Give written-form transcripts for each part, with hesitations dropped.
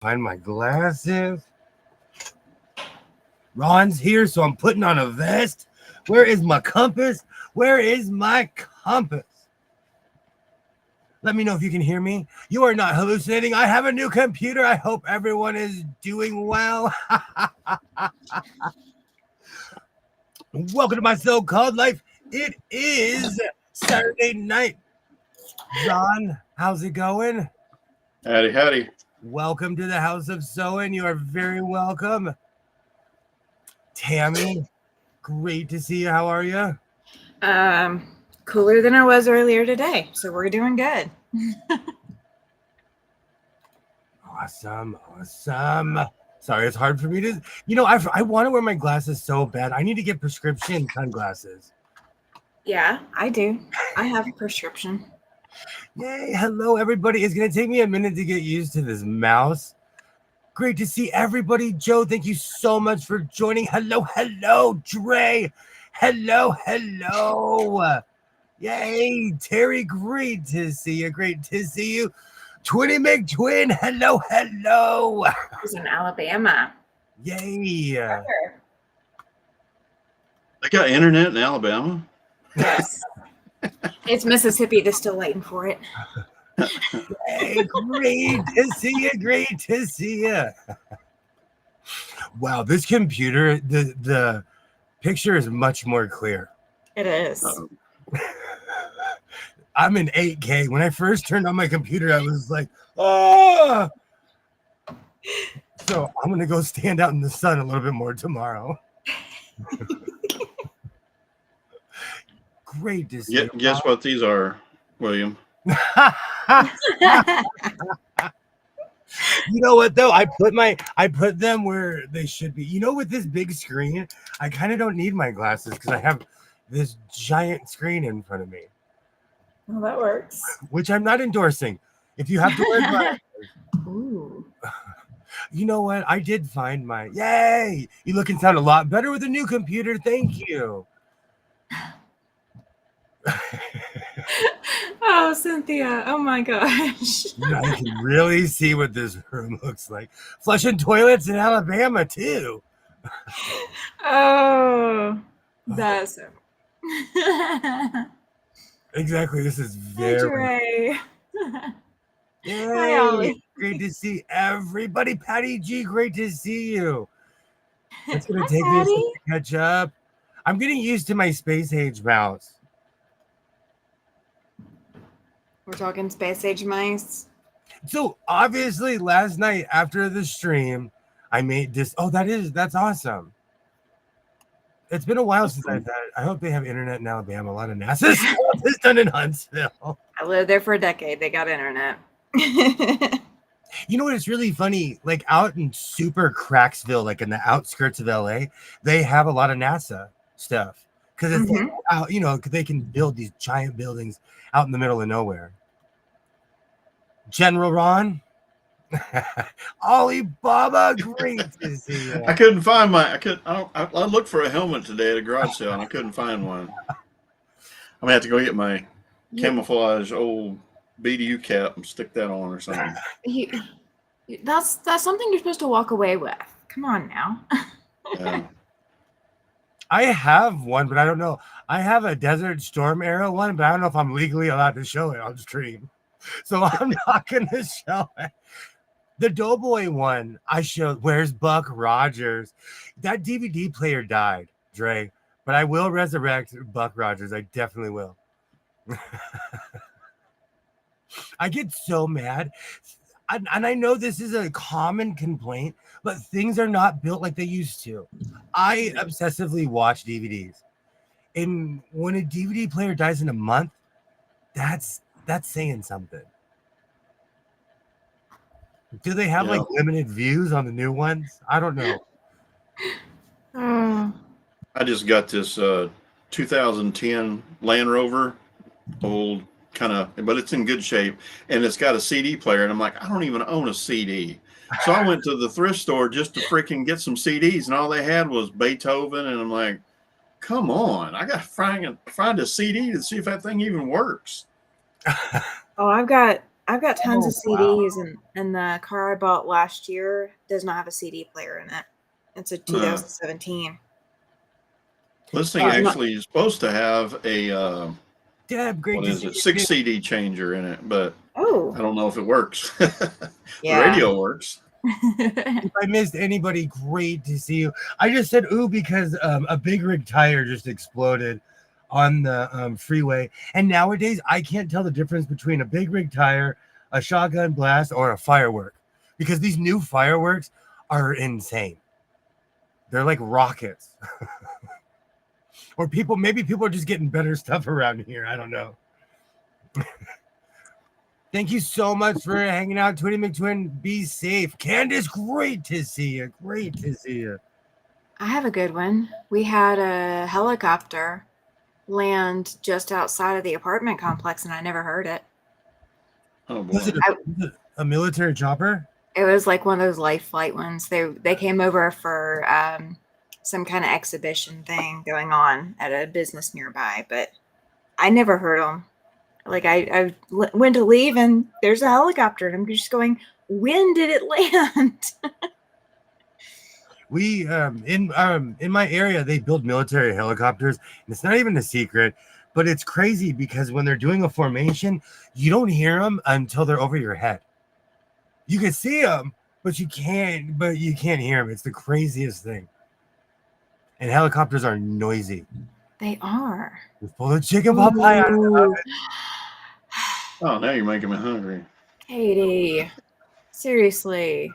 Find my glasses. Ron's here, so I'm putting on a vest. Where is my compass? Where is my compass? Let me know if you can hear me. You are not hallucinating. I have a new computer. I hope everyone is doing well. Welcome to my so-called life. It is Saturday night. Ron, how's it going? Howdy, howdy. Welcome to the House of Soen. You are very welcome. Tammy, great to see you. How are you? Cooler than I was earlier today, so we're doing good. Awesome. Sorry, it's hard for me to, I want to wear my glasses so bad. I need to get prescription sunglasses. Yeah, I do. I have a prescription. Yay. Hello, everybody. It's going to take me a minute to get used to this mouse. Great to see everybody. Joe, thank you so much for joining. Hello, Dre. Hello. Yay, Terry, great to see you. Twinny McTwin, hello. Who's in Alabama? Yay. I got internet in Alabama. Yes. It's Mississippi. They're still waiting for it. Hey, great to see you. Wow, this computer, the picture is much more clear. It is. I'm in 8K. When I first turned on my computer, I was like, oh. So I'm going to go stand out in the sun a little bit more tomorrow. Great to see you. Guess what these are, William? You know what though? I put them where they should be. With this big screen, I kind of don't need my glasses because I have this giant screen in front of me. Well, that works. Which I'm not endorsing. If you have to wear glasses. Ooh. You know what? I did find my yay. You look and sound a lot better with a new computer. Thank you. Oh, Cynthia. Oh my gosh. I can really see what this room looks like. Flushing toilets in Alabama too. Oh, that's Exactly. This is very Hi, Ollie. Great to see everybody. Patty G, great to see you. It's gonna take me a second to catch up. I'm getting used to my space age mouse. We're talking space age mice. So obviously last night after the stream, I made this. Oh, that's awesome. It's been a while since I've had it. I hope they have internet in Alabama. A lot of NASA stuff is done in Huntsville. I lived there for a decade. They got internet. You know what? It's really funny. Like out in super Cracksville, like in the outskirts of LA, they have a lot of NASA stuff because it's like out, they can build these giant buildings out in the middle of nowhere. General Ron, Alibaba, great to see you. I couldn't find I looked for a helmet today at a garage sale and I couldn't find one. I'm gonna have to go get my camouflage old BDU cap and stick that on or something. That's something you're supposed to walk away with. Come on now. Yeah. I have one, but I don't know. I have a Desert Storm Arrow one, but I don't know if I'm legally allowed to show it on stream. So I'm not going to show it. The Doughboy one I showed, Where's Buck Rogers? That DVD player died, Dre, but I will resurrect Buck Rogers. I definitely will. I get so mad. And I know this is a common complaint, but things are not built like they used to. I obsessively watch DVDs. And when a DVD player dies in a month, that's saying something. Do they have like limited views on the new ones? I don't know. I just got this 2010 Land Rover, old kind of, but it's in good shape, and it's got a CD player, and I'm like, I don't even own a CD. So I went to the thrift store just to freaking get some CDs, and all they had was Beethoven, and I'm like, come on, I got to find a CD to see if that thing even works. Oh, I've got I've got tons of Oh, wow. CDs, and the car I bought last year does not have a CD player in it. It's a 2017. This thing Not, actually is supposed to have a Deb, great what to is see it, you 6 too. CD changer in it, but I oh, don't know if it works. The yeah. radio works. If I missed anybody, great to see you. I just said ooh because a big rig tire just exploded on the freeway, and nowadays I can't tell the difference between a big rig tire, a shotgun blast, or a firework because these new fireworks are insane. They're like rockets. Or maybe people are just getting better stuff around here. I don't know. Thank you so much for hanging out, Twinny McTwin. Be safe. Candace, great to see you. Great to see you. I have a good one. We had a helicopter land just outside of the apartment complex, and I never heard it. Oh boy. Was it a military chopper? It was like one of those life flight ones. They came over for some kind of exhibition thing going on at a business nearby, but I never heard them. Like went to leave, and there's a helicopter, and I'm just going, when did it land? We in my area they build military helicopters, and it's not even a secret, but it's crazy because when they're doing a formation, you don't hear them until they're over your head. You can see them, but you can't hear them. It's the craziest thing. And helicopters are noisy. They are. Just pull the chicken pot pie out of the oven. Oh, now you're making me hungry. Katie, seriously.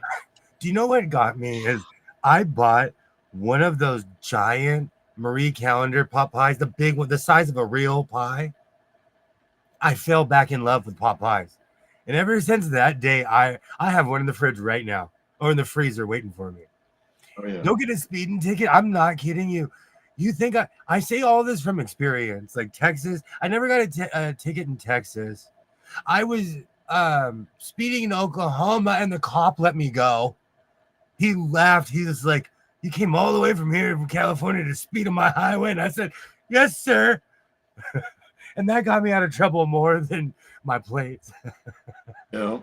Do you know what got me is I bought one of those giant Marie Calendar pot pies, the big one, the size of a real pie. I fell back in love with pot pies. And ever since that day, I have one in the fridge right now or in the freezer waiting for me. Oh yeah. Don't get a speeding ticket. I'm not kidding you. You think I say all this from experience, like Texas. I never got a ticket in Texas. I was speeding in Oklahoma and the cop let me go. He laughed. He was like, "You came all the way from here, from California, to speed on my highway." And I said, "Yes, sir." And that got me out of trouble more than my plates. Yeah.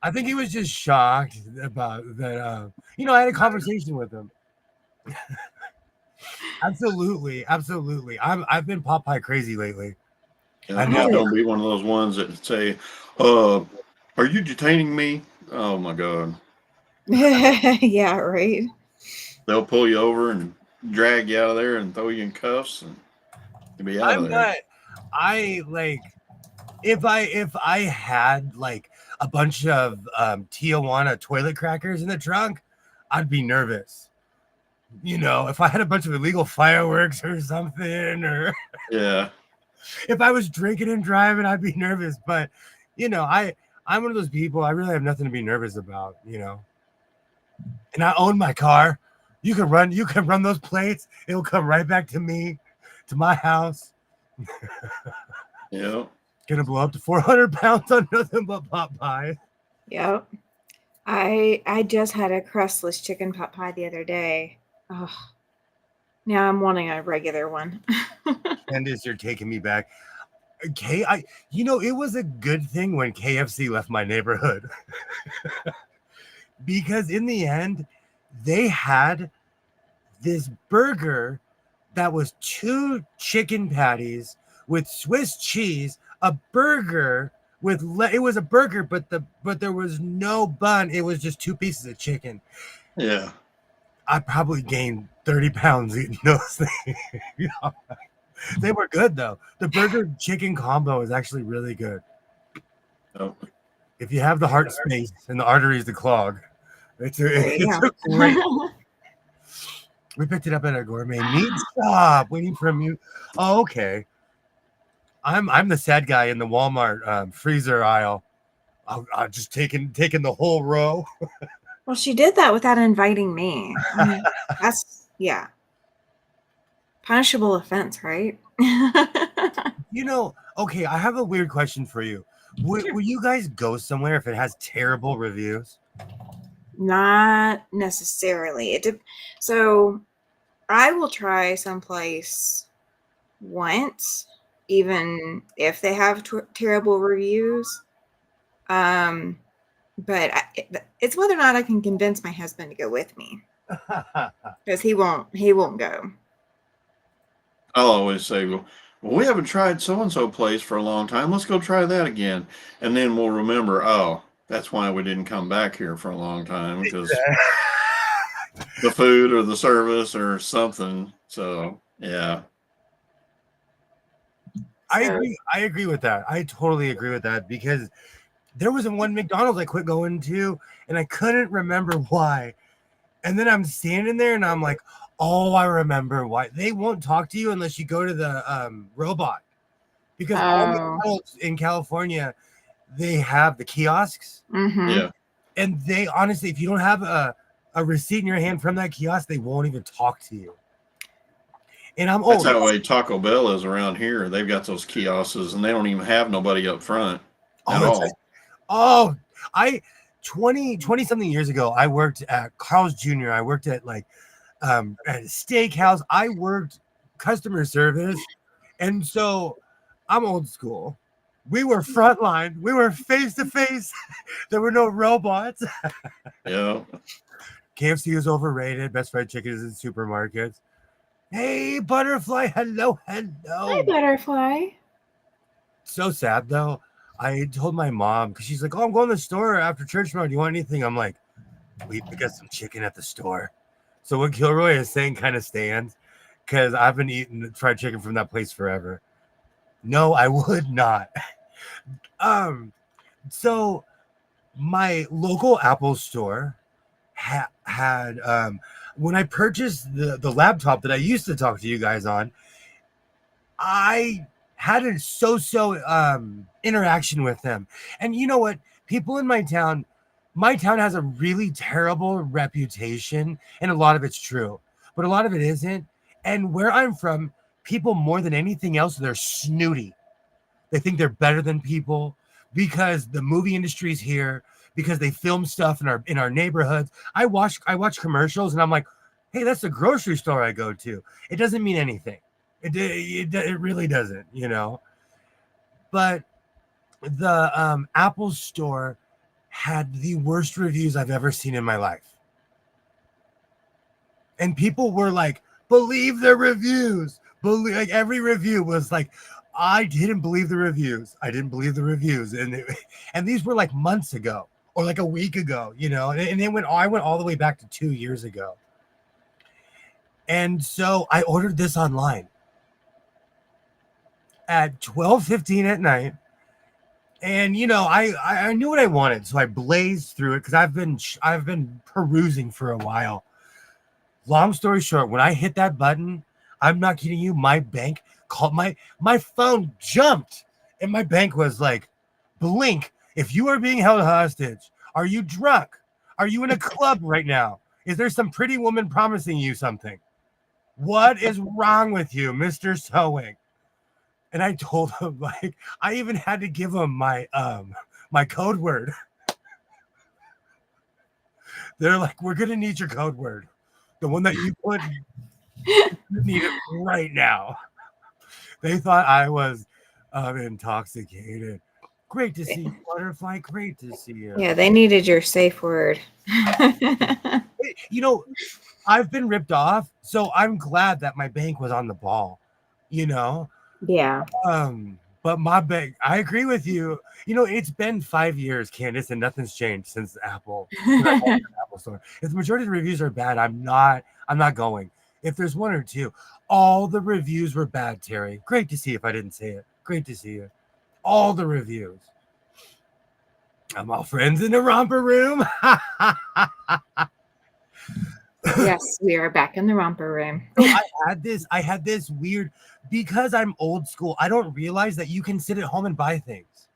I think he was just shocked about that. I had a conversation with him. Absolutely. I've been Popeye crazy lately. I know. Don't be one of those ones that say, are you detaining me? Oh my God. Yeah, right. They'll pull you over and drag you out of there and throw you in cuffs and you'll be out of there. Not. I like if I had like a bunch of Tijuana toilet crackers in the trunk, I'd be nervous. If I had a bunch of illegal fireworks or something, or Yeah. if I was drinking and driving, I'd be nervous. But I'm one of those people. I really have nothing to be nervous about. And I own my car. You can run those plates. It'll come right back to me, to my house. Yeah. Gonna blow up to 400 pounds on nothing but pot pie. Yep. I just had a crustless chicken pot pie the other day. Oh, now I'm wanting a regular one. Candace, you're taking me back. It was a good thing when KFC left my neighborhood. Because in the end, they had this burger that was 2 chicken patties with Swiss cheese, a burger with it was a burger, but there was no bun. It was just 2 pieces of chicken. Yeah. I probably gained 30 pounds eating those things. They were good though. The burger chicken combo is actually really good. Oh. If you have the heart space and the arteries to clog, it's Yeah. a great. We picked it up at a gourmet meat shop waiting for you. Oh, okay. I'm the sad guy in the Walmart freezer aisle. I'll just taking the whole row. Well, she did that without inviting me. That's punishable offense, right? Okay, I have a weird question for you. Will you guys go somewhere if it has terrible reviews? Not necessarily. So I will try someplace once even if they have terrible reviews. But it's whether or not I can convince my husband to go with me, because he won't go. I'll always say, well, we haven't tried so and so place for a long time. Let's go try that again, and then we'll remember. Oh, that's why we didn't come back here for a long time, because the food or the service or something. So yeah. I agree with that. I totally agree with that, because there was one McDonald's I quit going to, and I couldn't remember why. And then I'm standing there and I'm like, oh, I remember why. They won't talk to you unless you go to the robot. Because all McDonald's in California, they have the kiosks. Mm-hmm. Yeah. And they honestly, if you don't have a receipt in your hand from that kiosk, they won't even talk to you. And I'm old. That's how way Taco Bell is around here. They've got those kiosks, and they don't even have nobody up front at all. 20 something years ago, I worked at Carl's Jr. I worked at at a steakhouse. I worked customer service. And so I'm old school. We were frontline. We were face to face. There were no robots. Yeah. KFC is overrated. Best fried chicken is in supermarkets. Hey, Butterfly. Hello. Hi, Butterfly. So sad, though. I told my mom, because she's like, oh, I'm going to the store after church tomorrow. Do you want anything? I'm like, we got some chicken at the store. So what Gilroy is saying kind of stands, because I've been eating fried chicken from that place forever. No, I would not. So my local Apple store had when I purchased the laptop that I used to talk to you guys on, I had a so interaction with them. And you know what? People in my town has a really terrible reputation, and a lot of it's true, but a lot of it isn't. And where I'm from, people more than anything else, they're snooty. They think they're better than people because the movie industry's here, because they film stuff in our neighborhoods. I watch commercials and I'm like, hey, that's the grocery store I go to. It doesn't mean anything. It really doesn't, you know. But the Apple store had the worst reviews I've ever seen in my life. And people were like, believe the reviews. Like every review was like, I didn't believe the reviews. I didn't believe the reviews. And these were like months ago or like a week ago, you know, and I went all the way back to 2 years ago. And so I ordered this online at 12:15 at night. And, you know, I knew what I wanted. So I blazed through it because I've been perusing for a while. Long story short, when I hit that button, I'm not kidding you, my bank called, my phone jumped, and my bank was like, blink. If you are being held hostage, are you drunk? Are you in a club right now? Is there some pretty woman promising you something? What is wrong with you, Mr. Sewing? And I told him, like, I even had to give him my code word. They're like, we're gonna need your code word. The one that you put, you need it right now. They thought I was intoxicated. Great to see you, Butterfly. Great to see you. Yeah, they needed your safe word. You know, I've been ripped off, so I'm glad that my bank was on the ball, you know? Yeah. But my bank, I agree with you. You know, it's been 5 years, Candace, and nothing's changed since Apple store. If the majority of the reviews are bad, I'm not going. If there's one or two, all the reviews were bad, Terry. Great to see you if I didn't say it. Great to see you. All the reviews. I'm all friends in the romper room. Yes, we are back in the romper room. So I had this weird, because I'm old school, I don't realize that you can sit at home and buy things.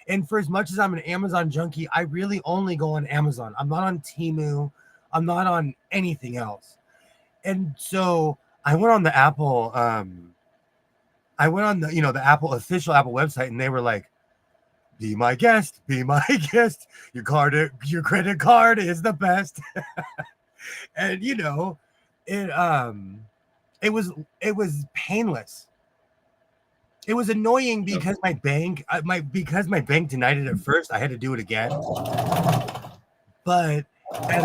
And for as much as I'm an Amazon junkie, I really only go on Amazon. I'm not on Temu. I'm not on anything else. And so I went on the Apple, the Apple official Apple website, and they were like, be my guest, be my guest. Your credit card is the best. And you know, it was painless. It was annoying because my bank denied it at first. I had to do it again. But at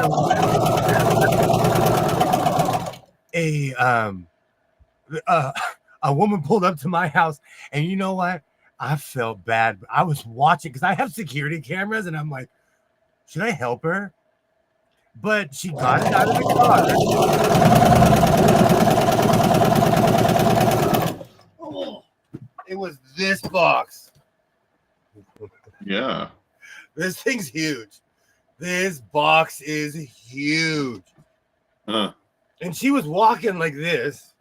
a woman pulled up to my house, and you know what? I felt bad. I was watching because I have security cameras, and I'm like, should I help her? But she got it out of the car. Oh, it was this box. Yeah. This thing's huge. This box is huge. Huh. And she was walking like this.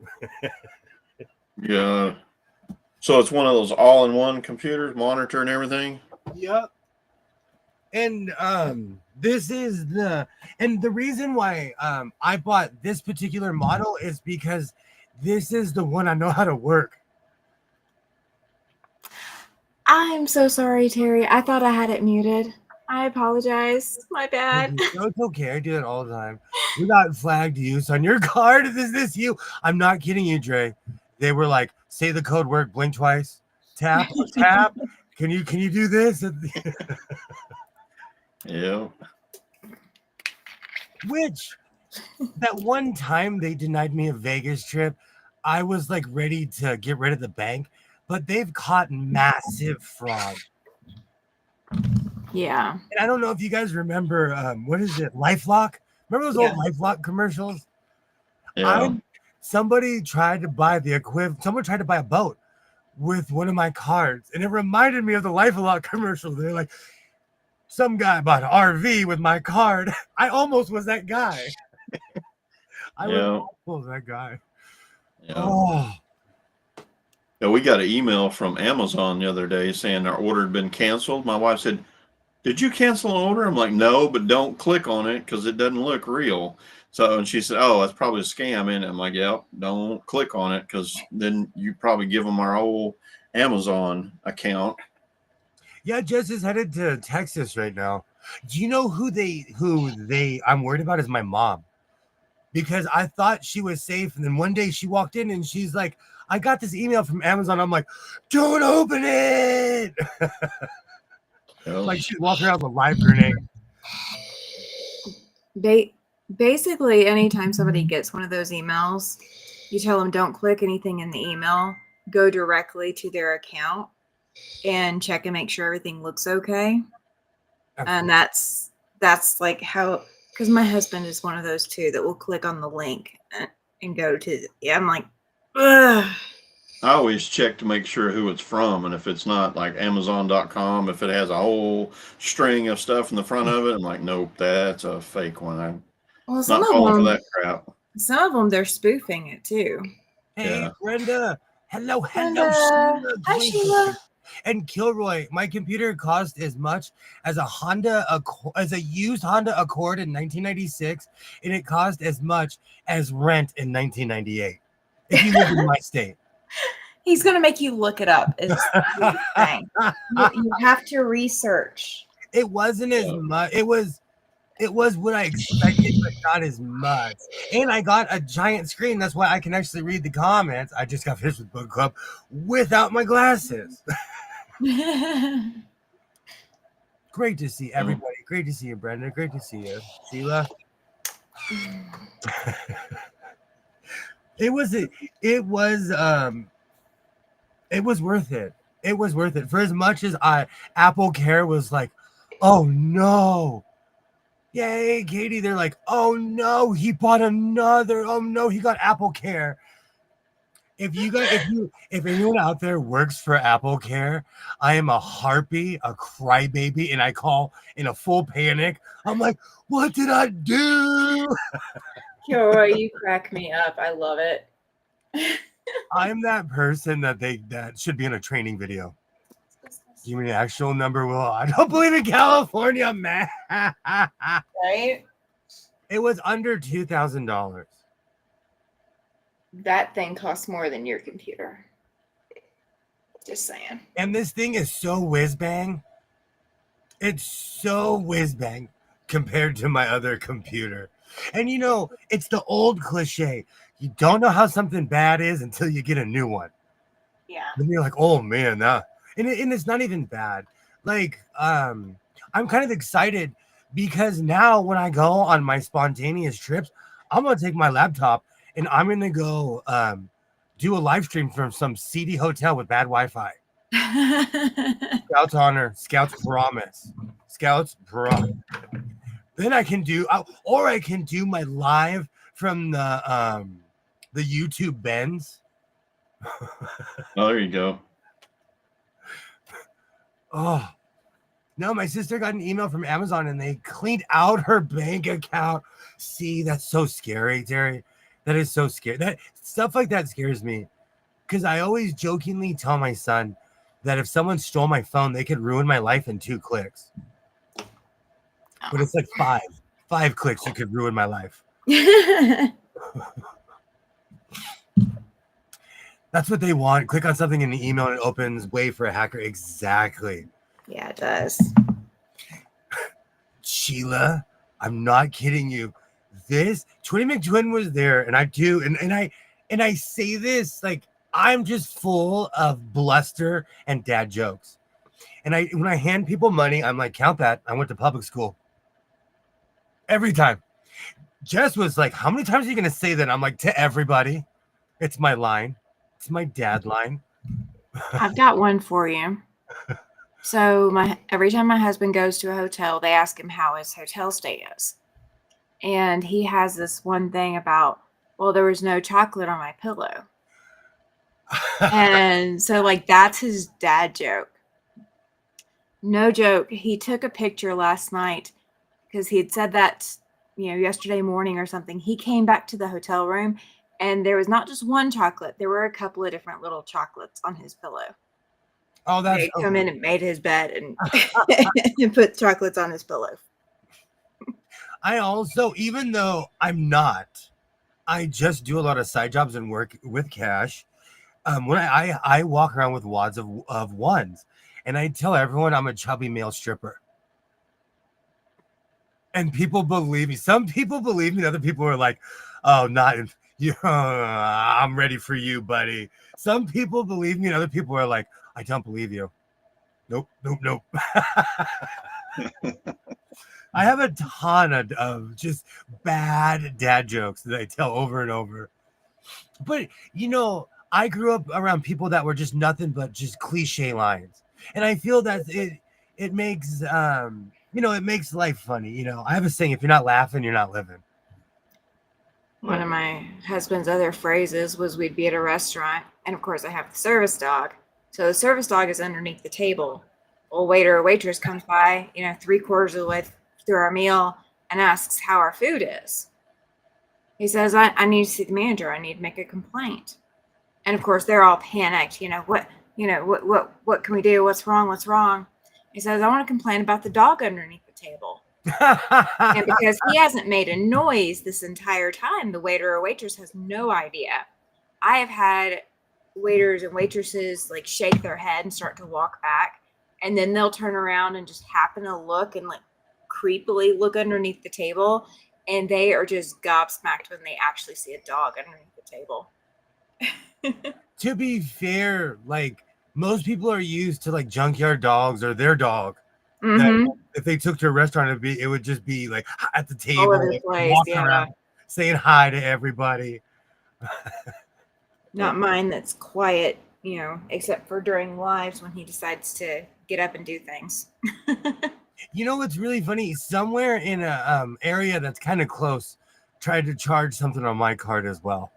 Yeah. So it's one of those all-in-one computers, monitor and everything. Yep. And this is the reason why I bought this particular model is because this is the one I know how to work. I'm so sorry, Terry. I thought I had it muted. I apologize. My bad. No, it's okay. I do it all the time. We got flagged use on your card. Is this you? I'm not kidding you, Dre. They were like, say the code word, blink twice, tap, tap. Can you do this? Yeah. Which that one time they denied me a Vegas trip, I was like ready to get rid of the bank, but they've caught massive fraud. Yeah. And I don't know if you guys remember, what is it, LifeLock? Remember those old LifeLock commercials? Yeah. Somebody tried to buy the equivalent. Someone tried to buy a boat with one of my cards, and it reminded me of the LifeLock commercial. They're like, some guy bought an RV with my card. I almost was that guy. I was almost that guy. Yeah. Oh. Yeah, we got an email from Amazon the other day saying our order had been canceled. My wife said, "Did you cancel an order?" I'm like, "No, but don't click on it because it doesn't look real." So, and she said, "Oh, that's probably a scam." And I'm like, "Yep, don't click on it because then you probably give them our whole Amazon account." Yeah, Jess is headed to Texas right now. Do you know who I'm worried about is my mom. Because I thought she was safe. And then one day she walked in and she's like, I got this email from Amazon. I'm like, don't open it. Like she's walking around with a live grenade. Basically, anytime somebody gets one of those emails, you tell them don't click anything in the email, go directly to their account and check and make sure everything looks okay. And that's like how, because my husband is one of those too that will click on the link and go to, I'm like, ugh. I always check to make sure who it's from, and if it's not like Amazon.com, if it has a whole string of stuff in the front of it, I'm like, nope, that's a fake one. I'm not falling for that crap. Some of them, they're spoofing it too. Hey, Brenda. Hello, Brenda. Sheila. Hi, Sheila. And Kilroy, my computer cost as much as a used Honda Accord in 1996, and it cost as much as rent in 1998. If you live in my state. He's going to make you look it up. It's the thing. You have to research. It wasn't as much. It was what I expected, but not as much. And I got a giant screen. That's why I can actually read the comments. I just got finished with book club without my glasses. Great to see everybody. Great to see you, Brenda. Great to see you, Sheila. It was worth it. It was worth it for as much as Apple Care was like, oh no. Yay, Katie. They're like, oh no, he bought another. Oh no, he got Apple Care. If anyone out there works for Apple Care, I am a harpy, a crybaby, and I call in a full panic. I'm like, what did I do? Kilroy, you crack me up. I love it. I'm that person that should be in a training video. Give me the actual number. Well, I don't believe in California, man. Right? It was under $2,000. That thing costs more than your computer. Just saying. And this thing is so whiz bang. It's so whiz bang compared to my other computer. And you know, it's the old cliche. You don't know how something bad is until you get a new one. Yeah. Then you're like, oh man, that and it's not even bad. Like, I'm kind of excited because now when I go on my spontaneous trips, I'm gonna take my laptop and I'm gonna go do a live stream from some seedy hotel with bad Wi-Fi. Scouts honor, Scouts promise, Scouts promise. Then I can do, or I can do my live from the YouTube bends. Oh, there you go. Oh no, my sister got an email from Amazon and they cleaned out her bank account. See, that's so scary, Terry. That is so scary. That stuff like that scares me because I always jokingly tell my son that if someone stole my phone, they could ruin my life in 2 clicks. But it's like 5 clicks, you could ruin my life. That's what they want. Click on something in the email and it opens way for a hacker. Exactly. Yeah, it does. Sheila, I'm not kidding you. This Twin McTwin was there, and I do, and I say this like I'm just full of bluster and dad jokes. And when I hand people money, I'm like, count that. I went to public school. Every time. Jess was like, how many times are you gonna say that? I'm like, to everybody. It's my line. It's my dad line. I've got one for you. So every time my husband goes to a hotel, they ask him how his hotel stay is. And he has this one thing about, well, there was no chocolate on my pillow. And so like that's his dad joke. No joke. He took a picture last night because he had said that, yesterday morning or something. He came back to the hotel room and there was not just one chocolate. There were a couple of different little chocolates on his pillow. Oh, that's they come in and made his bed and, and put chocolates on his pillow. I also, even though I'm not, I just do a lot of side jobs and work with cash. When I walk around with wads of ones, and I tell everyone I'm a chubby male stripper. And people believe me. Some people believe me. Other people are like, "Oh, not you. I'm ready for you, buddy." Some people believe me, and other people are like, "I don't believe you." Nope. I have a ton of just bad dad jokes that I tell over and over. But I grew up around people that were just nothing but just cliche lines, and I feel that it makes it makes life funny. I have a saying: if you're not laughing, you're not living. One of my husband's other phrases was we'd be at a restaurant, and of course I have the service dog. So the service dog is underneath the table. Well, waiter or waitress comes by, 3/4 of the way through our meal and asks how our food is. He says, I need to see the manager. I need to make a complaint. And of course they're all panicked. What can we do? What's wrong? He says, I want to complain about the dog underneath the table. And because he hasn't made a noise this entire time, the waiter or waitress has no idea. I have had waiters and waitresses like shake their head and start to walk back, and then they'll turn around and just happen to look and like creepily look underneath the table, and they are just gobsmacked when they actually see a dog underneath the table. To be fair, like most people are used to like junkyard dogs or their dog. Mm-hmm. That if they took to a restaurant, it would just be like at the table, All over the like, place, walking yeah. around, saying hi to everybody. Not mine that's quiet, except for during lives when he decides to get up and do things. What's really funny? Somewhere in a area that's kind of close, tried to charge something on my card as well.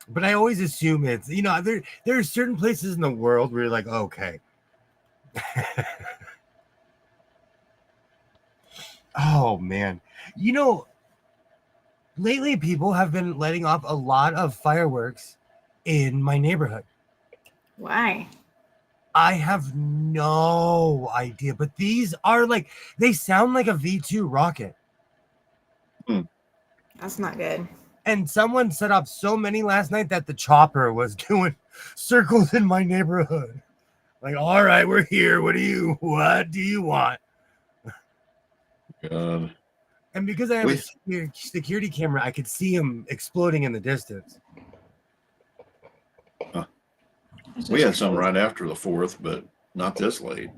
But I always assume it's there are certain places in the world where you're like, okay. Oh man. Lately people have been letting off a lot of fireworks in my neighborhood. Why? I have no idea, but these are they sound like a V2 rocket. That's not good. And someone set up so many last night that the chopper was doing circles in my neighborhood. Like, all right, we're here. What do you want? God. And because I have a security camera, I could see him exploding in the distance. We had some right after the 4th, but not this late.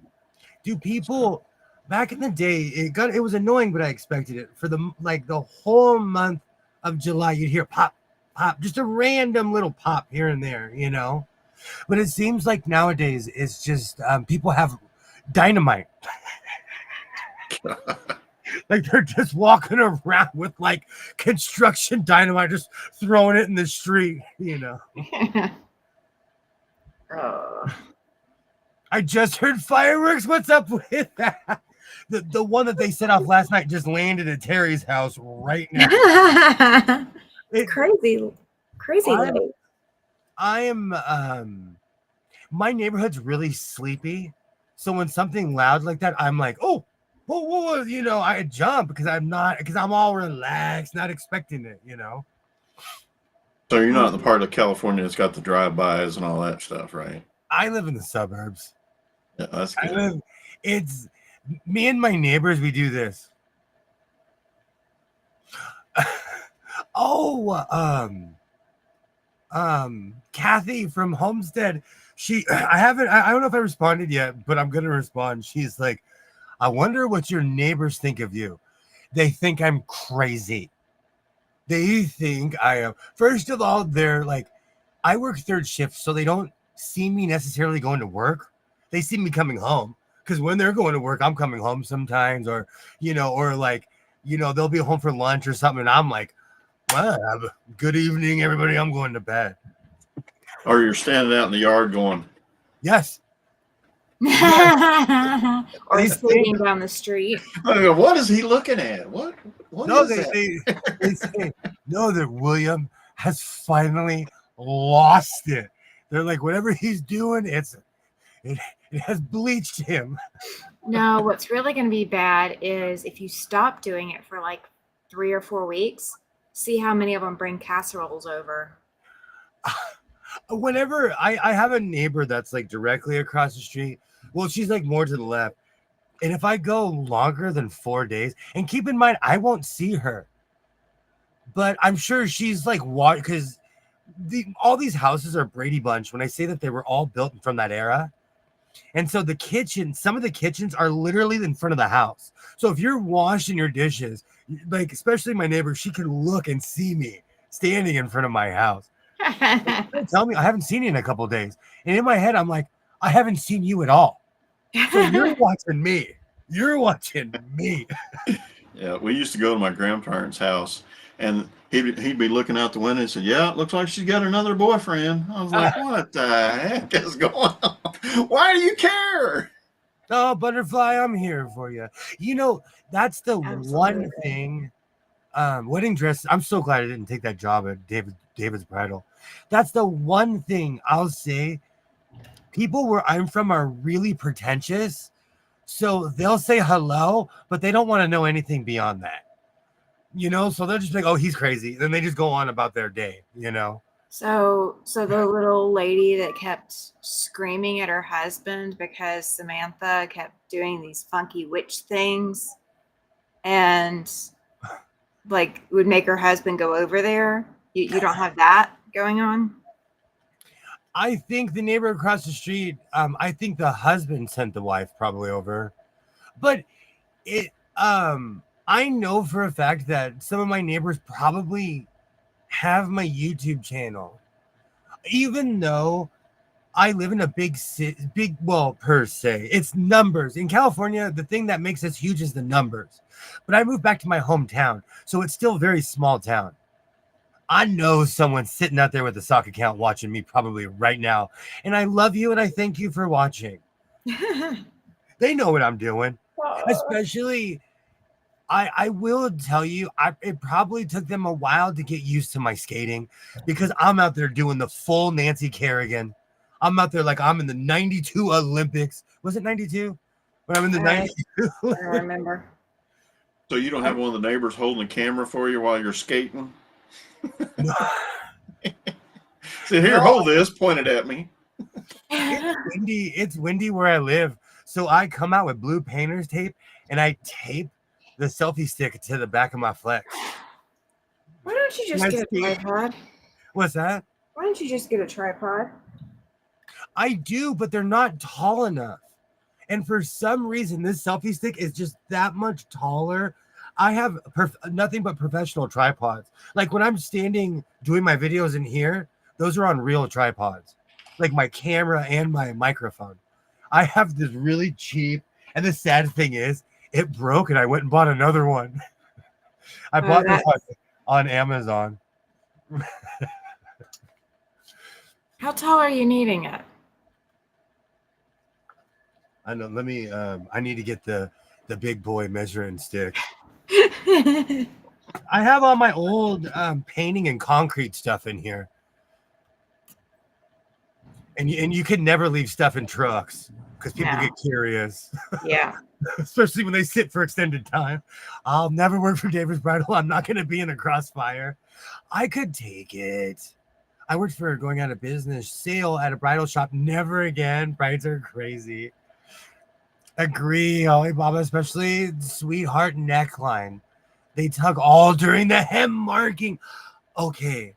Do people back in the day? It was annoying, but I expected it for the whole month of July. You'd hear pop, pop, just a random little pop here and there, you know. But it seems like nowadays it's just people have dynamite. Like they're just walking around with like construction dynamite, just throwing it in the street, you know. I just heard fireworks. What's up with that? The one that they set off last night just landed at Terry's house right now. Crazy. I am my neighborhood's really sleepy. So when something loud like that, I'm like, oh, whoa, you know, I jump because I'm all relaxed, not expecting it, you know. So you're not in the part of California that's got the drive-bys and all that stuff, right? I live in the suburbs. Yeah, that's good. It's me and my neighbors, we do this. Kathy from Homestead, I don't know if I responded yet, but I'm gonna respond. She's like, I wonder what your neighbors think of you. They think I'm crazy. They think I am. First of all, they're like, I work third shift, so they don't see me necessarily going to work. They see me coming home because when they're going to work, I'm coming home sometimes, or they'll be home for lunch or something, and I'm like, well, good evening, everybody. I'm going to bed. Or you're standing out in the yard going, yes. Or sleeping down the street. What is he looking at? What no, is that? They say, no, that William has finally lost it. They're like, whatever he's doing, it has bleached him. No, what's really going to be bad is if you stop doing it for like 3 or 4 weeks, see how many of them bring casseroles over. Whenever I have a neighbor that's like directly across the street, well, she's like more to the left. And if I go longer than 4 days, and keep in mind, I won't see her, but I'm sure she's like, what? Because all these houses are Brady Bunch. When I say that they were all built from that era. And so some of the kitchens are literally in front of the house. So if you're washing your dishes, like, especially my neighbor, she can look and see me standing in front of my house. Tell me, I haven't seen you in a couple of days. And in my head, I'm like, I haven't seen you at all. So you're watching me. You're watching me. Yeah, we used to go to my grandparents' house, and he'd be looking out the window and said, yeah, it looks like she's got another boyfriend. I was like, what the heck is going on? Why do you care? Oh, Butterfly, I'm here for you. You know, that's the one thing. Wedding dress. I'm so glad I didn't take that job at David's Bridal. That's the one thing I'll say. People where I'm from are really pretentious. So they'll say hello, but they don't want to know anything beyond that. You know, so they'll just be like, oh, he's crazy. Then they just go on about their day, you know. So the little lady that kept screaming at her husband because Samantha kept doing these funky witch things and like would make her husband go over there. You don't have that going on? I think the neighbor across the street, I think the husband sent the wife probably over. But I know for a fact that some of my neighbors probably have my YouTube channel. Even though I live in a big city, per se, it's numbers. In California, the thing that makes us huge is the numbers. But I moved back to my hometown, so it's still a very small town. I know someone's sitting out there with a sock account watching me probably right now. And I love you and I thank you for watching. They know what I'm doing. Especially, I will tell you, it probably took them a while to get used to my skating because I'm out there doing the full Nancy Kerrigan. I'm out there like I'm in the 92 Olympics. Was it 92? When I'm in the 92? I remember. So you don't have one of the neighbors holding a camera for you while you're skating? So here, hold this, point it at me. It's windy where I live. So I come out with blue painter's tape and I tape the selfie stick to the back of my flex. Why don't you just get a tripod? What's that? Why don't you just get a tripod? I do, but they're not tall enough. And for some reason, this selfie stick is just that much taller. I have nothing but professional tripods. Like when I'm standing doing my videos in here, those are on real tripods, like my camera and my microphone. I have this really cheap, and the sad thing is, it broke, and I went and bought another one. I bought this on Amazon. How tall are you needing it? I know. Let me. I need to get the big boy measuring stick. I have all my old painting and concrete stuff in here, and you can never leave stuff in trucks because people get curious. Yeah. Especially when they sit for extended time. I'll never work for David's Bridal. I'm not going to be in a crossfire. I could take it. I worked for going out of business sale at a bridal shop. Never again. Brides are crazy. Agree, Alibaba, especially sweetheart neckline. They tug all during the hem marking. Okay.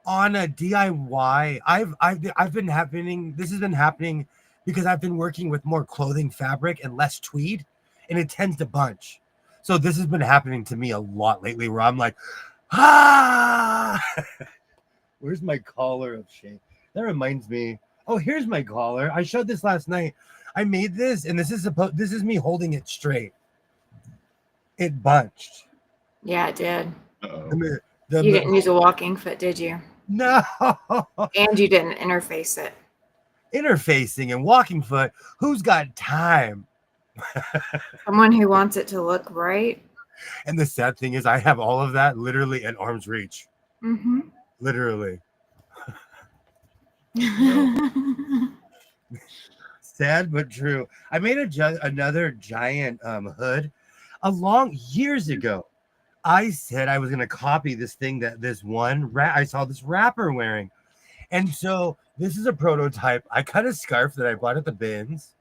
On a DIY, I've been happening. This has been happening because I've been working with more clothing fabric and less tweed, and it tends to bunch. So this has been happening to me a lot lately where I'm like, ah, where's my collar of shame? That reminds me. Oh, here's my collar. I showed this last night. I made this, and this is me holding it straight. It bunched. Yeah, it did. Uh-oh. You didn't use a walking foot, did you? No. And you didn't interface it. Interfacing and walking foot. Who's got time? Someone who wants it to look right. And the sad thing is, I have all of that literally at arm's reach. Mm-hmm. Literally. Sad but true. I made another giant hood years ago. I said I was going to copy this thing that I saw this rapper wearing. And so this is a prototype. I cut a scarf that I bought at the bins.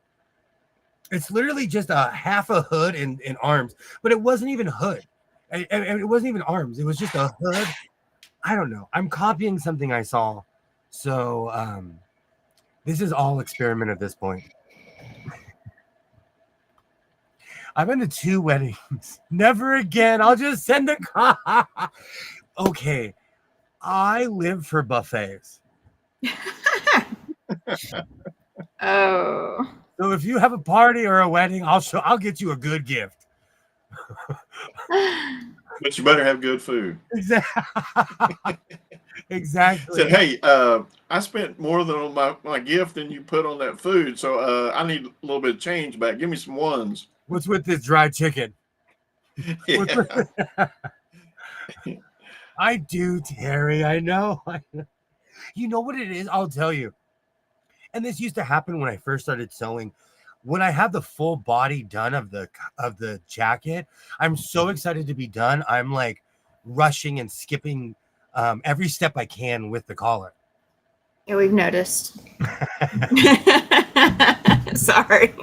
It's literally just a half a hood and arms, but it wasn't even hood. And it wasn't even arms. It was just a hood. I don't know. I'm copying something I saw. So this is all experiment at this point. I've been to 2 weddings. Never again. I'll just send a car. Okay. I live for buffets. Oh. So if you have a party or a wedding, I'll get you a good gift. But you better have good food. Exactly. Said, hey, I spent more than on my gift than you put on that food, so I need a little bit of change back. Give me some ones. What's with this dry chicken? Yeah. I do, Terry. I know. You know what it is? I'll tell you. And this used to happen when I first started sewing. When I have the full body done of the jacket, I'm so excited to be done. I'm like rushing and skipping every step I can with the collar. Yeah, we've noticed. Sorry.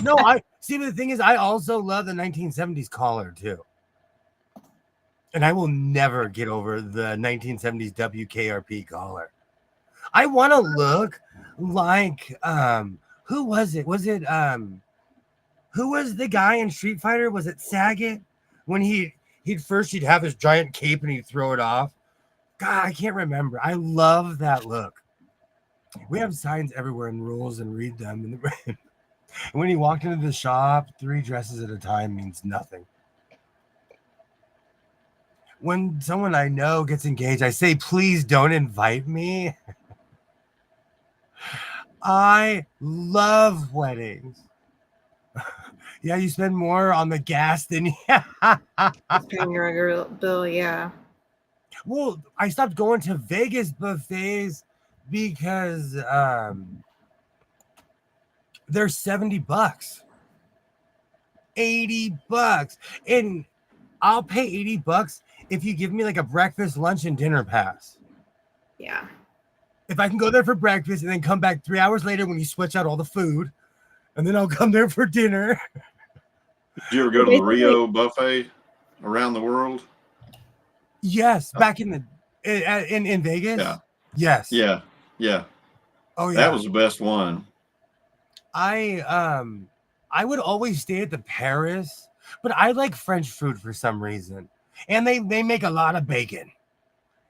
No, I see. The thing is, I also love the 1970s collar too. And I will never get over the 1970s WKRP collar. I want to look like who was it? Was it who was the guy in Street Fighter? Was it Sagat? When he'd have his giant cape and he'd throw it off. God, I can't remember. I love that look. We have signs everywhere and rules and read them. And when he walked into the shop, 3 dresses at a time means nothing. When someone I know gets engaged, I say, please don't invite me. I love weddings. Yeah, you spend more on the gas than Paying your regular bill, yeah. Well, I stopped going to Vegas buffets because they're $70, $80, and I'll pay $80 if you give me like a breakfast, lunch, and dinner pass. Yeah. If I can go there for breakfast and then come back 3 hours later when you switch out all the food, and then I'll come there for dinner. Did you ever go to the Rio buffet around the world? Yes, back in Vegas. Yeah. Yes. Yeah. Oh That yeah. was the best one. I would always stay at the Paris, but I like French food for some reason. And they make a lot of bacon.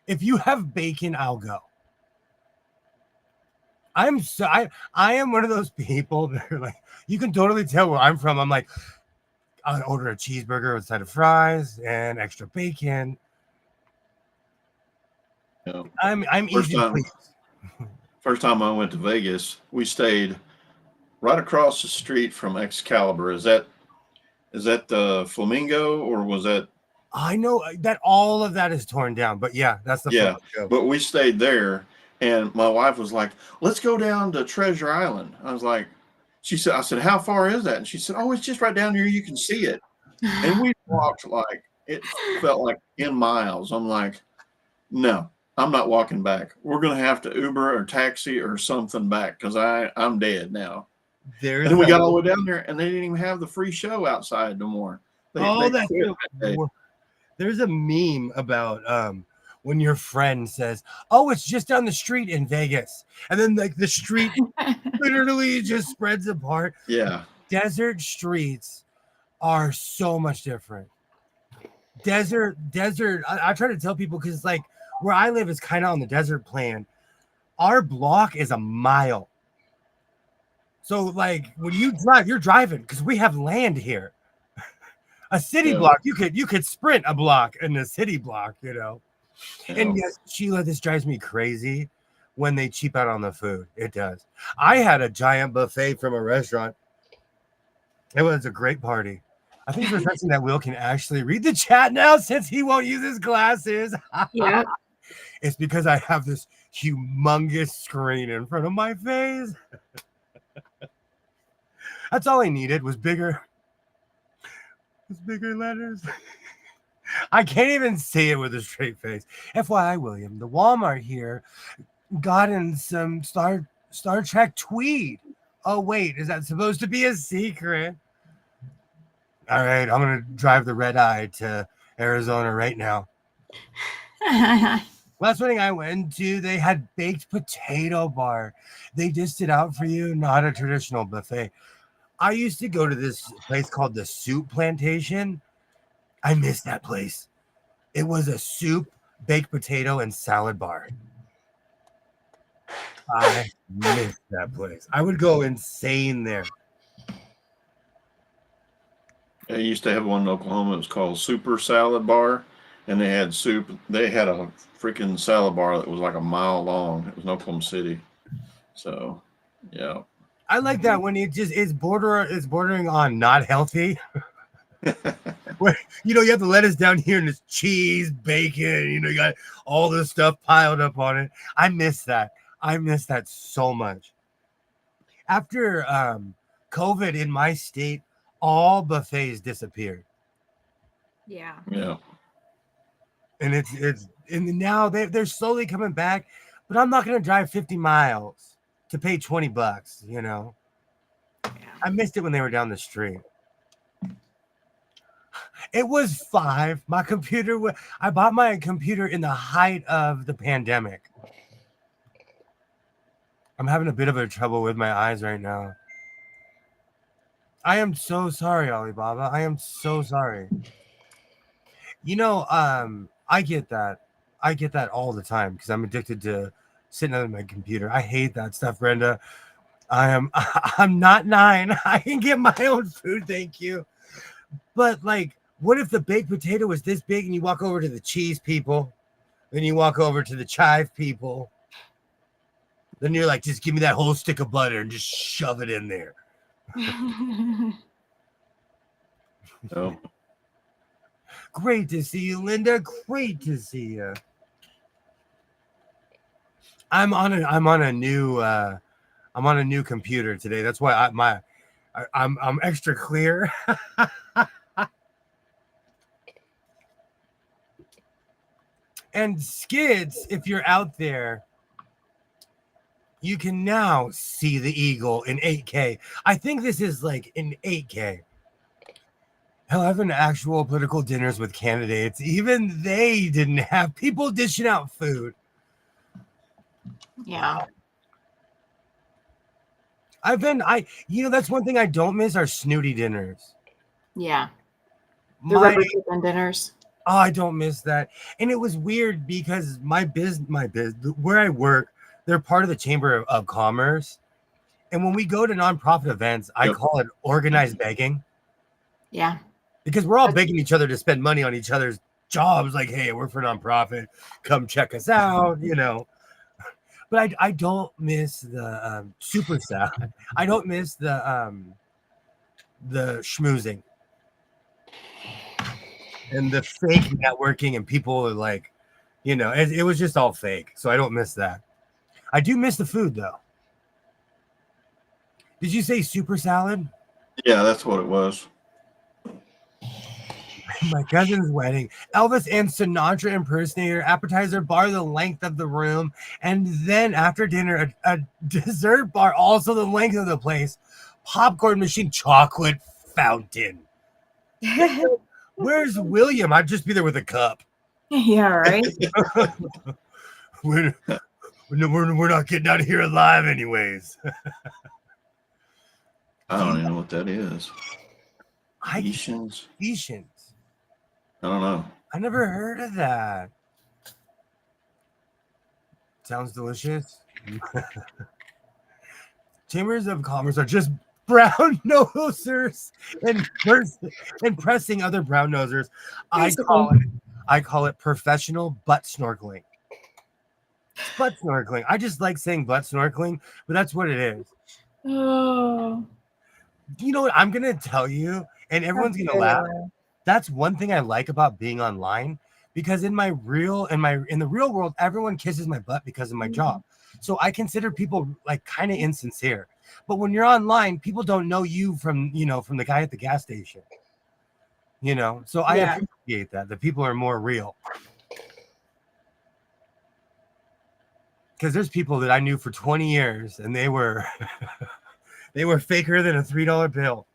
If you have bacon, I'll go. I am one of those people that are like, you can totally tell where I'm from. I'm like, I'll order a cheeseburger with a side of fries and extra bacon. You know, I'm first easy to time, please. first time I went to Vegas, we stayed right across the street from Excalibur. Is that the Flamingo, or was that? I know that all of that is torn down, but yeah, that's the Yeah, flamingo. but we stayed there, and my wife was like, "Let's go down to Treasure Island." I was like, she said, "I said, how far is that?" And she said, "Oh, it's just right down here. You can see it." And we walked like it felt like 10 miles. I'm like, no, I'm not walking back. We're gonna have to Uber or taxi or something back because I'm dead now. And There's then we that. got all the way down there, and they didn't even have the free show outside no more. Oh, They that's quit that day. there's a meme about when your friend says, "Oh, it's just down the street in Vegas," and then like the street literally just spreads apart. Yeah, Desert streets are so much different. Desert. I try to tell people because like where I live is kind of on the desert plan. Our block is a mile. So like when you drive, you're driving because we have land here. A city yeah, block, you could sprint a block in a city block, you know. yeah. And yes, Sheila, this drives me crazy when they cheap out on the food. It does. I had a giant buffet from a restaurant. It was a great party. I think it's refreshing that Will can actually read the chat now since he won't use his glasses. Yeah. It's because I have this humongous screen in front of my face. That's all I needed was bigger letters. I can't even say it with a straight face. FYI, William, the Walmart here got in some Star Trek tweed. Oh wait, is that supposed to be a secret? All right, I'm gonna drive the red eye to Arizona right now. Last wedding I went to, they had baked potato bar. They dished it out for you, not a traditional buffet. I used to go to this place called the Soup Plantation. I miss that place. It was a soup, baked potato, and salad bar. I miss that place. I would go insane there. I used to have one in Oklahoma. It was called Super Salad Bar, and they had soup. They had a freaking salad bar that was like a mile long. It was in Oklahoma City. So, yeah. I like that when it just is bordering on not healthy. Where you have the lettuce down here and it's cheese, bacon, you got all this stuff piled up on it. I miss that. I miss that so much. After COVID in my state, all buffets disappeared. Yeah. Yeah. And and now they're slowly coming back, but I'm not gonna drive 50 miles to pay $20, Yeah. I missed it when they were down the street. It was 5. My computer I bought my computer in the height of the pandemic. I'm having a bit of a trouble with my eyes right now. I am so sorry, Alibaba. I am so sorry. I get that. I get that all the time because I'm addicted to sitting on my computer. I hate that stuff, Brenda. I'm not 9. I can get my own food, thank you. But like, what if the baked potato was this big and you walk over to the cheese people, then you walk over to the chive people, then you're like, just give me that whole stick of butter and just shove it in there. Oh. Great to see you, Linda. Great to see you. I'm on a new computer today. That's why I'm extra clear. And Skids, if you're out there, you can now see the eagle in 8K. I think this is like in 8K. Hell, I've been to actual political dinners with candidates. Even they didn't have people dishing out food. Yeah. Wow. That's one thing I don't miss are snooty dinners. Yeah. The My rubber chicken dinners. Oh, I don't miss that. And it was weird because where I work, they're part of the Chamber of Commerce. And when we go to nonprofit events, I call it organized begging. Yeah. Because we're all begging each other to spend money on each other's jobs. Like, hey, we're for nonprofit. Come check us out, But I don't miss the super sad. I don't miss the schmoozing. And the fake networking, and people are like, it was just all fake. So I don't miss that. I do miss the food, though. Did you say super salad? Yeah, that's what it was. My cousin's wedding. Elvis and Sinatra impersonator, appetizer bar the length of the room, and then after dinner, a dessert bar also the length of the place. Popcorn machine, chocolate fountain. Where's William? I'd just be there with a cup. Yeah, right. we're not getting out of here alive, anyways. I don't even know what that is. Haitians. I don't know. I never heard of that. Sounds delicious. Chambers of Commerce are just brown nosers and pressing other brown nosers. I call it professional butt snorkeling. Butt snorkeling. I just like saying butt snorkeling, but that's what it is. Oh. You know what? I'm gonna tell you, and everyone's gonna laugh. That's one thing I like about being online, because in the real world, everyone kisses my butt because of my job. So I consider people like kind of insincere. But when you're online, people don't know you from the guy at the gas station. So I appreciate that. The people are more real. Because there's people that I knew for 20 years and they were they were faker than a $3 bill.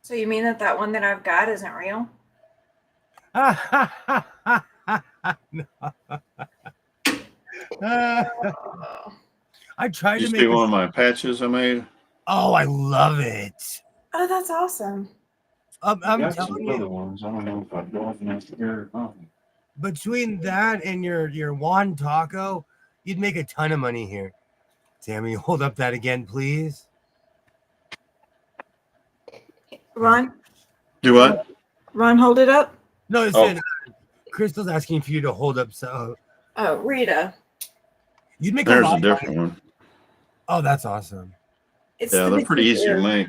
So you mean that one that I've got isn't real? No. I tried to make one of my patches I made. Oh, I love it. Oh, that's awesome. I'm telling you. Other ones. I don't know if I'd go here. Between that and your Juan taco, you'd make a ton of money here. Tammy, hold up that again, please. Ron? Do what? Ron, hold it up. No, it said Crystal's asking for you to hold up. So. Oh, Rita. You'd make There's a different one. Oh, that's awesome. They're pretty easy to make.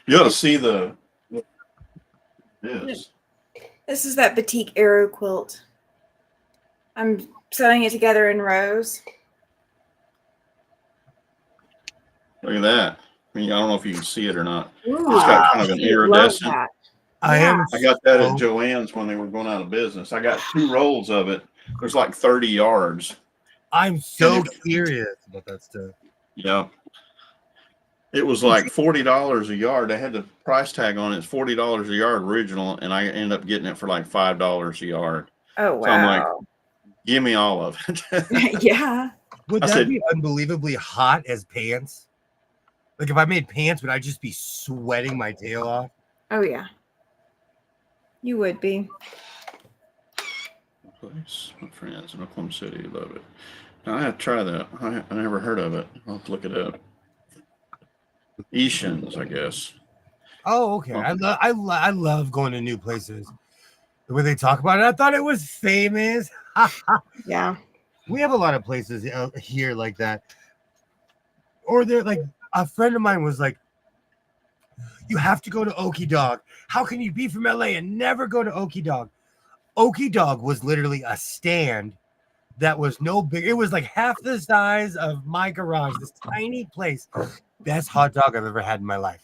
You ought to see this. This is that batik arrow quilt. I'm sewing it together in rows. Look at that. I mean, I don't know if you can see it or not. Ooh, it's got kind of an iridescent. I got that at Joann's when they were going out of business. I got 2 rolls of it. There's like 30 yards. I'm so curious about that stuff. Yeah. It was like $40 a yard. They had the price tag on it. It's $40 a yard original, and I ended up getting it for like $5 a yard. Oh, wow. So I'm like, give me all of it. Yeah. Would that be unbelievably hot as pants? Like if I made pants, would I just be sweating my tail off? Oh, yeah. You would be. Place, my friends in Oklahoma City love it. Now I have to try that. I never heard of it. I'll have to look it up. Haitians, I guess. Oh, okay. I love going to new places. The way they talk about it, I thought it was famous. Yeah. We have a lot of places here like that. Or they're like, a friend of mine was like, you have to go to Okie Dog. How can you be from LA and never go to Okie Dog? Okie Dog was literally a stand that was no big. It was like half the size of my garage, this tiny place. Best hot dog I've ever had in my life.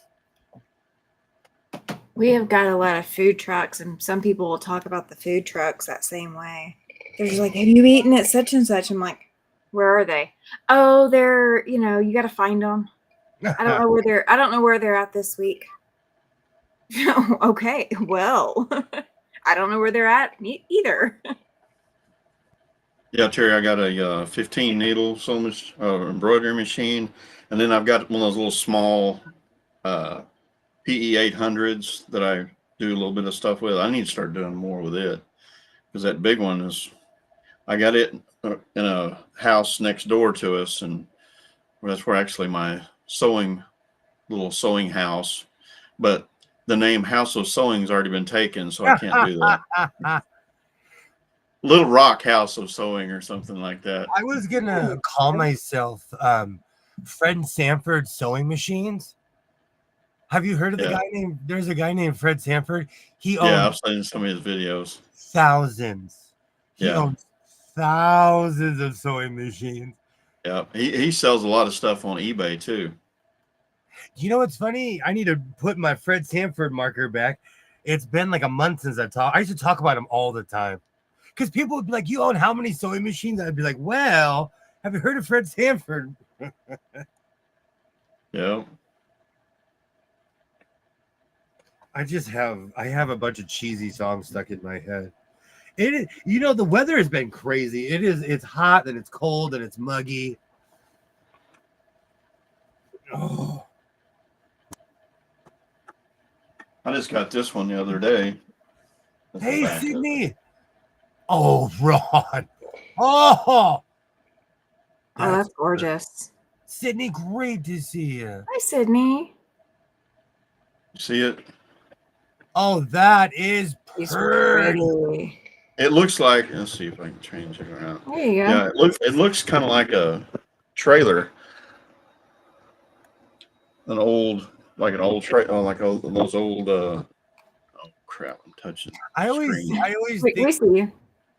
We have got a lot of food trucks, and some people will talk about the food trucks that same way. They're just like, have you eaten at such and such? I'm like, where are they? Oh, they're, you got to find them. I don't know where they're at this week. Okay, well, I don't know where they're at either. Yeah, Terry, I got a 15 needle sewing embroidery machine, and then I've got one of those little small uh, PE 800s that I do a little bit of stuff with. I need to start doing more with it because that big one is. I got it in a house next door to us, and that's where actually my little sewing house. But the name House of Sewing's already been taken, so I can't do that. Little Rock House of Sewing or something like that. I was gonna call myself Fred Sanford Sewing Machines. Have you heard of the Yeah, guy named? There's a guy named Fred Sanford. He yeah, owns I've seen some of his videos. thousands. He Yeah, owns thousands of sewing machines. yeah. He sells a lot of stuff on eBay too. You know what's funny? I need to put my Fred Sanford marker back. It's been like a month since I used to talk about him all the time. Because people would be like, "You own how many sewing machines?" I'd be like, "Well, have you heard of Fred Sanford?" Yeah. I have a bunch of cheesy songs stuck in my head. It is, you know, the weather has been crazy. It's hot and it's cold and it's muggy. Oh, I just got this one the other day. That's the hey back of it. Sydney. Oh, Ron. Oh, Oh, that's gorgeous. Sydney, great to see you. Hi, Sydney. You see it? Oh, that is She's pretty. pretty. It looks like. Let's see if I can change it around. There you go. Yeah, it looks kind of like a trailer, like an old trailer, those old. Oh crap! I'm touching I the always screen. We think see you.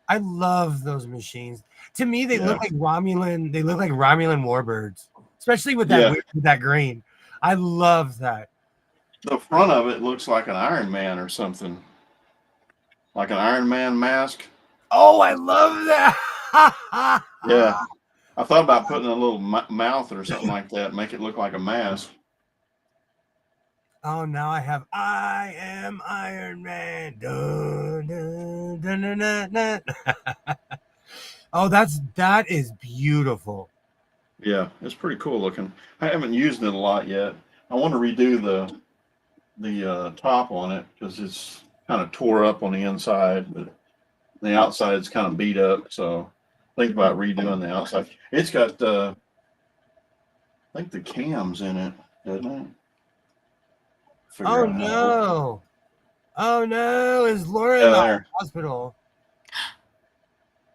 I love those machines. To me, they Yeah. look like Romulan. They look like Romulan warbirds, especially with Yeah. with that green. I love that. The front of it looks like an Iron Man or something, like an Iron Man mask. Oh, I love that. Yeah, I thought about putting a little mouth or something like that, make it look like a mask. Oh, now I am Iron Man. Dun, dun, dun, dun, dun, dun. Oh, that is beautiful. Yeah, it's pretty cool looking. I haven't used it a lot yet. I want to redo the top on it because it's kind of tore up on the inside, but the outside's kind of beat up. So think about redoing the outside. It's got I think the cams in it, doesn't it? Oh no. Oh no, is Laura in Yeah, the there. hospital?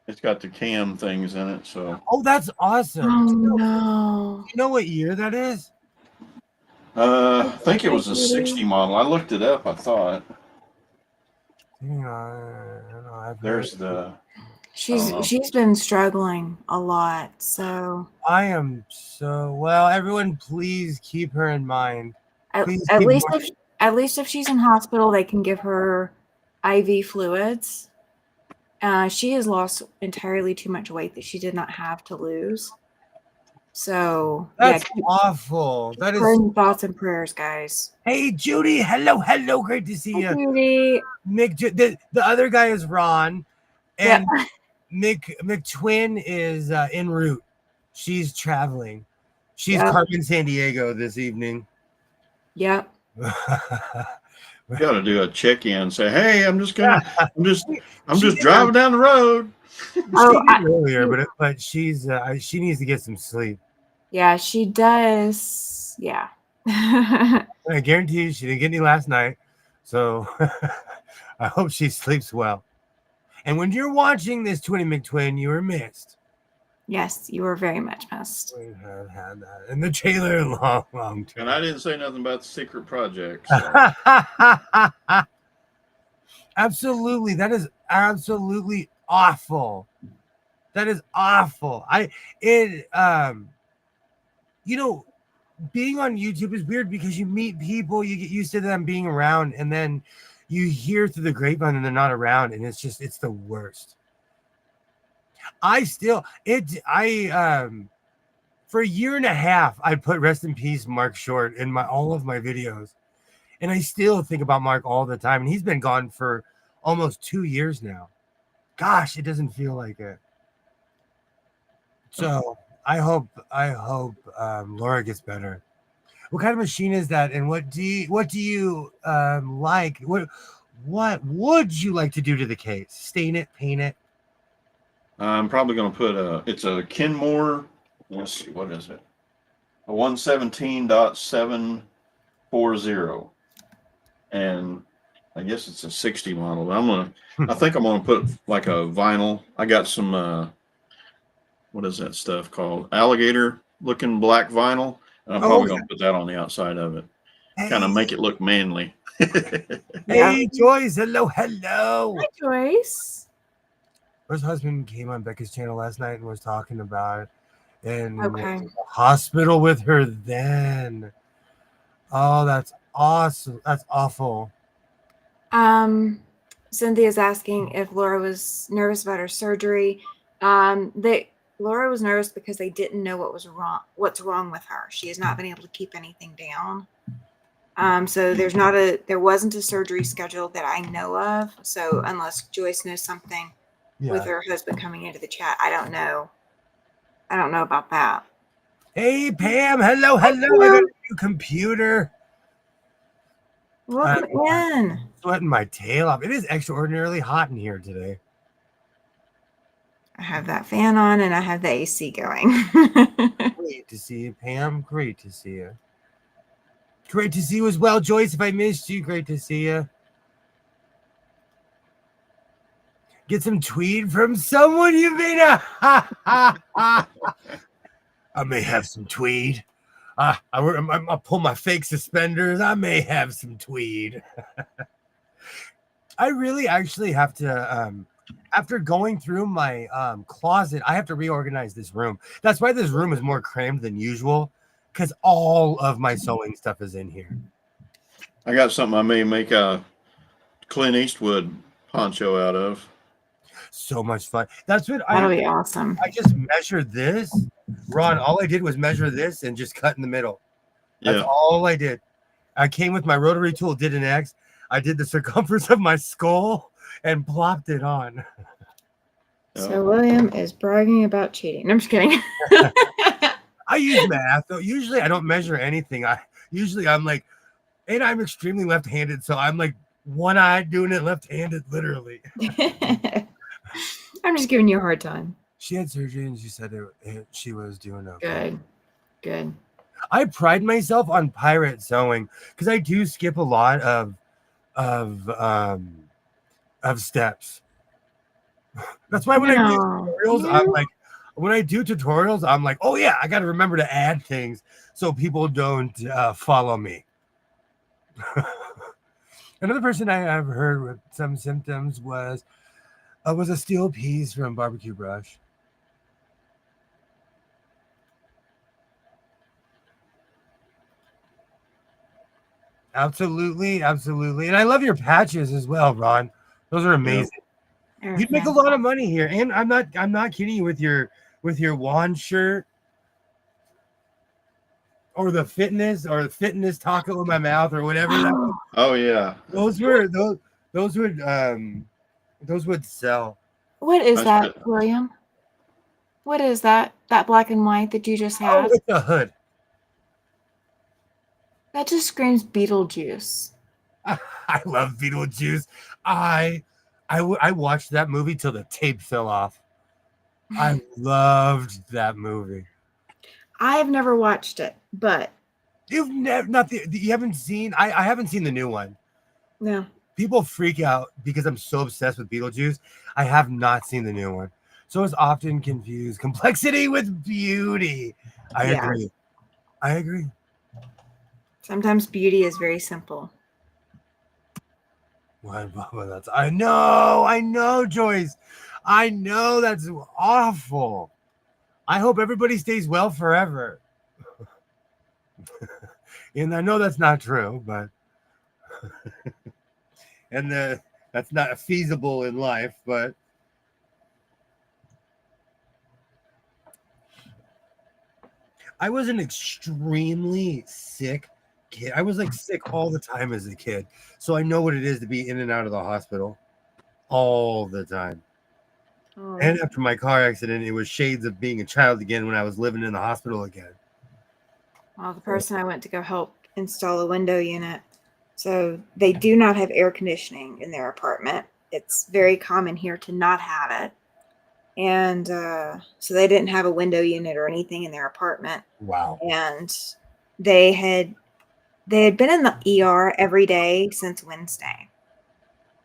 It's got the cam things in it. So Oh, that's awesome. Oh Do no. you know what year that is? I think it was a 60 model. I looked it up. I thought Hang on. I've there's heard. the. I She's don't know. she's been struggling a lot, so I am so well. Everyone, please keep her in mind. at, Please at keep least if she's in hospital, they can give her IV fluids. She has lost entirely too much weight that she did not have to lose. So That's keep awful. That her is. in thoughts and prayers, guys. Hey, Judy. Hello. Great to see you. Judy. Mick. The other guy is Ron, Yeah. and McTwin is en route. She's traveling. She's Yep. Carmen San Diego this evening. Yep. You got to do a check-in. Say, hey, I'm just She did driving down the road. She Oh, did earlier, but she's she needs to get some sleep. yeah, she does. Yeah. I guarantee you, she didn't get any last night, so I hope she sleeps well. And when you're watching this Twinny McTwin, you were missed. Yes, you were very much missed. We have had that in the trailer long And time. I didn't say nothing about the secret project. So. Absolutely, that is absolutely awful. That is awful. You know, being on YouTube is weird because you meet people, you get used to them being around, and then you hear through the grapevine and they're not around, and it's the worst. For a year and a half, I put rest in peace Mark Short in all of my videos, and I still think about Mark all the time, and he's been gone for almost 2 years now. Gosh, it doesn't feel like it. So I hope Laura gets better. What kind of machine is that, and what do you like? What would you like to do to the case? Stain it, paint it? I'm probably going to put it's a Kenmore. Let's see, what is it? A 117.740. And I guess it's a 60 model. But I think I'm gonna put like a vinyl. I got some what is that stuff called? Alligator looking black vinyl. And I'm Oh, probably gonna put that on the outside of it. Kind of hey, make it look manly. Yeah. hey, Joyce, hello. Hi, Joyce. Her husband came on Becca's channel last night and was talking about it, and was Okay. in the hospital with her then. Oh, that's awesome. That's awful. Cynthia's asking if Laura was nervous about her surgery. Laura was nervous because they didn't know what's wrong with her. She has not been able to keep anything down. So there wasn't a surgery scheduled that I know of. So unless Joyce knows something with her husband coming into the chat, I don't know. I don't know about that. Hey, Pam. Hello. I got a new computer. Welcome in. Sweating my tail off. It is extraordinarily hot in here today. I have that fan on and I have the AC going. Great to see you, Pam. Great to see you. Great to see you as well, Joyce. If I missed you, great to see you. Get some tweed from someone you may know. I may have some tweed. I'll pull my fake suspenders. I may have some tweed. I really actually have to, after going through my closet, I have to reorganize this room. That's why this room is more crammed than usual, because all of my sewing stuff is in here. I got something I may make a Clint Eastwood poncho out of. So much fun. That's what That'll be awesome. I just measured this. Ron, all I did was measure this and just cut in the middle. That's all I did. I came with my rotary tool, did an X. I did the circumference of my skull and plopped it on. So William is bragging about cheating. No, I'm just kidding. I use math. Though. Usually I don't measure anything. I'm like, and I'm extremely left-handed, so I'm like one-eyed doing it left-handed, literally. I'm just giving you a hard time. She had surgery and she said she was doing okay. Good. I pride myself on pirate sewing because I do skip a lot of steps. That's why when I do tutorials, I'm like, oh yeah, I got to remember to add things so people don't follow me. Another person I have heard with some symptoms was a steel piece from barbecue brush. Absolutely. And I love your patches as well, Ron. Those are amazing. Yep. You'd make a lot of money here. And I'm not kidding you with your wand shirt or the fitness taco in my mouth or whatever that was. Oh yeah. Those would sell. What is that, William? What is that? That black and white that you just had? Oh, it's a hood. That just screams Beetlejuice. I love Beetlejuice. I watched that movie till the tape fell off. I loved that movie. I have never watched it, but you haven't seen. I haven't seen the new one. No. People freak out because I'm so obsessed with Beetlejuice. I have not seen the new one, so it's often confused complexity with beauty. I agree. Sometimes beauty is very simple. I know, Joyce. I know that's awful. I hope everybody stays well forever. And I know that's not true, but that's not feasible in life, but I was an extremely sick kid. I was like sick all the time as a kid. So I know what it is to be in and out of the hospital all the time. Oh. And after my car accident, it was shades of being a child again when I was living in the hospital again. Well, the person I went to go help install a window unit, so they do not have air conditioning in their apartment. It's very common here to not have it. And so they didn't have a window unit or anything in their apartment. Wow. And they had been in the ER every day since Wednesday,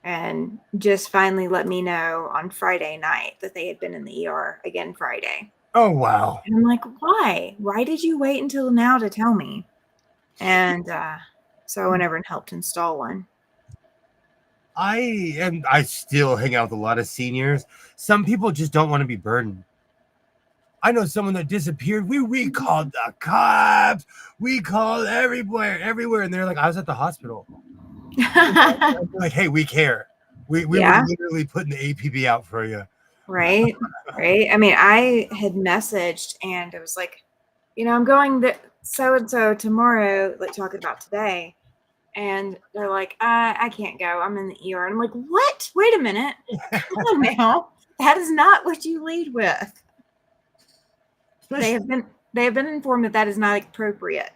and just finally let me know on Friday night that they had been in the ER again Friday. Oh, wow. And I'm like, why? Why did you wait until now to tell me? And so I went over and helped install one. I still hang out with a lot of seniors. Some people just don't want to be burdened. I know someone that disappeared. We called the cops. We called everywhere, and they're like, I was at the hospital. Like, hey, we care. We Yeah. were literally putting the APB out for you. Right. I mean, I had messaged and it was like, I'm going so and so tomorrow, like talking about today. And they're like, I can't go. I'm in the ER. And I'm like, what? Wait a minute. Come on now. That is not what you lead with. They have been informed that is not appropriate.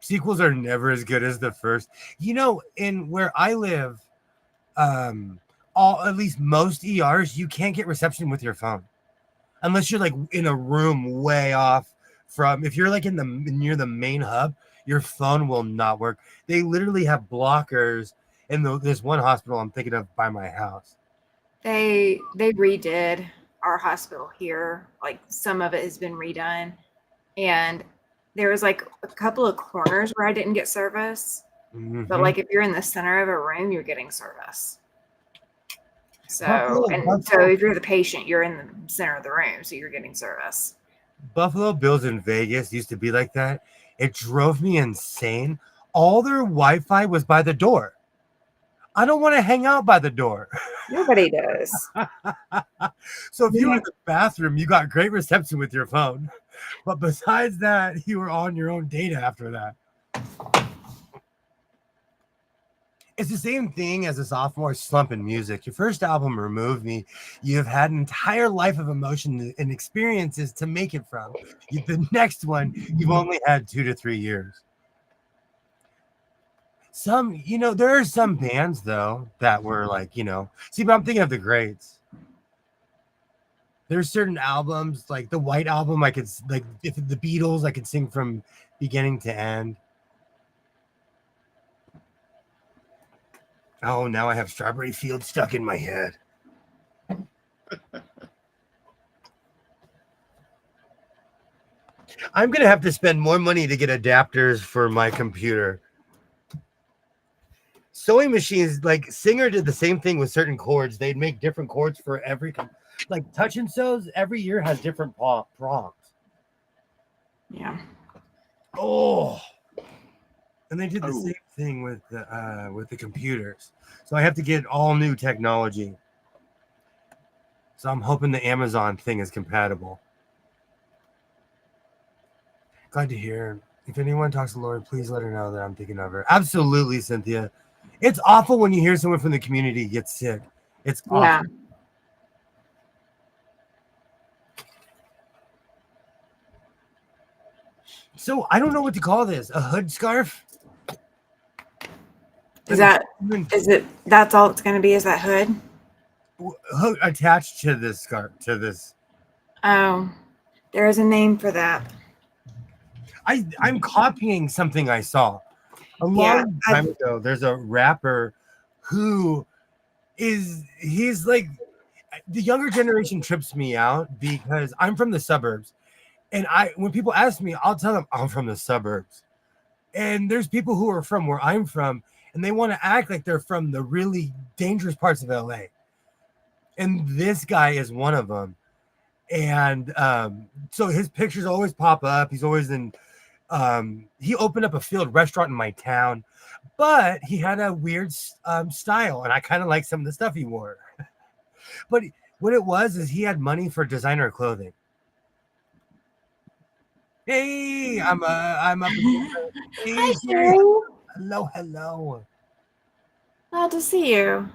Sequels are never as good as the first. In where I live, at least most ERs, you can't get reception with your phone unless you're like in a room way off from. If you're like near the main hub, your phone will not work. They literally have blockers in this one hospital I'm thinking of by my house. They redid our hospital here. Like some of it has been redone, and there was like a couple of corners where I didn't get service. Mm-hmm. But like if you're in the center of a room, you're getting service. So if you're the patient, you're in the center of the room, so you're getting service. Buffalo Bills in Vegas used to be like that. It drove me insane. All their Wi-Fi was by the door. I don't want to hang out by the door. Nobody does. So if you were in the bathroom, you got great reception with your phone. But besides that, you were on your own data after that. It's the same thing as a sophomore slump in music. Your first album removed me. You've had an entire life of emotion and experiences to make it from. The next one, you've only had 2 to 3 years. There are some bands, though, that were like, see, but I'm thinking of the greats. There's certain albums, like the White Album, I could, like, if the Beatles, I could sing from beginning to end. Oh, now I have Strawberry Fields stuck in my head. I'm going to have to spend more money to get adapters for my computer. Sewing machines, like Singer did the same thing with certain chords. They'd make different chords for every, like Touch and Sews every year has different prompts. Yeah. Oh. And they did the same thing with the computers. So I have to get all new technology. So I'm hoping the Amazon thing is compatible. Glad to hear. If anyone talks to Lori, please let her know that I'm thinking of her. Absolutely, Cynthia. It's awful when you hear someone from the community get sick. It's awful. Yeah. So I don't know what to call this. A hood scarf? That's all it's going to be, is that hood? Hood attached to this scarf, to this. Oh, there is a name for that. I'm copying something I saw a long time ago. There's a rapper who he's like, the younger generation trips me out because I'm from the suburbs. And when people ask me, I'll tell them I'm from the suburbs. And there's people who are from where I'm from, and they want to act like they're from the really dangerous parts of LA. And this guy is one of them. And so his pictures always pop up. He's always in, he opened up a field restaurant in my town, but he had a weird style. And I kind of like some of the stuff he wore. But what it was is he had money for designer clothing. Hey, I'm up. Hey, hi, Sherry. Hello. Glad to see you.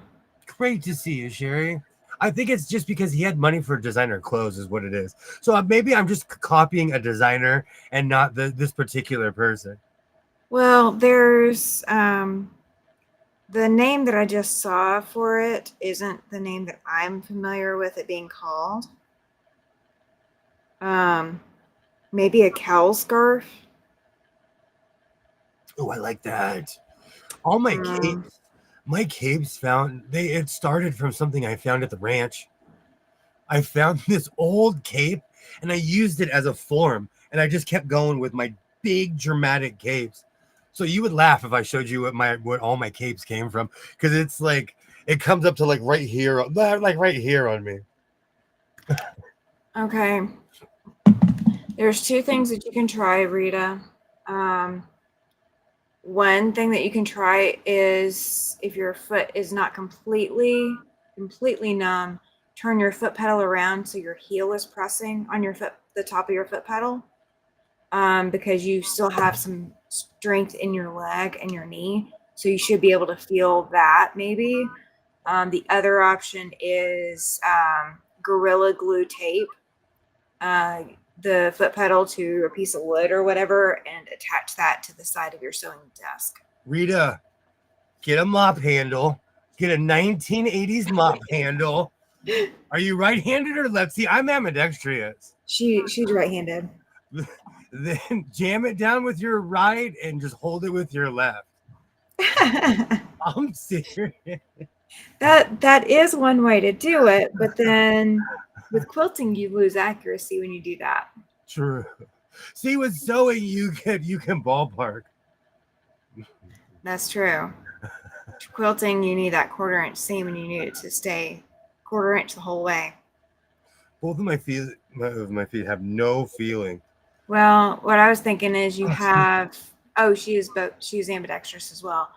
Great to see you, Sherry. I think it's just because he had money for designer clothes is what it is. So maybe I'm just copying a designer and not this particular person. Well, there's the name that I just saw for it isn't the name that I'm familiar with it being called. Maybe a cowl scarf. Oh, I like that. All my capes, it started from something I found at the ranch. I found this old cape and I used it as a form, and I just kept going with my big dramatic capes. So you would laugh if I showed you what all my capes came from, because it's like it comes up to like right here on me. Okay. There's two things that you can try, Rita. One thing that you can try is if your foot is not completely numb, turn your foot pedal around so your heel is pressing on your foot, the top of your foot pedal, because you still have some strength in your leg and your knee. So you should be able to feel that maybe. The other option is Gorilla Glue tape. The foot pedal to a piece of wood or whatever and attach that to the side of your sewing desk. Rita, get a mop handle. Get a 1980s mop handle. Are you right-handed or left? See, I'm ambidextrous. She's right-handed. Then jam it down with your right and just hold it with your left. I'm serious. That is one way to do it, but then with quilting you lose accuracy when you do that. True. See, with sewing you can ballpark. That's true. Quilting, you need that 1/4 inch seam and you need it to stay 1/4 inch the whole way. Both of my feet have no feeling. Well, what I was thinking is you have she's ambidextrous as well.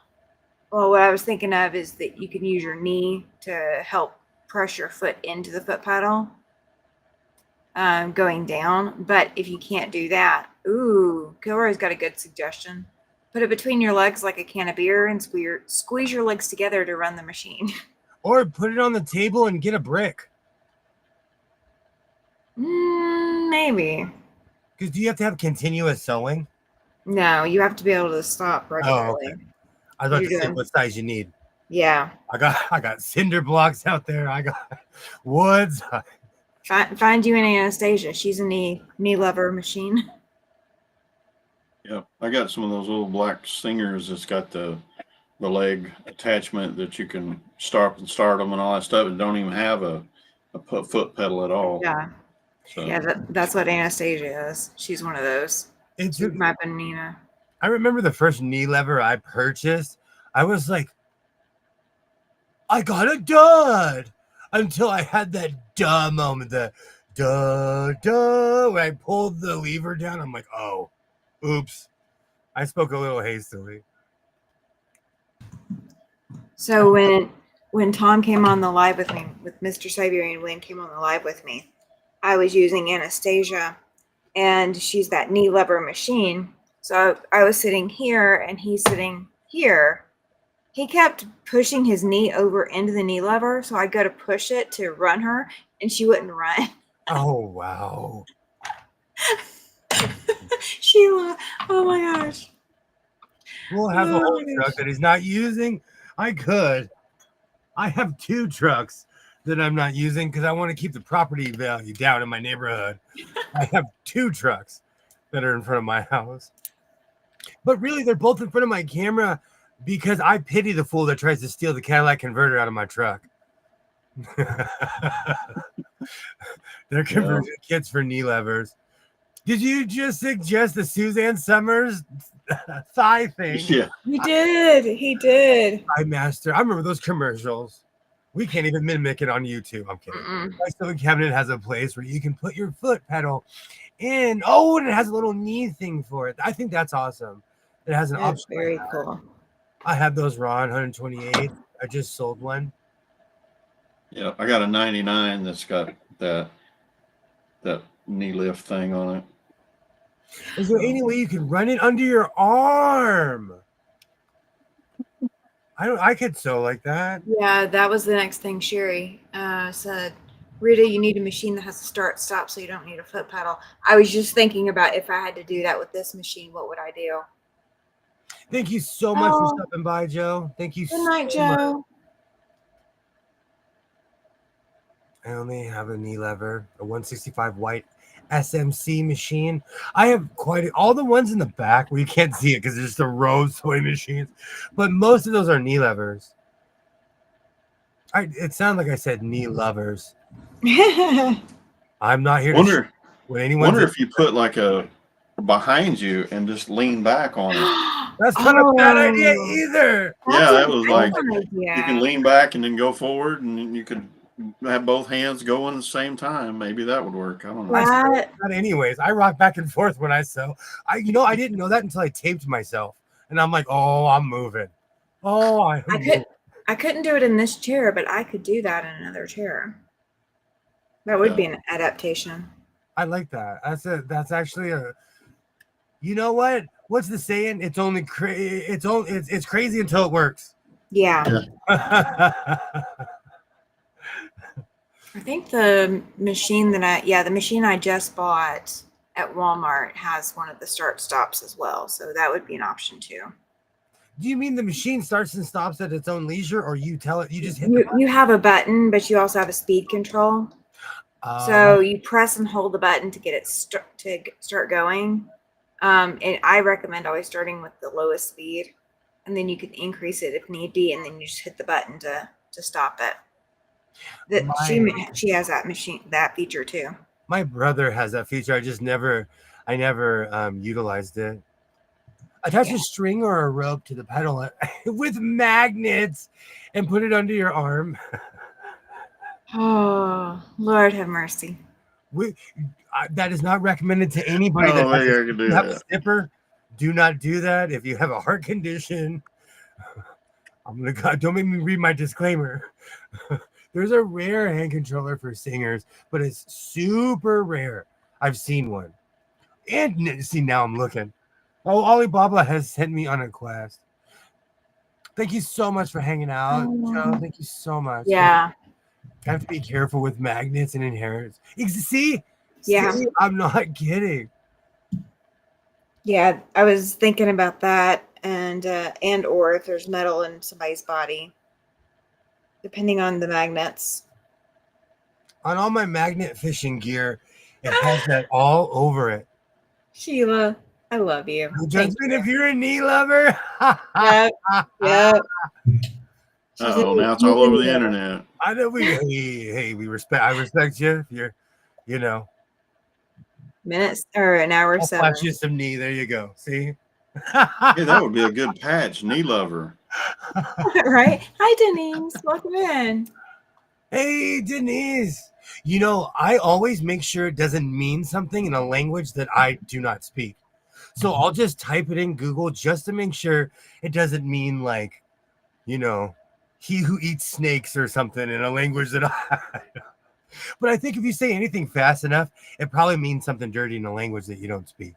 Well, what I was thinking of is that you can use your knee to help press your foot into the foot pedal going down. But if you can't do that, Kilroy's got a good suggestion. Put it between your legs like a can of beer and squeeze your legs together to run the machine. Or put it on the table and get a brick. Maybe. Because do you have to have continuous sewing? No, you have to be able to stop regularly. Oh, okay. I thought you said what size you need. Yeah. I got cinder blocks out there. I got woods. Find you an Anastasia. She's a knee lever machine. Yeah, I got some of those little black singers that's got the leg attachment that you can start them and all that stuff, and don't even have a foot pedal at all. Yeah. So. Yeah, that's what Anastasia is. She's one of those. It's my Benina. I remember the first knee lever I purchased. I was like, I got a dud until I had that duh moment, the duh, when I pulled the lever down. I'm like, oh, oops. I spoke a little hastily. So when Tom came on the live with me, with Mr. Siberian Wind came on the live with me, I was using Anastasia, and she's that knee lever machine. So I was sitting here and he's sitting here. He kept pushing his knee over into the knee lever. So I go to push it to run her and she wouldn't run. Oh, wow. Sheila, oh my gosh. We'll have a whole truck that he's not using. I have 2 trucks that I'm not using because I want to keep the property value down in my neighborhood. I have 2 trucks that are in front of my house. But really, they're both in front of my camera because I pity the fool that tries to steal the Cadillac converter out of my truck. They're conversion kits for knee levers. Did you just suggest the Suzanne Summers thigh thing? Yeah. He did. Thigh Master. I remember those commercials. We can't even mimic it on YouTube. I'm kidding. My sewing cabinet has a place where you can put your foot pedal in. Oh, and it has a little knee thing for it. I think that's awesome. It has an option. Very cool. I have those raw 128. I just sold one. Yeah, I got a 99 that's got that knee lift thing on it. Is there any way you can run it under your arm? I could sew like that. Yeah, that was the next thing Sherry said. Rita, you need a machine that has a start stop so you don't need a foot pedal. I was just thinking about if I had to do that with this machine, what would I do? Thank you so much for stopping by, Joe. Thank you Good night, so much. Joe. I only have a knee lever, a 165 white SMC machine. I have all the ones in the back where you can't see it because there's just a row of sewing machines, but most of those are knee levers. It sounded like I said knee lovers. I'm not here Wonder, when anyone's wonder if you put like a behind you and just lean back on it. That's not a bad idea either. Yeah, that was like idea. you can lean back and then go forward, and then you could have both hands going at the same time. Maybe that would work. I don't know. Not anyways. I rock back and forth when I sew. I didn't know that until I taped myself, and I'm like, oh, I'm moving. Oh, I couldn't do it in this chair, but I could do that in another chair. That would be an adaptation. I like that. That's actually a. You know what? What's the saying? It's crazy until it works. Yeah. I think the machine the machine I just bought at Walmart has one of the start stops as well. So that would be an option too. Do you mean the machine starts and stops at its own leisure, or you tell it you just hit you have a button, but you also have a speed control. So you press and hold the button to get it to start going. And I recommend always starting with the lowest speed, and then you can increase it if need be, and then you just hit the button to stop it. She has that feature too. My brother has that feature. I never utilized it. Attach a string or a rope to the pedal with magnets and put it under your arm. Oh, Lord have mercy. That is not recommended to anybody that have a stipper. Do not do that. If you have a heart condition, don't make me read my disclaimer. There's a rare hand controller for singers, but it's super rare. I've seen one. And see, now I'm looking. Oh, Alibaba has sent me on a quest. Thank you so much for hanging out, Joe. Thank you so much. Yeah. I have to be careful with magnets and inheritance. See? Yeah. See, I'm not kidding. Yeah, I was thinking about that, and or if there's metal in somebody's body, depending on the magnets. On all my magnet fishing gear, it has that all over it. Sheila, I love you. Judgment if you're a knee lover. Yep. Now it's all over the internet. I know I respect you. If you're, minutes or an hour. I'll 7. flash you some knee. There you go. See? Yeah, that would be a good patch, knee lover. Right? Hi, Denise. Welcome in. Hey, Denise. I always make sure it doesn't mean something in a language that I do not speak. So I'll just type it in Google just to make sure it doesn't mean like, he who eats snakes or something in a language that I. But I think if you say anything fast enough, it probably means something dirty in a language that you don't speak.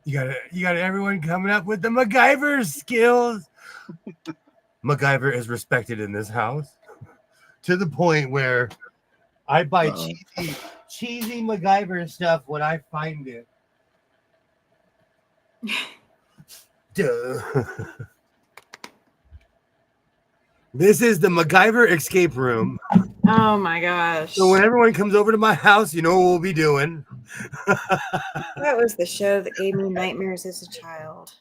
You got everyone coming up with the MacGyver skills. MacGyver is respected in this house to the point where I buy cheesy MacGyver stuff when I find it. Duh. This is the MacGyver escape room. Oh my gosh. So when everyone comes over to my house, you know what we'll be doing. That was the show that gave me nightmares as a child.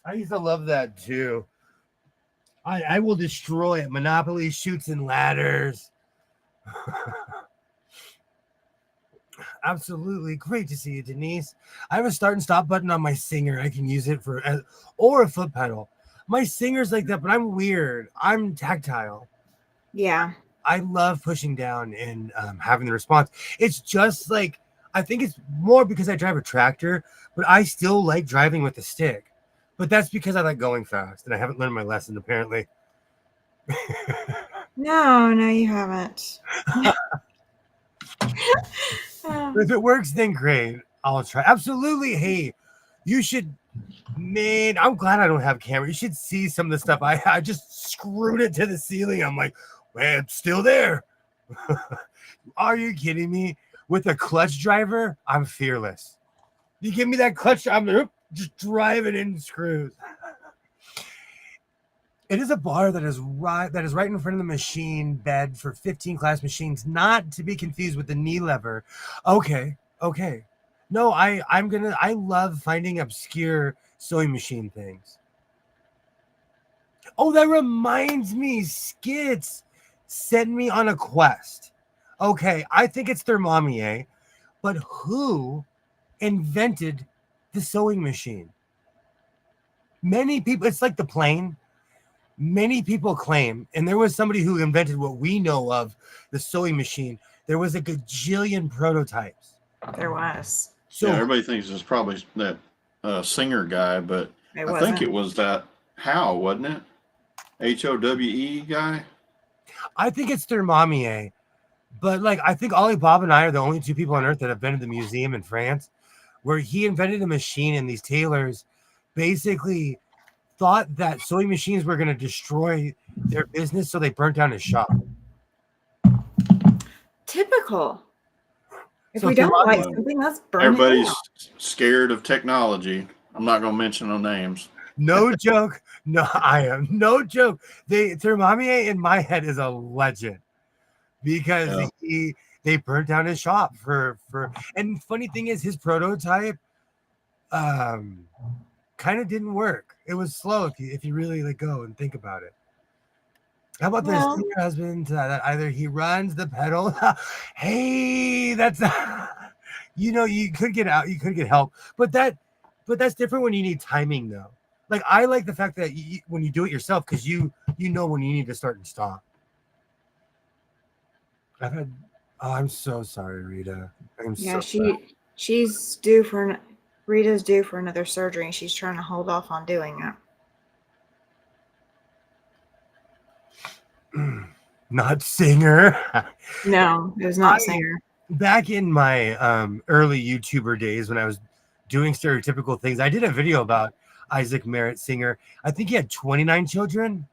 I used to love that too. I will destroy it. Monopoly, Chutes and Ladders. Absolutely. Great to see you, Denise. I have a start and stop button on my Singer. I can use it or a foot pedal. My Singer's like that, but I'm weird. I'm tactile. Yeah. I love pushing down and having the response. It's just like, I think it's more because I drive a tractor, but I still like driving with the stick. But that's because I like going fast, and I haven't learned my lesson, apparently. No, you haven't. If it works, then great. I'll try. Absolutely. Hey, You should, man. I'm glad I don't have camera. You should see some of the stuff. I just screwed it to the ceiling. I'm like, well, it's still there. Are you kidding me? With a clutch driver, I'm fearless. You give me that clutch, I'm just driving in screws. It is a bar that is right in front of the machine bed for 15 class machines, not to be confused with the knee lever. Okay. No, I love finding obscure sewing machine things. Oh, that reminds me, Skits sent me on a quest. Okay, I think it's Thermomix, but who invented the sewing machine? Many people, it's like the plane. Many people claim, and there was somebody who invented what we know of the sewing machine. There was a gajillion prototypes. There was. So yeah, everybody thinks it's probably that singer guy, but It I think it was that Howe, wasn't it? HOWE guy. I think it's Thermomix, but like I think Ollie Bob and I are the only two people on earth that have been to the museum in France, where he invented a machine, and these tailors basically thought that sewing machines were going to destroy their business, so they burnt down his shop. Typical. If So we don't like Thermomix- something, let's burn it Everybody's down. scared of technology. I'm not going to mention no names. No joke. No, I am no joke. Thermomix in my head is a legend because they burnt down his shop for and funny thing is his prototype kind of didn't work. It was slow if you really like go and think about it. How about this? Your husband that either he runs the pedal. Hey, that's you could get out, you could get help, but that's different when you need timing though. Like I like the fact that when you do it yourself, because you know when you need to start and stop. I'm so sorry, Rita. She's Rita's due for another surgery, and she's trying to hold off on doing it. Not singer. No, it was not singer. Back in my early YouTuber days when I was doing stereotypical things, I did a video about Isaac Merritt Singer. I think he had 29 children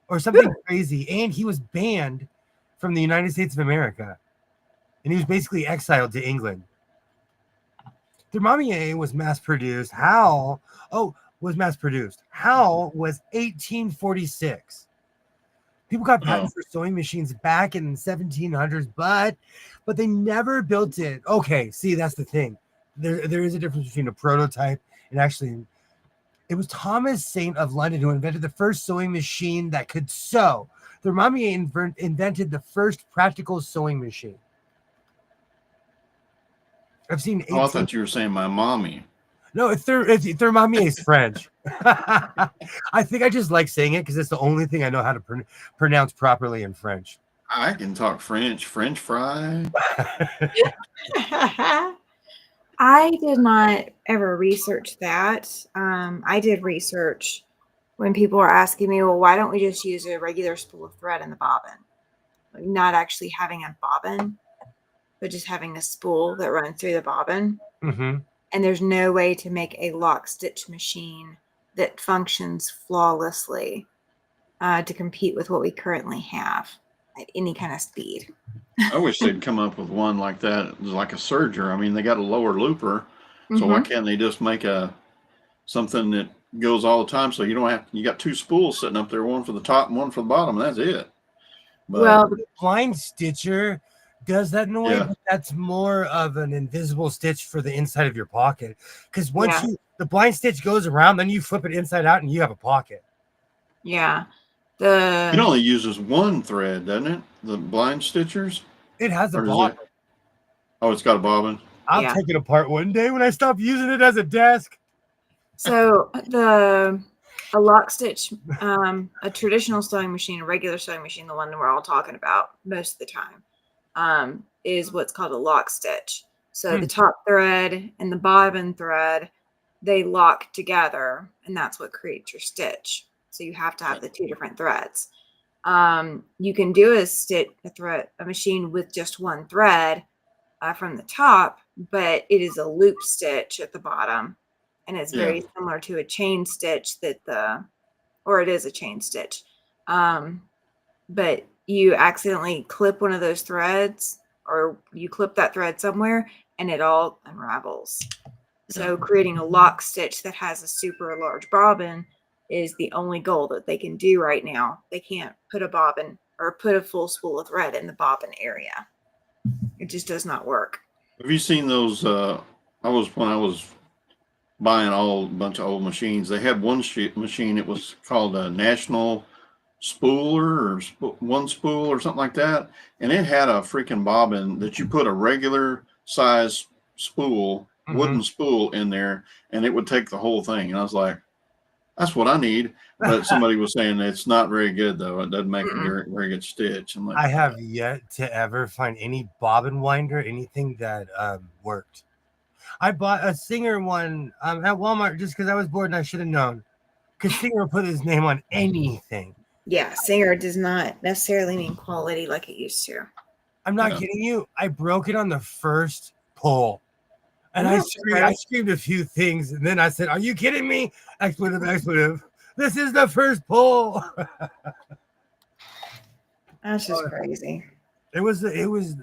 or something crazy, and he was banned from the United States of America, and he was basically exiled to England. Thermomix was mass-produced. Howe was mass-produced. Howe was 1846. People got patents for sewing machines back in the 1700s, but they never built it. Okay, see, that's the thing. There is a difference between a prototype and actually. It was Thomas Saint of London who invented the first sewing machine that could sew. Thermomix invented the first practical sewing machine. I've seen. I thought you were saying my mommy. No, Thermomix is French. I think I just like saying it because it's the only thing I know how to pronounce properly in French. I can talk French. French fry. I did not ever research that. I did research when people were asking me, well, why don't we just use a regular spool of thread in the bobbin? Like not actually having a bobbin, but just having a spool that runs through the bobbin. Mm-hmm. And there's no way to make a lock stitch machine that functions flawlessly to compete with what we currently have at any kind of speed. I wish they'd come up with one like that, like a serger. I mean, they got a lower looper, so why can't they just make something that goes all the time? So you don't have, you got two spools sitting up there, one for the top and one for the bottom, and that's it. But, well, the blind stitcher does that in a way, but that's more of an invisible stitch for the inside of your pocket. Because once the blind stitch goes around, then you flip it inside out and you have a pocket. Yeah. It only uses one thread, doesn't it? The blind stitchers? It has a bobbin. It's got a bobbin. I'll take it apart one day when I stop using it as a desk. So a lock stitch, a traditional sewing machine, a regular sewing machine, the one we're all talking about most of the time, is what's called a lock stitch. So the top thread and the bobbin thread, they lock together, and that's what creates your stitch. So you have to have the two different threads. You can do a machine with just one thread from the top, but it is a loop stitch at the bottom. and it's Yeah. very similar to a chain stitch or it is a chain stitch. But you accidentally clip one of those threads, or you clip that thread somewhere, and it all unravels. So creating a lock stitch that has a super large bobbin is the only goal that they can do right now. They can't put a bobbin or put a full spool of thread in the bobbin area. It just does not work. Have you seen those? When I was buying a bunch of old machines, they had one machine. It was called a National Spooler or One Spool or something like that, and it had a freaking bobbin that you put a regular size spool, wooden spool in there, and it would take the whole thing. And I was like, that's what I need. But somebody was saying it's not very good though. It doesn't make a very good stitch. I'm like, I have yet to ever find any bobbin winder, anything that worked. I bought a Singer one at Walmart just because I was bored and I should have known. Because Singer put his name on anything. Yeah, Singer does not necessarily mean quality like it used to. I'm not kidding you. I broke it on the first pull. And I screamed a few things, and then I said, "Are you kidding me?" Expletive. This is the first pull. That's just crazy. It was,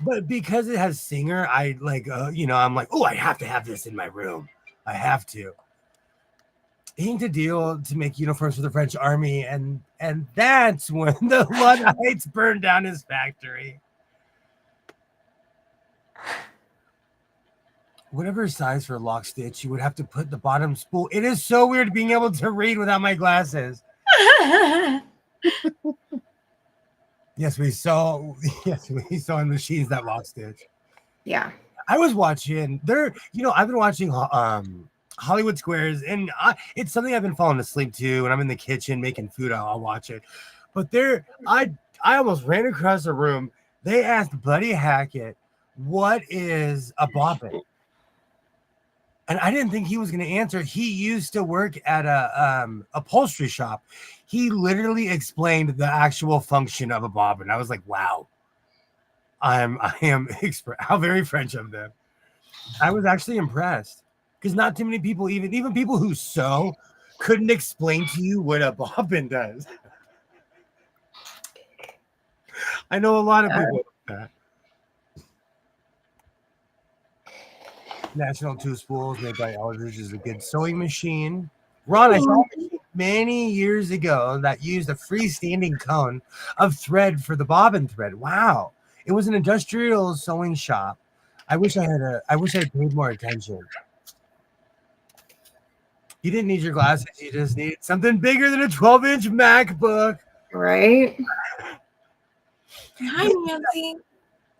but because it has Singer, I like, I'm like, oh, I have to have this in my room. I have to. Inked a deal to make uniforms for the French army, and that's when the Luddites burned down his factory. Whatever size for a lock stitch, you would have to put the bottom spool. It is so weird being able to read without my glasses. Yes, we saw in machines that lock stitch. Yeah. I was watching I've been watching Hollywood Squares, and it's something I've been falling asleep to. When I'm in the kitchen making food, I'll watch it. But I almost ran across a room. They asked Buddy Hackett, "What is a bobbin?" And I didn't think he was going to answer. He used to work at a upholstery shop. He literally explained the actual function of a bobbin. I was like, wow. I am how very French of them. I was actually impressed because not too many people, even people who sew, couldn't explain to you what a bobbin does. I know a lot of people like that. National Two Spools made by Eldridge is a good sewing machine. Ron, I saw it many years ago that used a freestanding cone of thread for the bobbin thread. Wow. It was an industrial sewing shop. I wish I had paid more attention. You didn't need your glasses. You just needed something bigger than a 12-inch MacBook. Right. Hi, Nancy.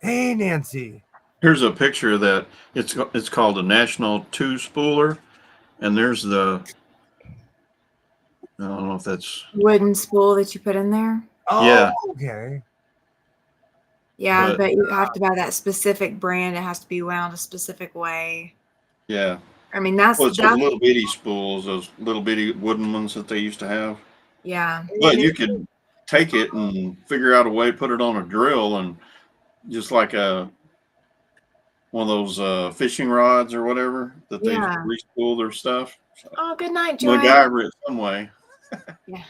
Hey, Nancy. here's a picture that it's called a National Two Spooler, and there's I don't know if that's wooden spool that you put in there. Oh, yeah. Okay. Yeah, but you have to buy that specific brand. It has to be wound a specific way. Yeah. I mean, that's those little bitty spools, those little bitty wooden ones that they used to have. Yeah. But you could take it and figure out a way, put it on a drill, and just like one of those fishing rods or whatever that they re-spool their stuff. So, oh, good night, Joy. MacGyver it some way. Yeah.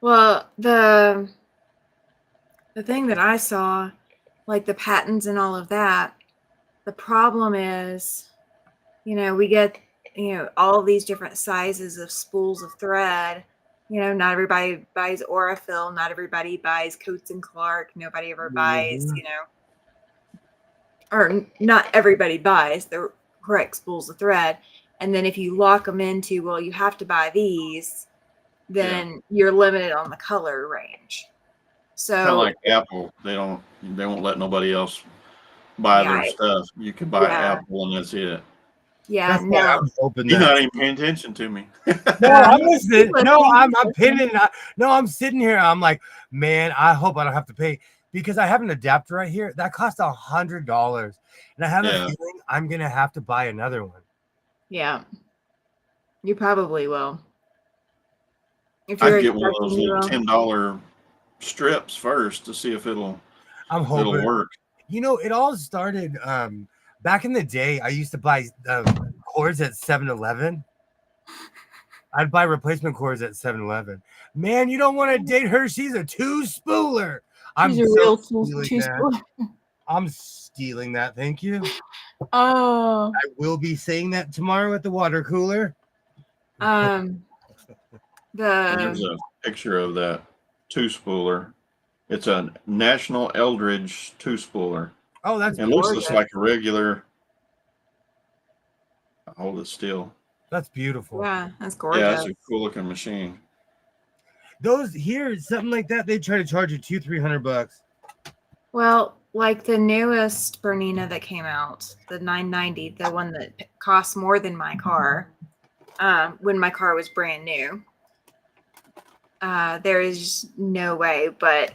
Well, the thing that I saw, like the patents and all of that, the problem is, we get, all these different sizes of spools of thread. Not everybody buys Aurifil. Not everybody buys Coates and Clark. Nobody ever buys, or not everybody buys the correct spools of thread. And then if you lock them into, well, you have to buy these, then you're limited on the color range. So kind of like Apple, they won't let nobody else buy their stuff. You can buy Apple and that's it. Yeah, that's no. I'm hoping you're not even paying attention to me. No, I'm listening. No, I'm pinning. No, I'm sitting here. I'm like, man, I hope I don't have to pay because I have an adapter right here that costs $100, and I have a feeling I'm gonna have to buy another one. Yeah, you probably will. If I'd get one of those little $10 strips first to see if it'll work. It all started back in the day. I used to buy cords at 7-Eleven. I'd buy replacement cords at 7-Eleven. Man, you don't want to date her. She's a two-spooler. I'm She's a so real stealing two that. spool. I'm stealing that. Thank you. Oh, I will be saying that tomorrow at the water cooler. There's the a picture of that two-spooler. It's a National Eldridge two-spooler. Oh, that's It looks gorgeous. just like a regular. I'll hold it still. That's beautiful. yeah, that's Yeah, gorgeous. it's a cool-looking machine. Those here, something like that, they try to charge you $200-$300. Well, like the newest Bernina that came out, the 990, the one that costs more than my car, when my car was brand new. There is no way, but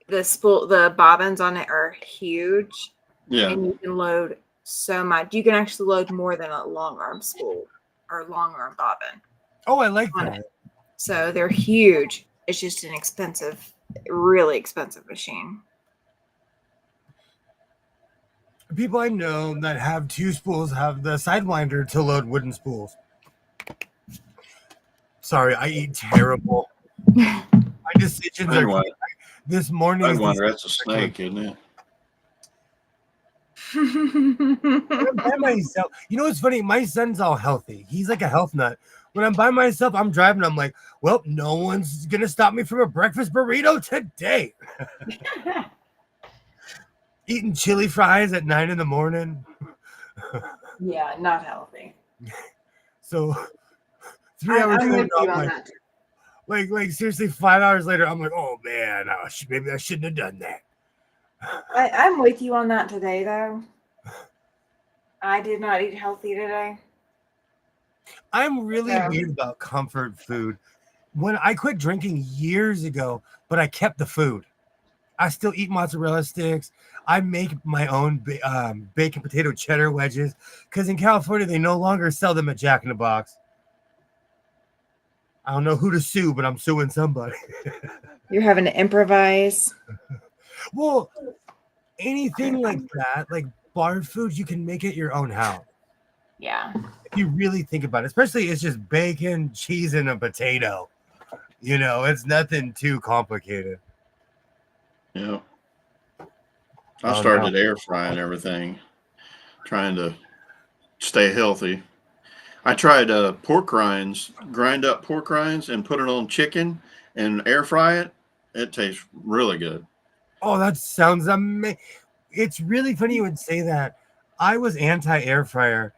the bobbins on it are huge, Yeah, and you can load so much. You can actually load more than a long arm spool or long arm bobbin Oh, I like on that. it. So they're huge. It's just an expensive, really expensive machine. People I know that have two spools have the sidewinder to load wooden spools. Sorry, I eat terrible. My decisions are Sidewinder. this morning. Sidewinder, that's a snake, isn't it? When I'm by myself, you know what's funny? My son's all healthy. He's like a health nut. When I'm by myself, I'm driving. I'm like, well, no one's gonna stop me from a breakfast burrito today. Eating chili fries at 9 a.m. Yeah, not healthy. So 3 hours I'm later, with you I'm on like, that. like seriously, 5 hours later, I'm like, oh man, maybe I shouldn't have done that. I'm with you on that today, though. I did not eat healthy today. I'm really Yeah. weird about comfort food. When I quit drinking years ago, but I kept the food. I still eat mozzarella sticks. I make my own bacon potato cheddar wedges because in California they no longer sell them at Jack in the Box. I don't know who to sue, but I'm suing somebody. You're having to improvise. Well, anything like that, like bar food, you can make at your own house. Yeah. If you really think about it, especially it's just bacon, cheese, and a potato. You know, it's nothing too complicated. Yeah. I Oh, started air frying everything, trying to stay healthy. I tried pork rinds, grind up pork rinds and put it on chicken and air fry it. It tastes really good. Oh, that sounds amazing. It's really funny you would say that. I was anti-air fryer.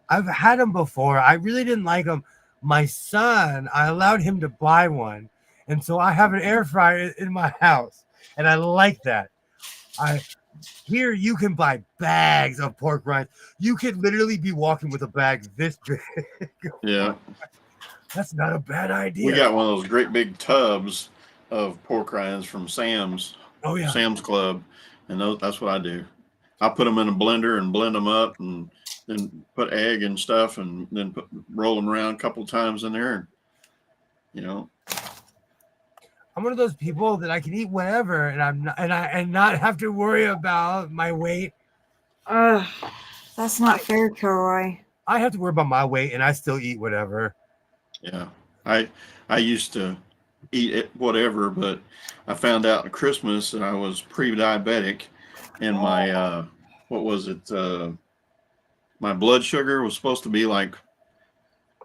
I've had them before. I really didn't like them. My son, I allowed him to buy one. And so I have an air fryer in my house. And I like that. Here you can buy bags of pork rinds. You could literally be walking with a bag this big. Yeah. That's not a bad idea. We got one of those great big tubs of pork rinds from Sam's Club. And that's what I do. I put them in a blender and blend them up and then put egg and stuff and then roll them around a couple times in there. And, I'm one of those people that I can eat whatever and not have to worry about my weight. That's not fair, Kilroy. I have to worry about my weight and I still eat whatever. Yeah. I used to eat it whatever, but I found out at Christmas that I was pre-diabetic and my my blood sugar was supposed to be like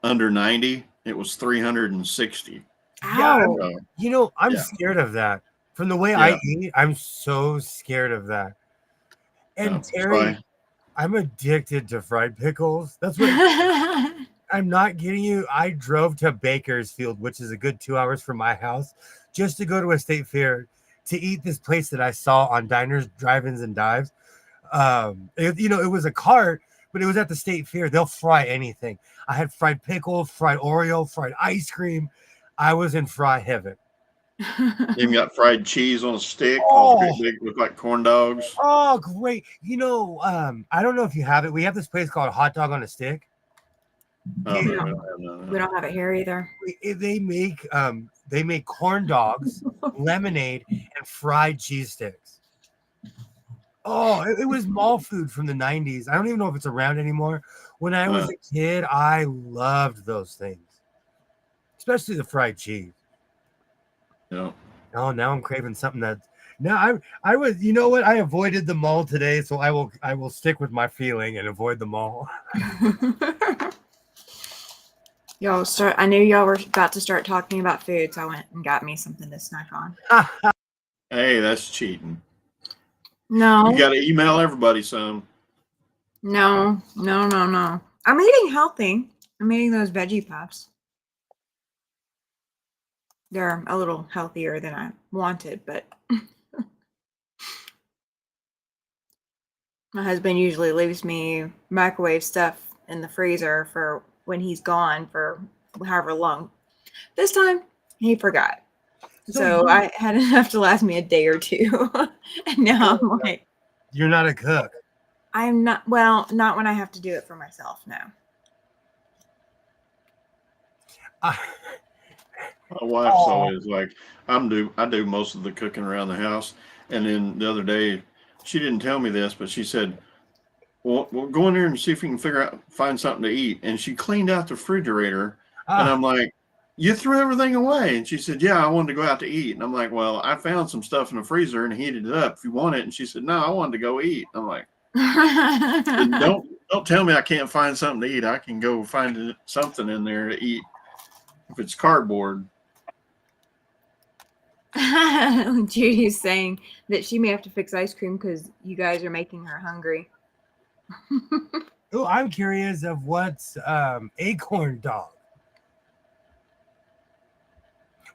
under 90. It was 360. Yeah, Ow. I'm scared of that. From the way I eat, I'm so scared of that. And Terry, I'm addicted to fried pickles. That's what I'm not kidding you. I drove to Bakersfield, which is a good 2 hours from my house, just to go to a state fair to eat this place that I saw on Diners, Drive-ins, and Dives. It was a cart, but it was at the state fair. They'll fry anything. I had fried pickles, fried Oreo, fried ice cream. I was in fry heaven. Even got fried cheese on a stick. Big, look like corn dogs. Oh, great. I don't know if you have it. We have this place called Hot Dog on a Stick. Oh, we no. don't have it here either. They make corn dogs, lemonade, and fried cheese sticks. Oh, it was mall food from the 90s. I don't even know if it's around anymore. When I was a kid, I loved those things, especially the fried cheese. Yeah. Oh, now I'm craving something that. Now I was, you know what? I avoided the mall today, so I will stick with my feeling and avoid the mall. I knew y'all were about to start talking about food, so I went and got me something to snack on. Hey, that's cheating. No. You got to email everybody some. No. I'm eating healthy. I'm eating those veggie puffs. They're a little healthier than I wanted, but my husband usually leaves me microwave stuff in the freezer for when he's gone for however long. This time, he forgot. So I had enough to last me a day or two. And now I'm like, you're not a cook. I'm not, well, not when I have to do it for myself now. My wife's always like, I do most of the cooking around the house. And then the other day, she didn't tell me this, but she said, well, go in there and see if you can find something to eat. And she cleaned out the refrigerator. And I'm like, you threw everything away. And she said, yeah, I wanted to go out to eat. And I'm like, well, I found some stuff in the freezer and heated it up if you want it. And she said, no, I wanted to go eat. I'm like, don't tell me I can't find something to eat. I can go find something in there to eat if it's cardboard. Judy's saying that she may have to fix ice cream because you guys are making her hungry. Oh, I'm curious of what's acorn dog.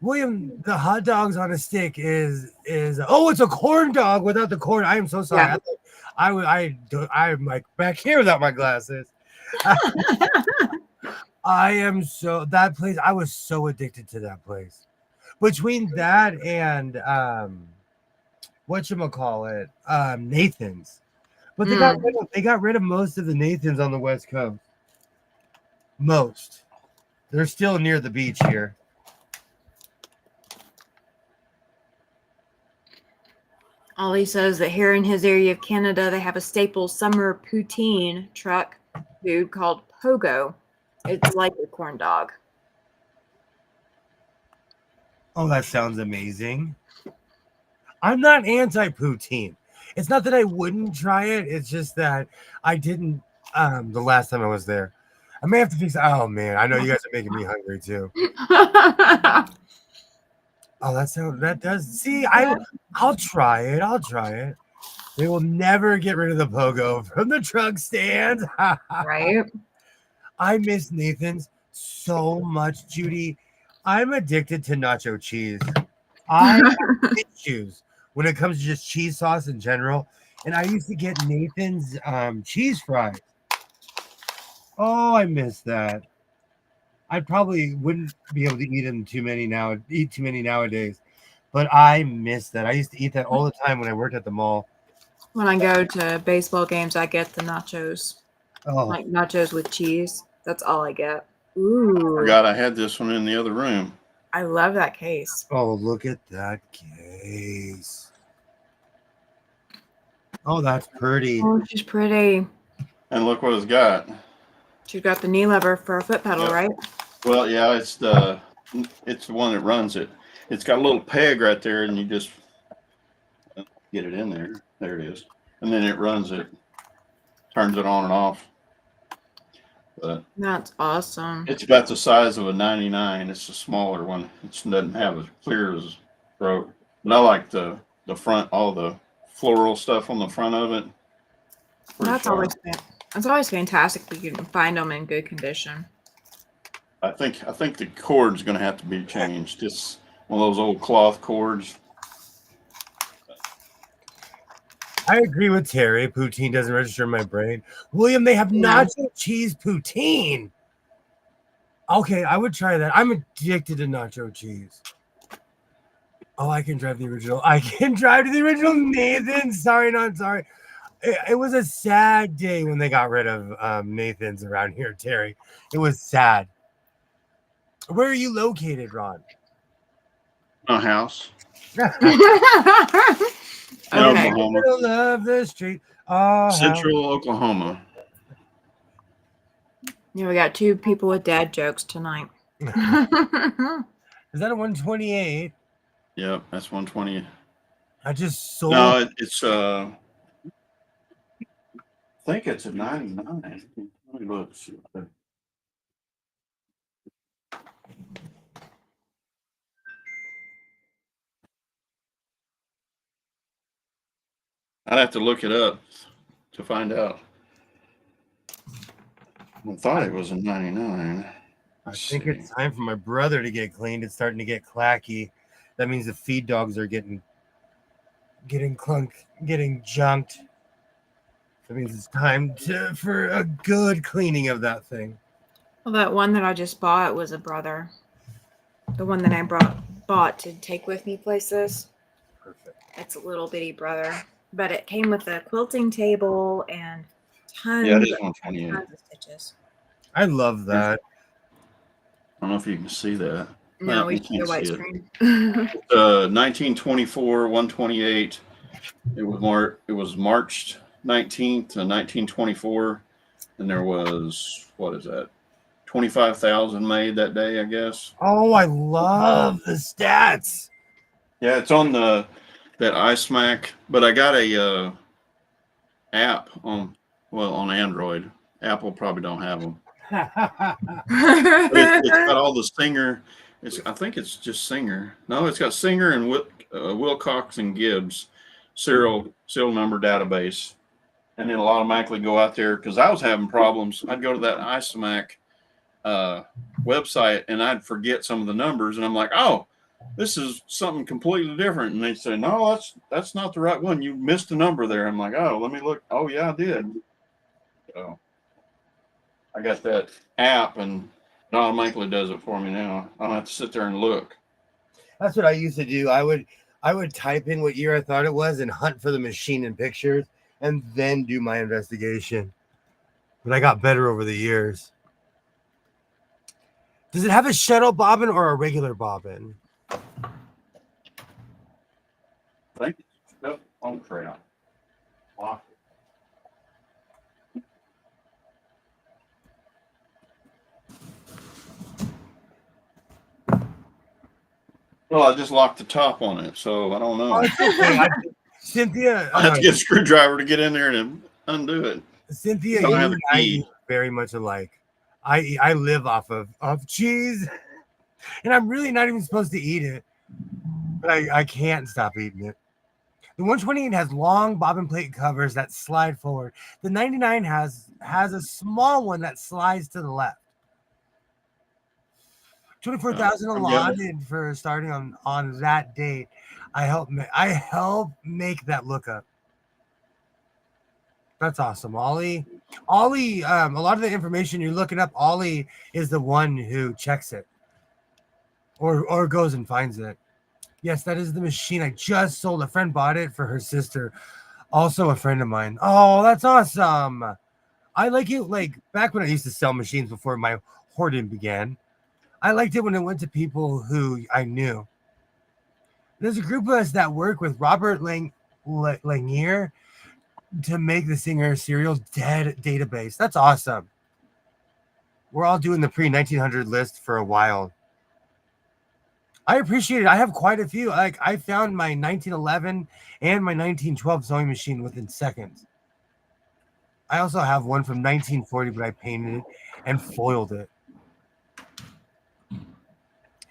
William, the hot dogs on a stick is it's a corn dog without the corn. I am so sorry. Yeah. I'm like back here without my glasses. That place. I was so addicted to that place. Between that and whatchamacallit, Nathan's. But they got rid of most of the Nathans on the West Coast. Most. They're still near the beach here. Ollie says that here in his area of Canada, they have a staple summer poutine truck food called Pogo. It's like a corn dog. Oh, that sounds amazing. I'm not anti-poutine. It's not that I wouldn't try it. It's just that I didn't the last time I was there. I may have to fix. Oh man, I know you guys are making me hungry too. Oh, that does. See, I'll try it. I'll try it. They will never get rid of the pogo from the truck stand. Right. I miss Nathan's so much, Judy. I'm addicted to nacho cheese. I have issues when it comes to just cheese sauce in general. And I used to get Nathan's cheese fries. Oh, I miss that. I probably wouldn't be able to eat too many nowadays. But I miss that. I used to eat that all the time when I worked at the mall. When I go to baseball games, I get the nachos. Oh. Like nachos with cheese. That's all I get. Ooh. I forgot I had this one in the other room. I love that case. Oh, look at that case. Oh, that's pretty. Oh, she's pretty. And look what it's got. She's got the knee lever for a foot pedal, right? Well, yeah, it's the one that runs it. It's got a little peg right there, and you just get it in there. There it is. And then it runs it, turns it on and off. But that's awesome. It's about the size of a 99. It's a smaller one. It doesn't have as clear as throat. But I like the front, all the floral stuff on the front of it. That's always fantastic if you can find them in good condition. I think the cord's going to have to be changed. It's one of those old cloth cords. I agree with Terry. Poutine doesn't register in my brain. William, they have nacho cheese poutine. Okay, I would try that. I'm addicted to nacho cheese. Oh, I can drive the original. I can drive to the original Nathan. Sorry, not sorry. It was a sad day when they got rid of Nathan's around here, Terry. It was sad. Where are you located, Ron? A house in Okay. Oklahoma, Middle of the street. Oh, Central Oklahoma. Yeah, we got two people with dad jokes tonight. is that a 128? Yep, that's 120. I just sold. No, it's I think it's a 99. Let me look. I'd have to look it up to find out. I thought it was a 99. I think it's time for my brother to get cleaned. It's starting to get clacky. That means the feed dogs are getting junked. That means it's time for a good cleaning of that thing. Well, that one that I just bought was a brother. The one that I bought to take with me places. Perfect. It's a little bitty brother, but it came with a quilting table and tons, Yeah, it is 128. tons of stitches. I love that. I don't know if you can see that. No, we you can't can't go see widescreen. 1924, 128. It was March 19th to 1924, and there was, what is that, 25,000 made that day, I guess. Oh, I love the stats. Yeah, it's on that iSmack, but I got a app on Android. Apple probably don't have them. But it's got all the Singer. I think it's just Singer. No, it's got Singer and Wilcox and Gibbs serial number database, and it'll automatically go out there. Because I was having problems. I'd go to that iSmack website and I'd forget some of the numbers, and I'm like, oh, this is something completely different. And they say, no, that's not the right one. You missed a number there. I'm like, oh, let me look. Oh yeah, I did. So I got that app, and it automatically does it for me now. I don't have to sit there and look. That's what I used to do. I would type in what year I thought it was and hunt for the machine in pictures and then do my investigation. But I got better over the years. Does it have a shuttle bobbin or a regular bobbin? I think it's stuff on trail. Lock it. Well, I just locked the top on it, so I don't know. Oh, it's okay. Cynthia, I have to get a screwdriver to get in there and undo it. Cynthia, Don't you have and a I key. eat very much alike. I live off of cheese, and I'm really not even supposed to eat it, but I can't stop eating it. The 128 has long bobbin plate covers that slide forward. The 99 has a small one that slides to the left. 24,000 allotted for starting on that date. I help make that look up. That's awesome, Ollie. Ollie, a lot of the information you're looking up, Ollie is the one who checks it, or goes and finds it. Yes, that is the machine I just sold. A friend bought it for her sister, also a friend of mine. Oh, that's awesome. I like it. Like back when I used to sell machines before my hoarding began, I liked it when it went to people who I knew. There's a group of us that work with Robert Lanier to make the Singer serial dead database. That's awesome. We're all doing the pre-1900 list for a while. I appreciate it. I have quite a few. Like I found my 1911 and my 1912 sewing machine within seconds. I also have one from 1940, but I painted it and foiled it.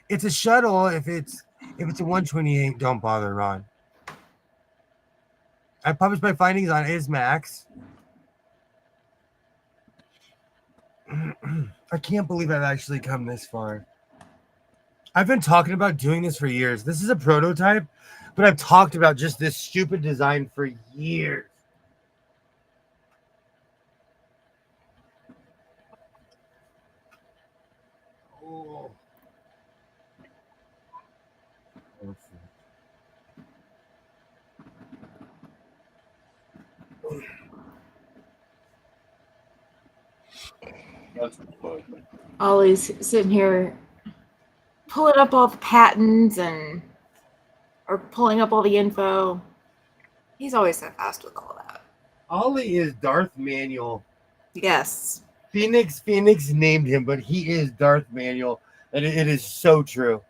It's a shuttle. If it's a 128, don't bother, Ron. I published my findings on ISMAX. I can't believe I've actually come this far. I've been talking about doing this for years. This is a prototype, but I've talked about just this stupid design for years. Oh. Ollie's sitting here pulling up all the patents and or pulling up all the info. He's always so fast with all that. Ollie is Darth Manuel. Yes. Phoenix named him, but he is Darth Manuel, and it is so true.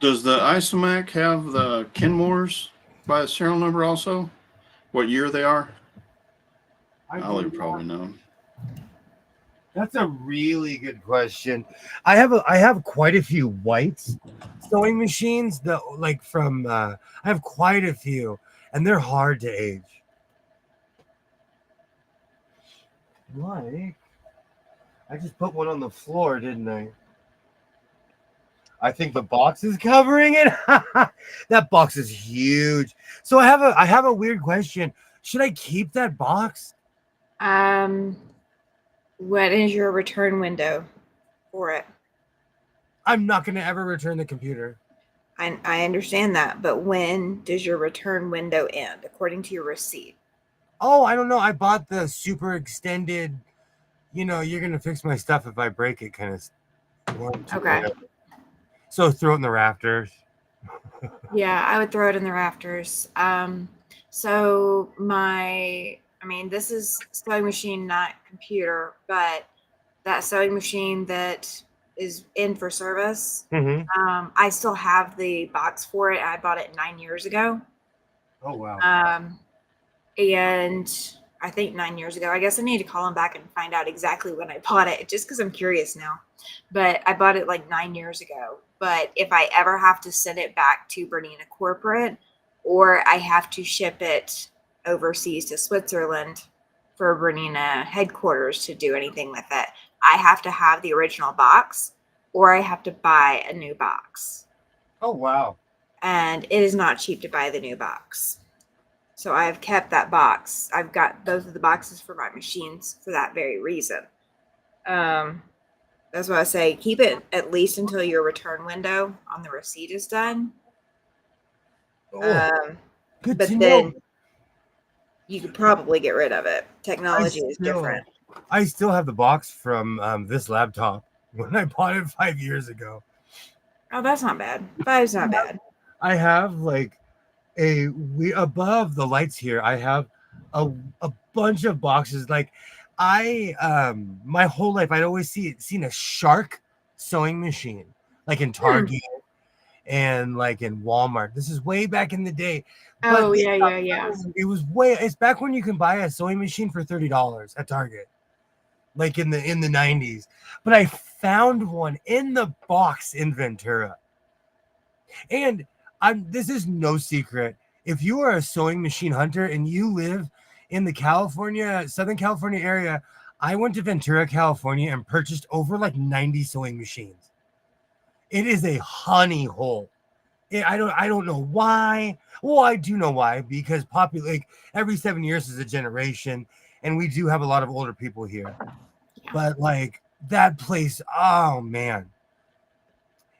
Does the isomac have the Kenmores by the serial number also? What year they are? Ollie probably know. That's a really good question. I have quite a few whites sewing machines that like from I have quite a few, and they're hard to age. Like, I just put one on the floor, didn't I? I think the box is covering it. That box is huge. So I have a weird question. Should I keep that box? What is your return window for it? I'm not going to ever return the computer. I understand that, but when does your return window end according to your receipt? Oh, I don't know. I bought the super extended, you're going to fix my stuff if I break it kind of warranty. Okay. So throw it in the rafters. Yeah, I would throw it in the rafters. So this is sewing machine, not computer, but that sewing machine that is in for service. Mm-hmm. I still have the box for it. I bought it 9 years ago. Oh, wow. And I think 9 years ago. I guess I need to call him back and find out exactly when I bought it, just because I'm curious now. But I bought it like 9 years ago. But if I ever have to send it back to Bernina Corporate, or I have to ship it overseas to Switzerland for Bernina headquarters to do anything with it, I have to have the original box, or I have to buy a new box. Oh, wow. And it is not cheap to buy the new box. So I've kept that box. I've got both of the boxes for my machines for that very reason. That's why I say keep it at least until your return window on the receipt is done. Good but to then know. you could probably get rid of it. Technology is different. I still have the box from this laptop when I bought it 5 years ago. Oh, that's not bad. 5's not bad. I have like above the lights here. I have a bunch of boxes. Like my whole life I'd always seen a Shark sewing machine, like in Target and like in Walmart. This is way back in the day. Oh, yeah. It's back when you can buy a sewing machine for $30 at Target, like in the 90s. But I found one in the box in Ventura, and this is no secret. If you are a sewing machine hunter and you live in the Southern California area, I went to Ventura, California, and purchased over like 90 sewing machines. It is a honey hole. I don't know why. Well, I do know why, because every 7 years is a generation, and we do have a lot of older people here. Yeah. But like that place, oh man.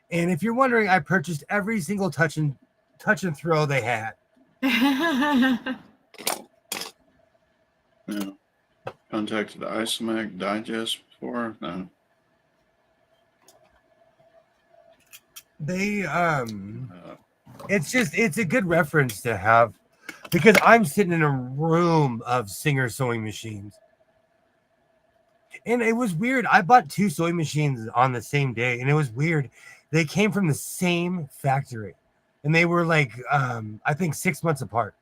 And if you're wondering, I purchased every single touch and throw they had. Yeah. Contacted Isomac Digest before? No. They it's a good reference to have, because I'm sitting in a room of Singer sewing machines. And it was weird. I bought 2 sewing machines on the same day, and it was weird. They came from the same factory, and they were like I think 6 months apart.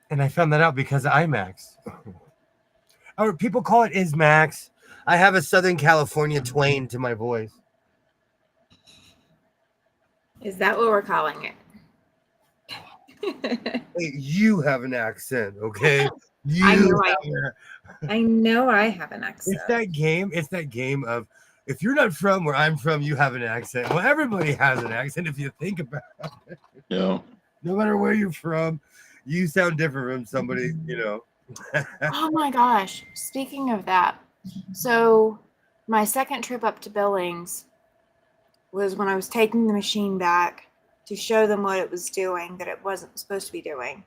And I found that out because of IMAX. Or people call it ISMAX. I have a Southern California twang to my voice. Is that what we're calling it? Hey, you have an accent, okay? I know I have an accent. It's that game of, if you're not from where I'm from, you have an accent. Well, everybody has an accent if you think about it. Yeah. No matter where you're from, you sound different from somebody, Oh my gosh. Speaking of that, so my second trip up to Billings was when I was taking the machine back to show them what it was doing that it wasn't supposed to be doing.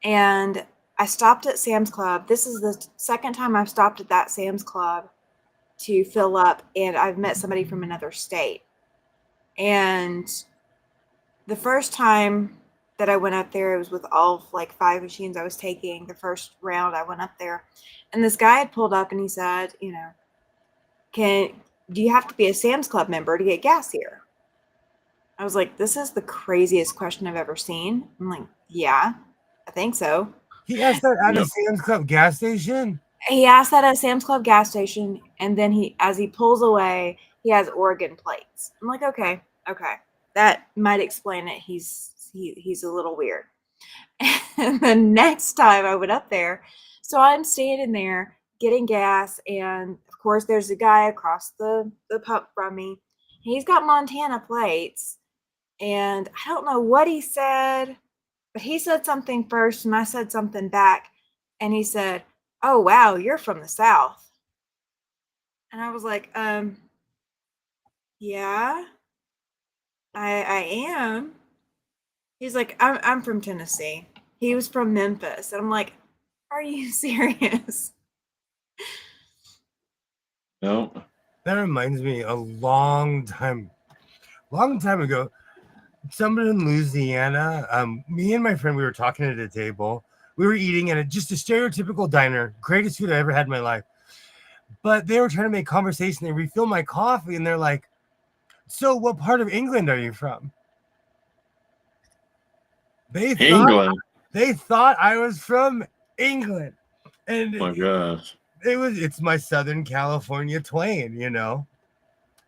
And I stopped at Sam's Club. This is the second time I've stopped at that Sam's Club to fill up, and I've met somebody from another state. And the first time that I went up there, it was with all like 5 machines I was taking. The first round I went up there, and this guy had pulled up and he said, do you have to be a Sam's Club member to get gas here? I was like, this is the craziest question I've ever seen. I'm like, yeah, I think so. He asked that at a Sam's Club gas station? He asked that at a Sam's Club gas station, and then as he pulls away, he has Oregon plates. I'm like, okay, that might explain it. He's a little weird. And the next time I went up there, so I'm standing there getting gas, and of course there's a guy across the pump from me. He's got Montana plates, and I don't know what he said, but he said something first, and I said something back, and he said, "Oh wow, you're from the South." And I was like, yeah, I am. He's like, I'm from Tennessee. He was from Memphis. And I'm like, are you serious? No. That reminds me a long time ago, somebody in Louisiana, me and my friend, we were talking at a table. We were eating at just a stereotypical diner, greatest food I ever had in my life. But they were trying to make conversation. They refilled my coffee, and they're like, so what part of England are you from? They thought I was from England. And Oh my gosh. It's my Southern California twang,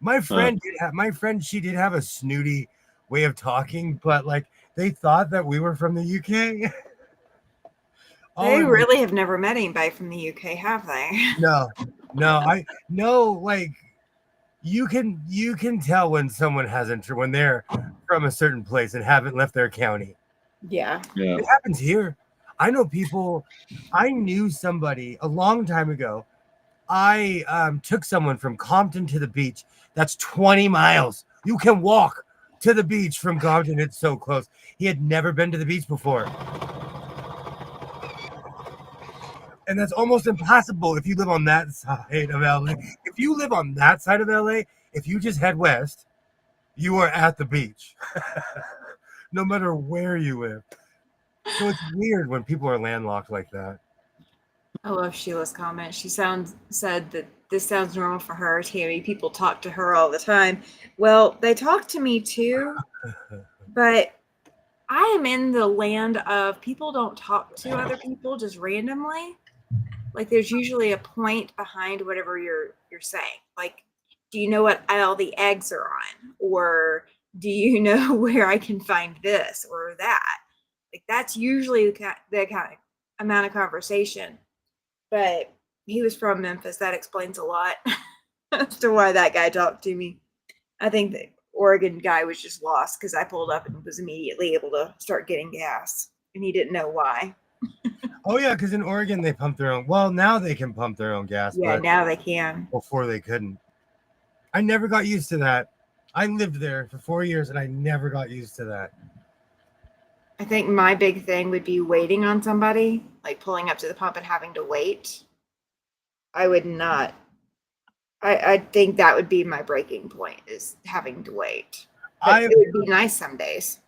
My friend she did have a snooty way of talking, but like they thought that we were from the UK. They really have never met anybody from the UK, have they? No, I know. Like you can tell when someone when they're from a certain place and haven't left their county. Yeah. It happens here. I know people. I knew somebody a long time ago. I took someone from Compton to the beach. That's 20 miles. You can walk to the beach from Compton. It's so close. He had never been to the beach before. And that's almost impossible if you live on that side of LA. If you live on that side of LA, if you just head west, you are at the beach. No matter where you live. So it's weird when people are landlocked like that. I love Sheila's comment. She said that this sounds normal for her, Tammy. People talk to her all the time. Well, they talk to me too, but I am in the land of people don't talk to other people just randomly. Like there's usually a point behind whatever you're saying. Like, do you know what aisle the eggs are on? Or do you know where I can find this or that? Like that's usually the kind of amount of conversation. But he was from Memphis. That explains a lot as to why that guy talked to me. I think the Oregon guy was just lost because I pulled up and was immediately able to start getting gas, and he didn't know why. Oh yeah, because in Oregon they pump their own. Well, now they can pump their own gas. Yeah, now they can. Before they couldn't. I never got used to that. I lived there for 4 years, and I never got used to that. I think my big thing would be waiting on somebody, like pulling up to the pump and having to wait. I would not. I think that would be my breaking point, is having to wait. But it would be nice some days.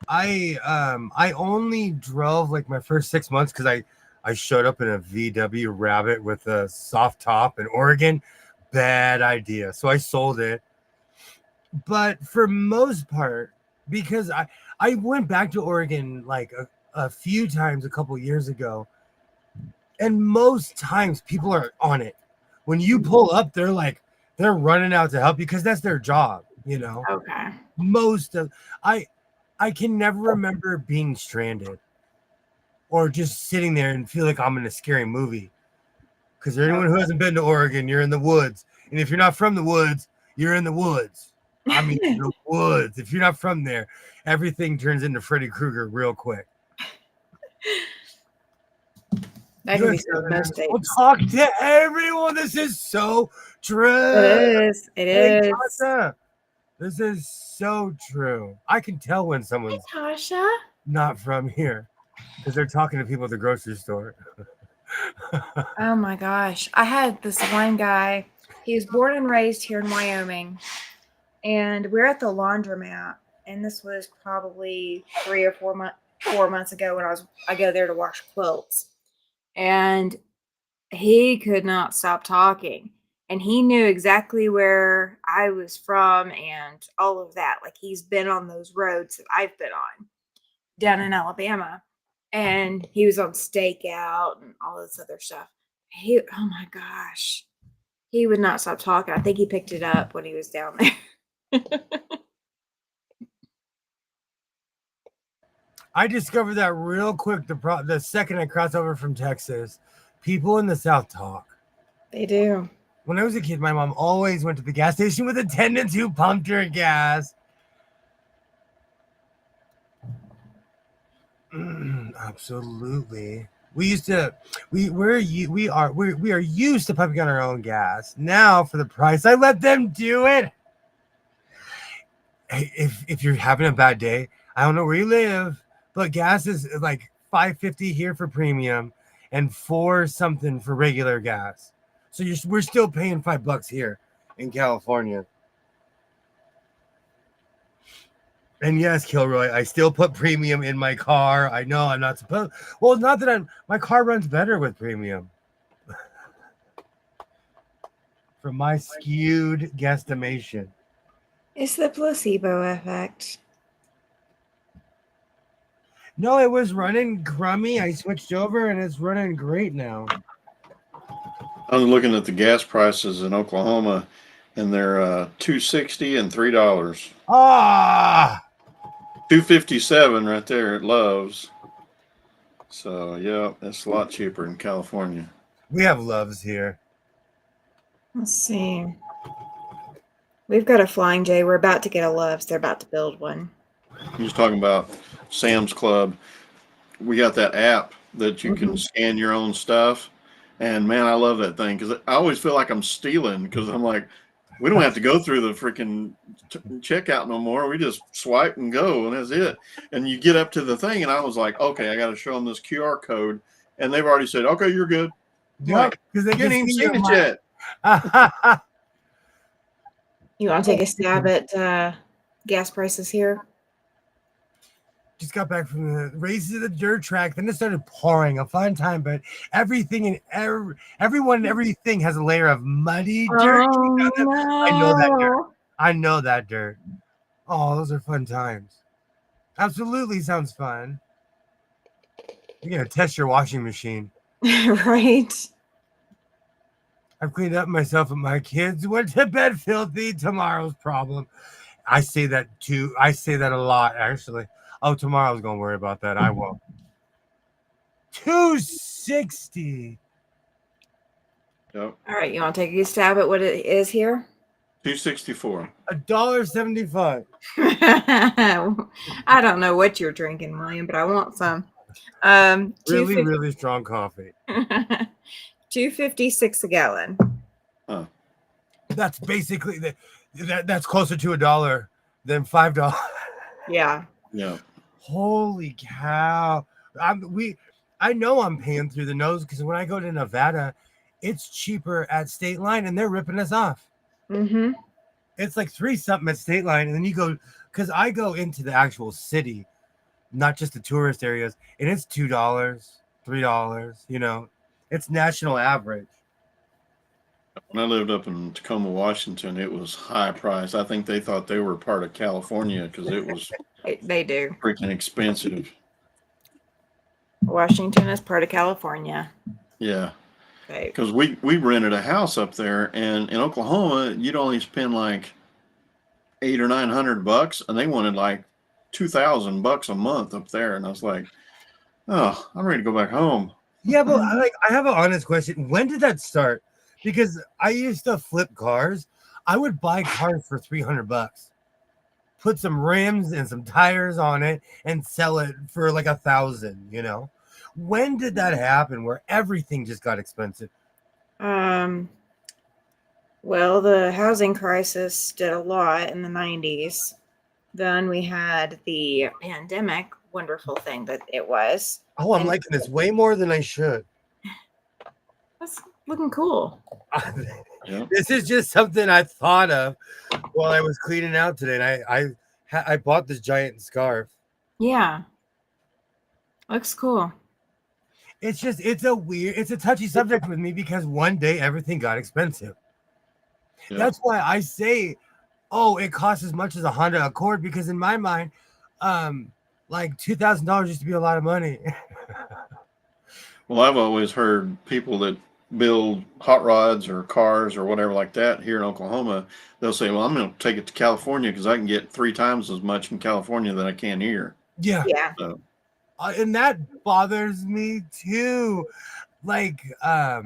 I only drove like my first 6 months because I showed up in a VW Rabbit with a soft top in Oregon. Bad idea. So I sold it. But for most part, because I went back to Oregon like a few times a couple years ago, and most times people are on it. When you pull up, they're running out to help you because that's their job, Okay. I can never remember being stranded or just sitting there and feel like I'm in a scary movie. Because anyone who hasn't been to Oregon, you're in the woods. And if you're not from the woods, you're in the woods. I mean, the woods. If you're not from there, everything turns into Freddy Krueger real quick. That can be so most days. We'll talk to everyone. This is so true. It is. It is. Tasha, this is so true. I can tell when someone's Tasha not from here because they're talking to people at the grocery store. Oh my gosh. I had this one guy He was born and raised here in Wyoming, and we're at the laundromat. And this was probably 4 months ago when I go there to wash quilts, and he could not stop talking. And he knew exactly where I was from and all of that. Like he's been on those roads that I've been on down in Alabama. And he was on stakeout and all this other stuff. Oh my gosh. He would not stop talking. I think he picked it up when he was down there. I discovered that real quick the second I crossed over from Texas. People in the South talk. They do. When I was a kid, my mom always went to the gas station with attendants who pumped her gas. Absolutely. We are used to pumping on our own gas. Now for the price, I let them do it. Hey, if you're having a bad day, I don't know where you live, but gas is like $5.50 here for premium and $4 something for regular gas. So we're still paying $5 here in California. And yes, Kilroy, I still put premium in my car. I know I'm not supposed. Well, not that my car runs better with premium. From my skewed guesstimation. It's the placebo effect. No, it was running crummy. I switched over and it's running great now. I'm looking at the gas prices in Oklahoma, and they're $2.60 and $3. Ah, $2.57 right there at Love's. So yeah, that's a lot cheaper in California. we have Loves here. Let's see. We've got a Flying J. We're about to get a Love's. They're about to build one. You're just talking about Sam's Club. We got that app that you can scan your own stuff. And man, I love that thing because I always feel like I'm stealing because I'm like, we don't have to go through the freaking checkout no more. We just swipe and go, and that's it. And you get up to the thing, and I was like, okay, I got to show them this QR code. And they've already said, okay, you're good. Yeah, because they You can ain't see seen it your yet. You want to take a stab at gas prices here? Just got back from the races of the dirt track. Then it started pouring. A fun time, but everything and everyone and everything has a layer of muddy dirt. Oh, no. I know that dirt. I know that dirt. Oh, those are fun times. Absolutely sounds fun. You're gonna test your washing machine. Right. I've cleaned up myself and my kids went to bed filthy. Tomorrow's problem. I say that too. I say that a lot, actually. Oh, tomorrow's gonna worry about that. I won't. $2.60. Yep. All right. You want to take a stab at what it is here? $2.64. $1.75. I don't know what you're drinking, William, but I want some. Really, really strong coffee. $2.56 a gallon. Huh. That's basically that's closer to $1 than $5. Yeah. Yeah. Holy cow! I know I'm paying through the nose because when I go to Nevada, it's cheaper at State Line, and they're ripping us off. Mm-hmm. It's like $3 something at State Line, and then you go because I go into the actual city, not just the tourist areas, and it's $2, $3. You know, it's national average. When I lived up in Tacoma, Washington, it was high price. I think they thought they were part of California because it was They do. freaking expensive. Washington is part of California. Yeah. Okay. Because we rented a house up there, and in Oklahoma, you'd only spend like $800 or $900, and they wanted like $2,000 a month up there, and I was like, oh, I'm ready to go back home. Yeah, but I have an honest question. When did that start? Because I used to flip cars. I would buy cars for $300, put some rims and some tires on it, and sell it for like $1,000. You know, when did that happen? Where everything just got expensive? Well, the housing crisis did a lot in the 90s. Then we had the pandemic, wonderful thing that it was. Oh, I'm liking this way more than I should. Looking cool. Yeah. This is just something I thought of while I was cleaning out today. And I bought this giant scarf. Yeah. Looks cool. It's a touchy subject with me because one day everything got expensive. Yeah. That's why I say, oh, it costs as much as a Honda Accord, because in my mind, like $2,000 used to be a lot of money. Well, I've always heard people that build hot rods or cars or whatever like that here in Oklahoma, they'll say, well, I'm going to take it to California because I can get 3 times as much in California than I can here. Yeah. Yeah. So, And that bothers me too. Like, I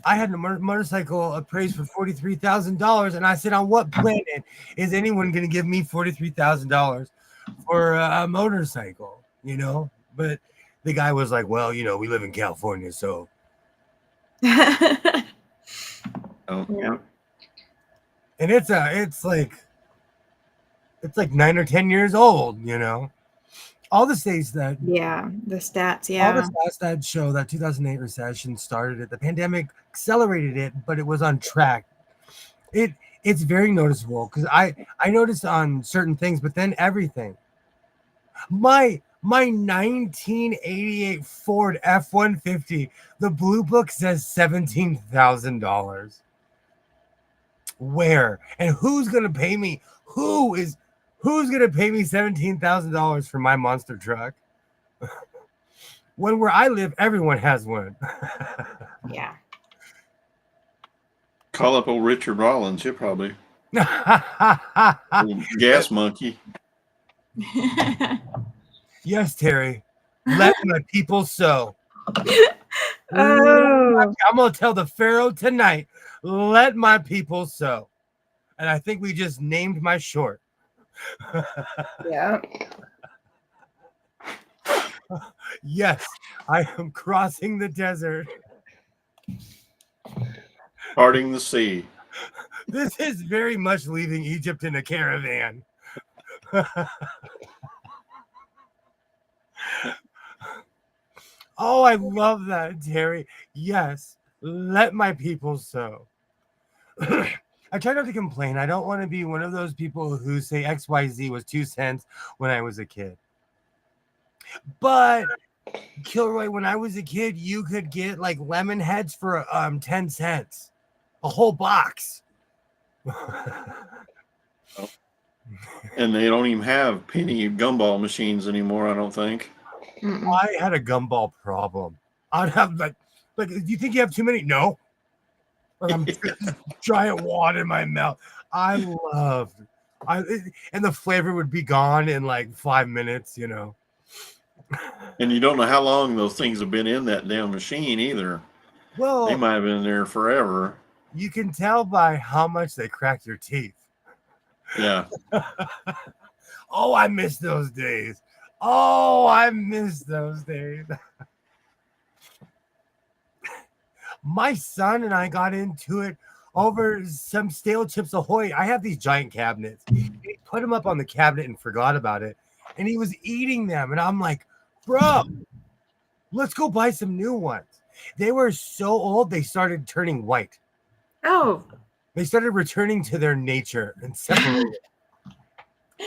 had a motorcycle appraised for $43,000, and I said, on what planet is anyone going to give me $43,000 for a motorcycle? You know, but the guy was like, well, you know, we live in California, so. yeah. And it's like 9 or 10 years old, you know. All the states that Yeah. The stats. all Yeah. the stats that show that 2008 recession started it. The pandemic accelerated it, but it was on track. It's very noticeable because I noticed on certain things, but then everything. My 1988 Ford F-150, the blue book says $17,000. Where and who's gonna pay me? Who's gonna pay me $17,000 for my monster truck? When where I live, everyone has one. Yeah. Call up old Richard Rollins. He'll probably old gas monkey. Yes, Terry. Let my people sow. Oh. I'm gonna tell the Pharaoh tonight. Let my people sow. And I think we just named my short. Yeah. Yes, I am crossing the desert. Parting the sea. This is very much leaving Egypt in a caravan. Oh, I love that, Terry. Yes, let my people sow. I try not to complain. I don't want to be one of those people who say XYZ was 2 cents when I was a kid. But Kilroy, when I was a kid, you could get like lemon heads for 10 cents. A whole box. And they don't even have penny gumball machines anymore, I don't think. Mm-mm. I had a gumball problem. I'd have like, do you think you have too many? No. Like I'm giant wad in my mouth. And the flavor would be gone in like 5 minutes, you know. And you don't know how long those things have been in that damn machine either. Well, They might have been there forever. you can tell by how much they crack your teeth. Yeah. Oh, I miss those days. Oh, I miss those days. My son and I got into it over some stale Chips Ahoy. I have these giant cabinets. He put them up on the cabinet and forgot about it. And he was eating them. And I'm like, bro, let's go buy some new ones. They were so old, they started turning white. Oh. They started returning to their nature and separating.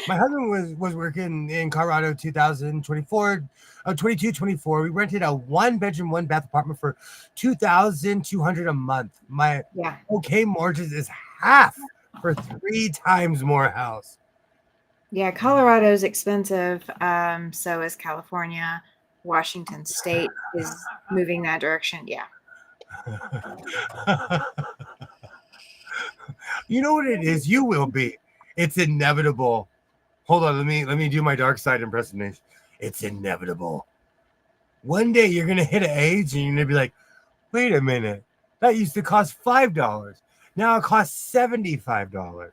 My husband was working in Colorado 22-24. We rented a 1-bedroom, 1-bath apartment for $2,200 a month. My okay mortgage is half for 3 times more house. Yeah, Colorado's expensive. So is California. Washington State is moving that direction. Yeah. You know what it is? You will be. It's inevitable. Hold on, let me do my dark side impersonation. It's inevitable. One day you're gonna hit an age and you're gonna be like, wait a minute, that used to cost $5. Now it costs $75.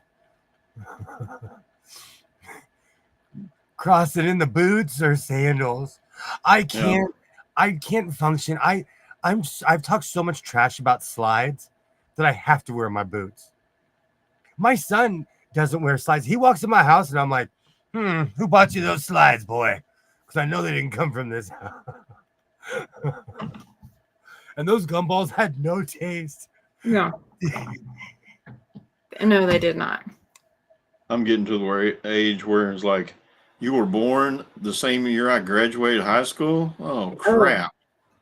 Cross it in the boots or sandals. I can't function. I've talked so much trash about slides that I have to wear my boots. My son doesn't wear slides. He walks in my house and I'm like, who bought you those slides, boy? Because I know they didn't come from this house. And those gumballs had no taste. No. No, they did not. I'm getting to the age where it's like, you were born the same year I graduated high school? Oh, crap.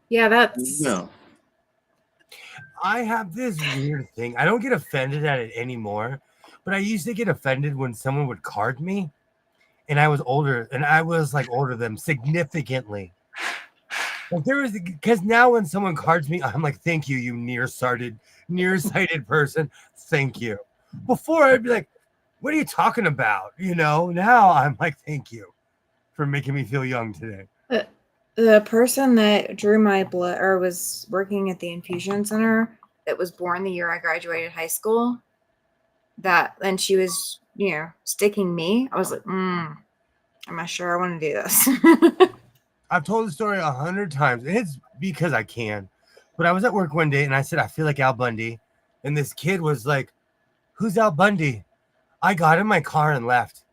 Yeah, that's... No. I have this weird thing. I don't get offended at it anymore, but I used to get offended when someone would card me, and I was older, and I was like older than them significantly. Like there was, because now when someone cards me, I'm like, thank you, you nearsighted person. Thank you. Before I'd be like, what are you talking about? You know, now I'm like, thank you for making me feel young today. The person that drew my blood or was working at the infusion center that was born the year I graduated high school, and she was, sticking me. I was like, I'm not sure I want to do this. I've told the story 100 times, and it's because I can. But I was at work one day, and I said, I feel like Al Bundy. And this kid was like, who's Al Bundy? I got in my car and left.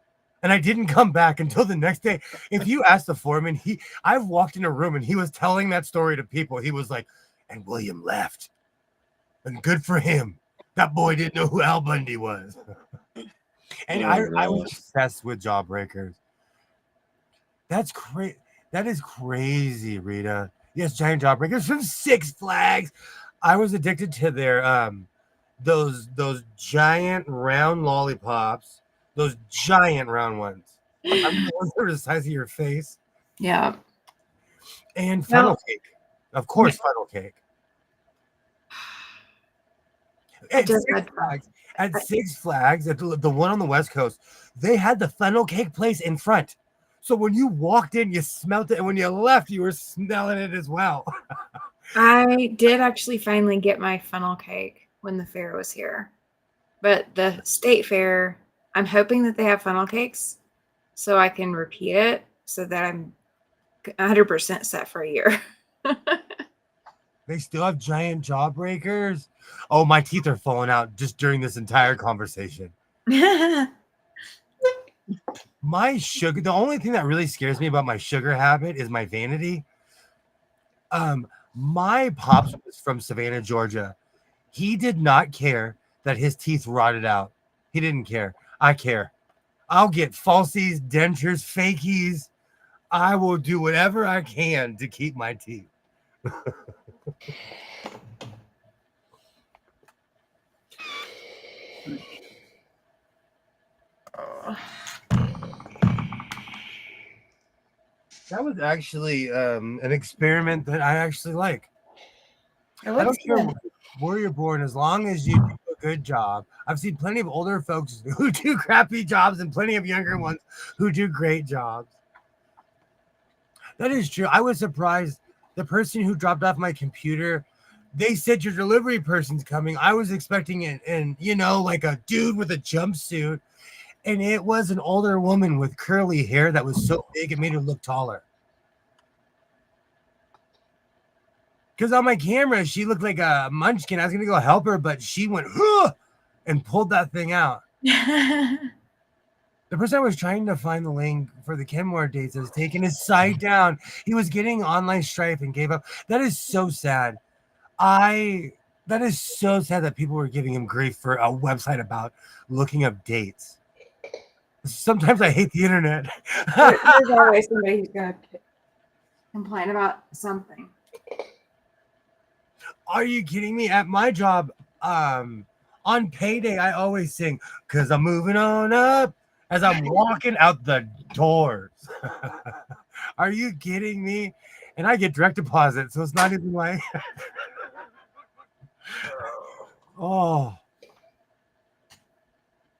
And I didn't come back until the next day. If you ask the foreman, I've walked in a room, and he was telling that story to people. He was like, and William left. And good for him. That boy didn't know who Al Bundy was. And I was obsessed with Jawbreakers. That's crazy. That is crazy, Rita. Yes, giant Jawbreakers from Six Flags. I was addicted to their those giant round lollipops, those giant round ones. I mean, the ones that are the size of your face. Yeah. And funnel cake. Of course, funnel cake. At Six Flags, at the one on the West Coast, they had the funnel cake place in front. So when you walked in, you smelled it, and when you left, you were smelling it as well. I did actually finally get my funnel cake when the fair was here. But the state fair, I'm hoping that they have funnel cakes so I can repeat it so that I'm 100% set for a year. They still have giant Jawbreakers. Oh, my teeth are falling out just during this entire conversation. My sugar, the only thing that really scares me about my sugar habit is my vanity. My pops was from Savannah, Georgia. He did not care that his teeth rotted out. He didn't care. I care. I'll get falsies, dentures, fakies. I will do whatever I can to keep my teeth. That was actually an experiment that I actually like. I don't care where you're born, as long as you do a good job. I've seen plenty of older folks who do crappy jobs and plenty of younger ones who do great jobs. That is true. I was surprised. The person who dropped off my computer, they said your delivery person's coming. I was expecting it, and like a dude with a jumpsuit. And it was an older woman with curly hair that was so big it made her look taller. Because on my camera, she looked like a munchkin. I was going to go help her, but she went, huh, and pulled that thing out. The person I was trying to find the link for the Kenmore dates has taken his site down. He was getting online strife and gave up. That is so sad. That is so sad that people were giving him grief for a website about looking up dates. Sometimes I hate the internet. There's always somebody who's going to complain about something. Are you kidding me? At my job, on payday, I always sing, "'Cause I'm moving on up," as I'm walking out the doors. Are you kidding me? And I get direct deposit, so it's not even like... Oh.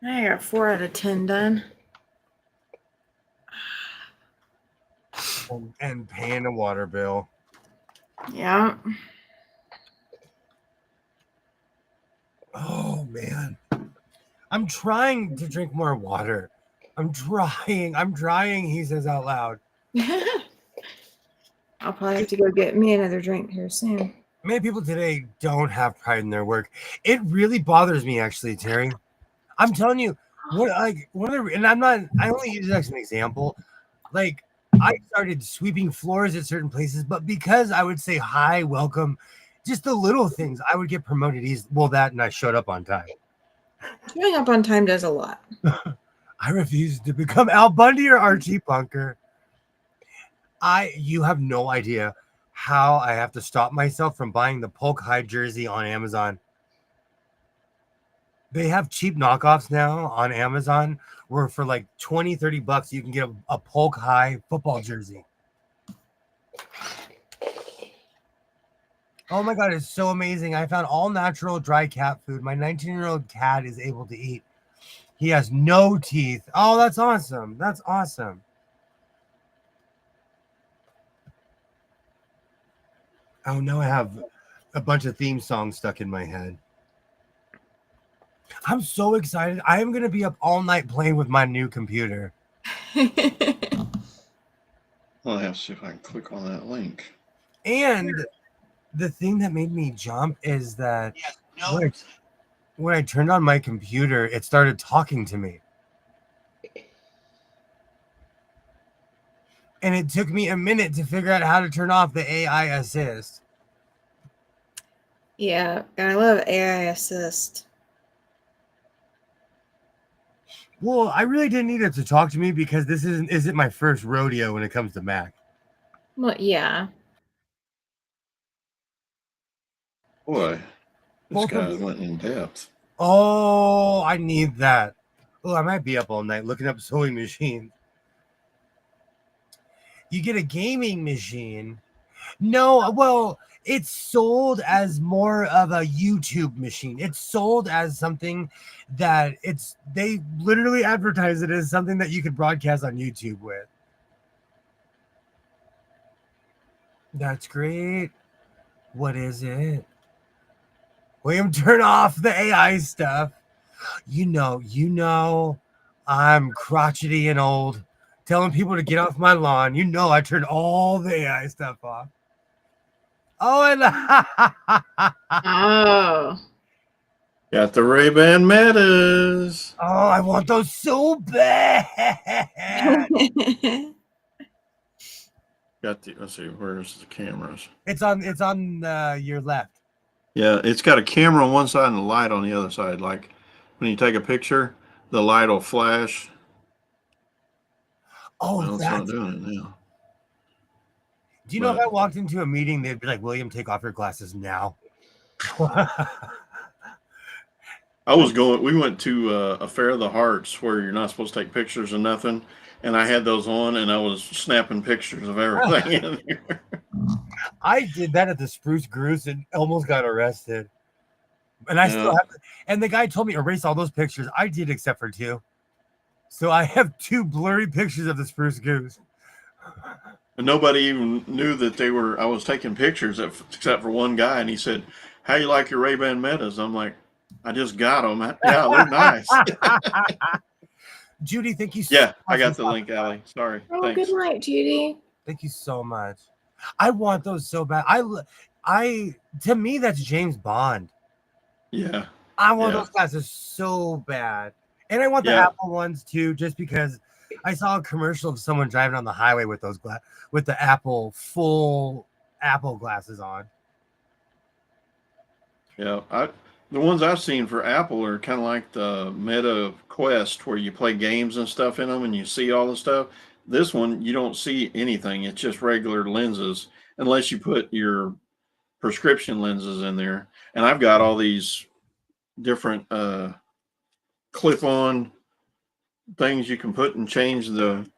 I got 4 out of 10 done. And paying a water bill. Yeah. Oh, man. I'm trying to drink more water. I'm trying, he says out loud. I'll probably have to go get me another drink here soon. Many people today don't have pride in their work. It really bothers me, actually, Terry. I'm telling you, I only use it as an example. Like, I started sweeping floors at certain places, but because I would say hi, welcome Just the little things. I would get promoted easily. Well, that and I showed up on time. Showing up on time does a lot. I refuse to become Al Bundy or Archie Bunker. You have no idea how I have to stop myself from buying the Polk High jersey on Amazon. They have cheap knockoffs now on Amazon where for like $20-$30 you can get a Polk High football jersey. Oh my God, it's so amazing. I found all natural dry cat food. My 19-year-old cat is able to eat. He has no teeth. Oh, that's awesome. That's awesome. Oh, now I have a bunch of theme songs stuck in my head. I'm so excited. I am going to be up all night playing with my new computer. I'll have to see if I can click on that link. And the thing that made me jump is that when I turned on my computer, it started talking to me. And it took me a minute to figure out how to turn off the AI assist. Yeah, I love AI assist. Well, I really didn't need it to talk to me because this isn't my first rodeo when it comes to Mac. Well, yeah. Boy, this Both guy of went in depth. Oh, I need that. Oh, I might be up all night looking up sewing machines. You get a gaming machine. No, well, it's sold as more of a YouTube machine. It's sold as something that they literally advertise it as something that you could broadcast on YouTube with. That's great. What is it? William, turn off the AI stuff. You know, I'm crotchety and old, telling people to get off my lawn. You know, I turned all the AI stuff off. Oh, and Oh. Got the Ray-Ban Metas. oh, I want those so bad. Got the, let's see, where's the cameras? It's on your left. Yeah, it's got a camera on one side and a light on the other side. Like when you take a picture, the light will flash. Oh, Well, it's not doing it now. Do you know if I walked into a meeting, they'd be like, William, take off your glasses now. We went to a Fair of the Hearts where you're not supposed to take pictures of nothing. And I had those on and I was snapping pictures of everything in there. I did that at the Spruce Goose and almost got arrested. And I still have, and the guy told me erase all those pictures. I did except for 2. So I have 2 blurry pictures of the Spruce Goose. And nobody even knew that I was taking pictures except for one guy. And he said, how you like your Ray-Ban Metas? I'm like, I just got them. Yeah, they're nice. Judy, thank you so much. I got the link, Allie. Sorry. Oh, thanks. good night, Judy. Thank you so much. I want those so bad. To me, that's James Bond. Yeah. I want those glasses so bad. And I want the Apple ones too, just because I saw a commercial of someone driving on the highway with those with the full Apple glasses on. Yeah. The ones I've seen for Apple are kind of like the Meta Quest where you play games and stuff in them and you see all the stuff. This one, you don't see anything. It's just regular lenses unless you put your prescription lenses in there. And I've got all these different clip-on things you can put and change the.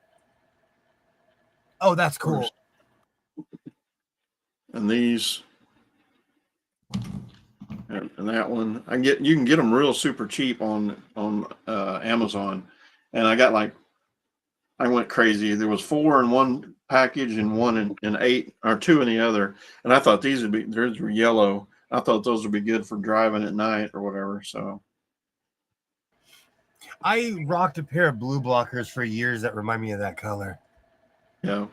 Oh, that's cool. And these. And that one, you can get them real super cheap on Amazon. And I went crazy. There was 4 in one package and 1 in 8 or 2 in the other. And I thought these were yellow. I thought those would be good for driving at night or whatever. So I rocked a pair of blue blockers for years that remind me of that color. Yeah.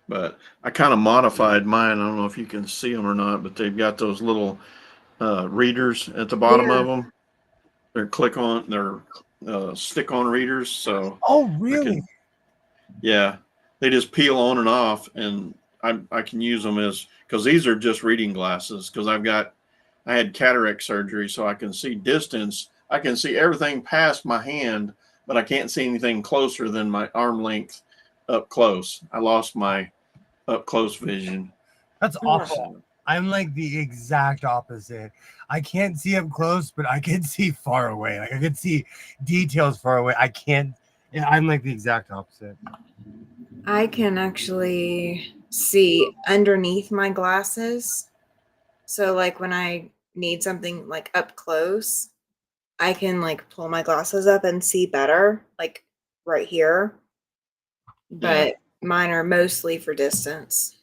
But I kind of modified mine. I don't know if you can see them or not, but they've got those little readers at the bottom of them. They're stick-on readers. So oh, really? They just peel on and off, and I can use them as, because these are just reading glasses, because I had cataract surgery, so I can see distance. I can see everything past my hand, but I can't see anything closer than my arm length up close. I lost my up close vision. That's awful. I'm like the exact opposite. I can't see up close, but I can see far away. Like I can see details far away. I can't. Yeah, I'm like the exact opposite. I can actually see underneath my glasses. So like when I need something like up close, I can like pull my glasses up and see better, like right here. But mine are mostly for distance.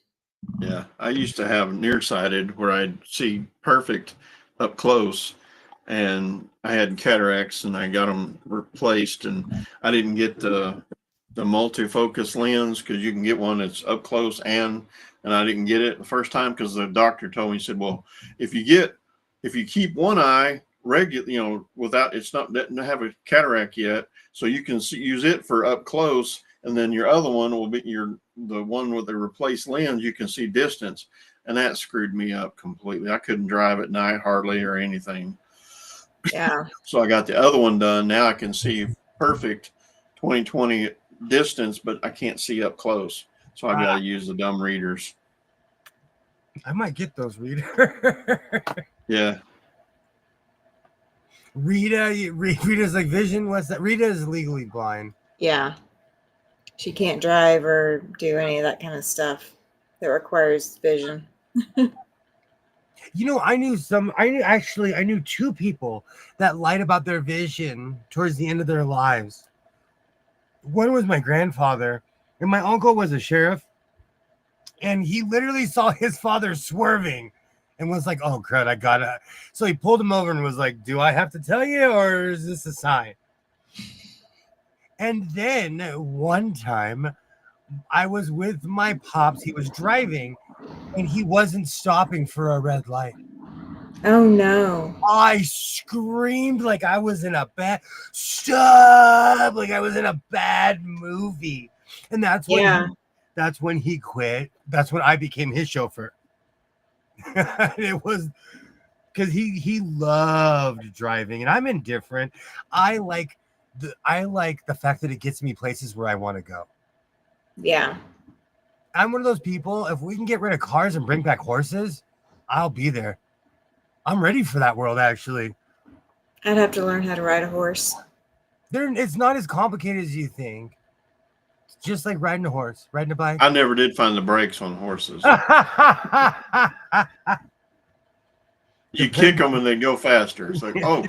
Yeah, I used to have nearsighted where I'd see perfect up close, and I had cataracts, and I got them replaced, and I didn't get the multifocus lens because you can get one that's up close, and I didn't get it the first time because the doctor told me, he said, well, if you keep one eye regular, without, it's not, doesn't have a cataract yet, so you can use it for up close, and then your other one will be the one with the replaced lens, you can see distance. And that screwed me up completely. I couldn't drive at night hardly or anything. Yeah. So I got the other one done. Now I can see perfect 20/20 distance, but I can't see up close. So I got to use the dumb readers. I might get those readers. Yeah. Rita's like vision. What's that? Rita is legally blind. Yeah. She can't drive or do any of that kind of stuff that requires vision. I knew two people that lied about their vision towards the end of their lives. One was my grandfather, and my uncle was a sheriff, and he literally saw his father swerving and was like, oh crud, I gotta. So he pulled him over and was like, do I have to tell you, or is this a sign? And then one time I was with my pops, he was driving, and he wasn't stopping for a red light. Oh no. I screamed like I was in a bad stop, like I was in a bad movie. And that's when he quit. That's when I became his chauffeur. It was because he loved driving, and I'm indifferent. I like the fact that it gets me places where I want to go. Yeah. I'm one of those people, if we can get rid of cars and bring back horses, I'll be there. I'm ready for that world, actually. I'd have to learn how to ride a horse. It's not as complicated as you think. It's just like riding a horse, riding a bike. I never did find the brakes on horses. You kick them and they go faster. It's like, oh,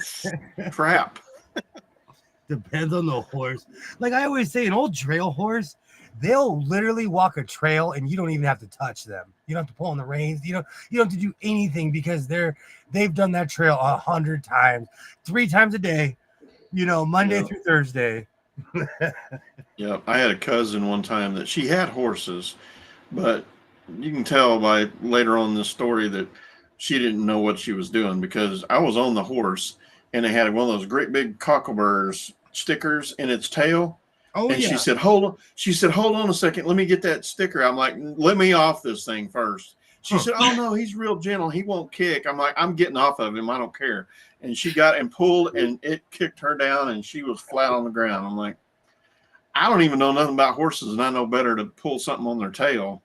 crap. Depends on the horse. Like I always say, an old trail horse, they'll literally walk a trail and you don't even have to touch them. You don't have to pull on the reins. You don't have to do anything because they've done that trail 100 times, 3 times a day, Monday through Thursday. Yeah, I had a cousin one time that she had horses, but you can tell by later on in the story that she didn't know what she was doing because I was on the horse and it had one of those great big cockleburrs stickers in its tail. Oh, and yeah. she said, hold on a second. Let me get that sticker. I'm like, let me off this thing first. She said, oh no, he's real gentle. He won't kick. I'm like, I'm getting off of him. I don't care. And she got and pulled and it kicked her down and she was flat on the ground. I'm like, I don't even know nothing about horses and I know better to pull something on their tail.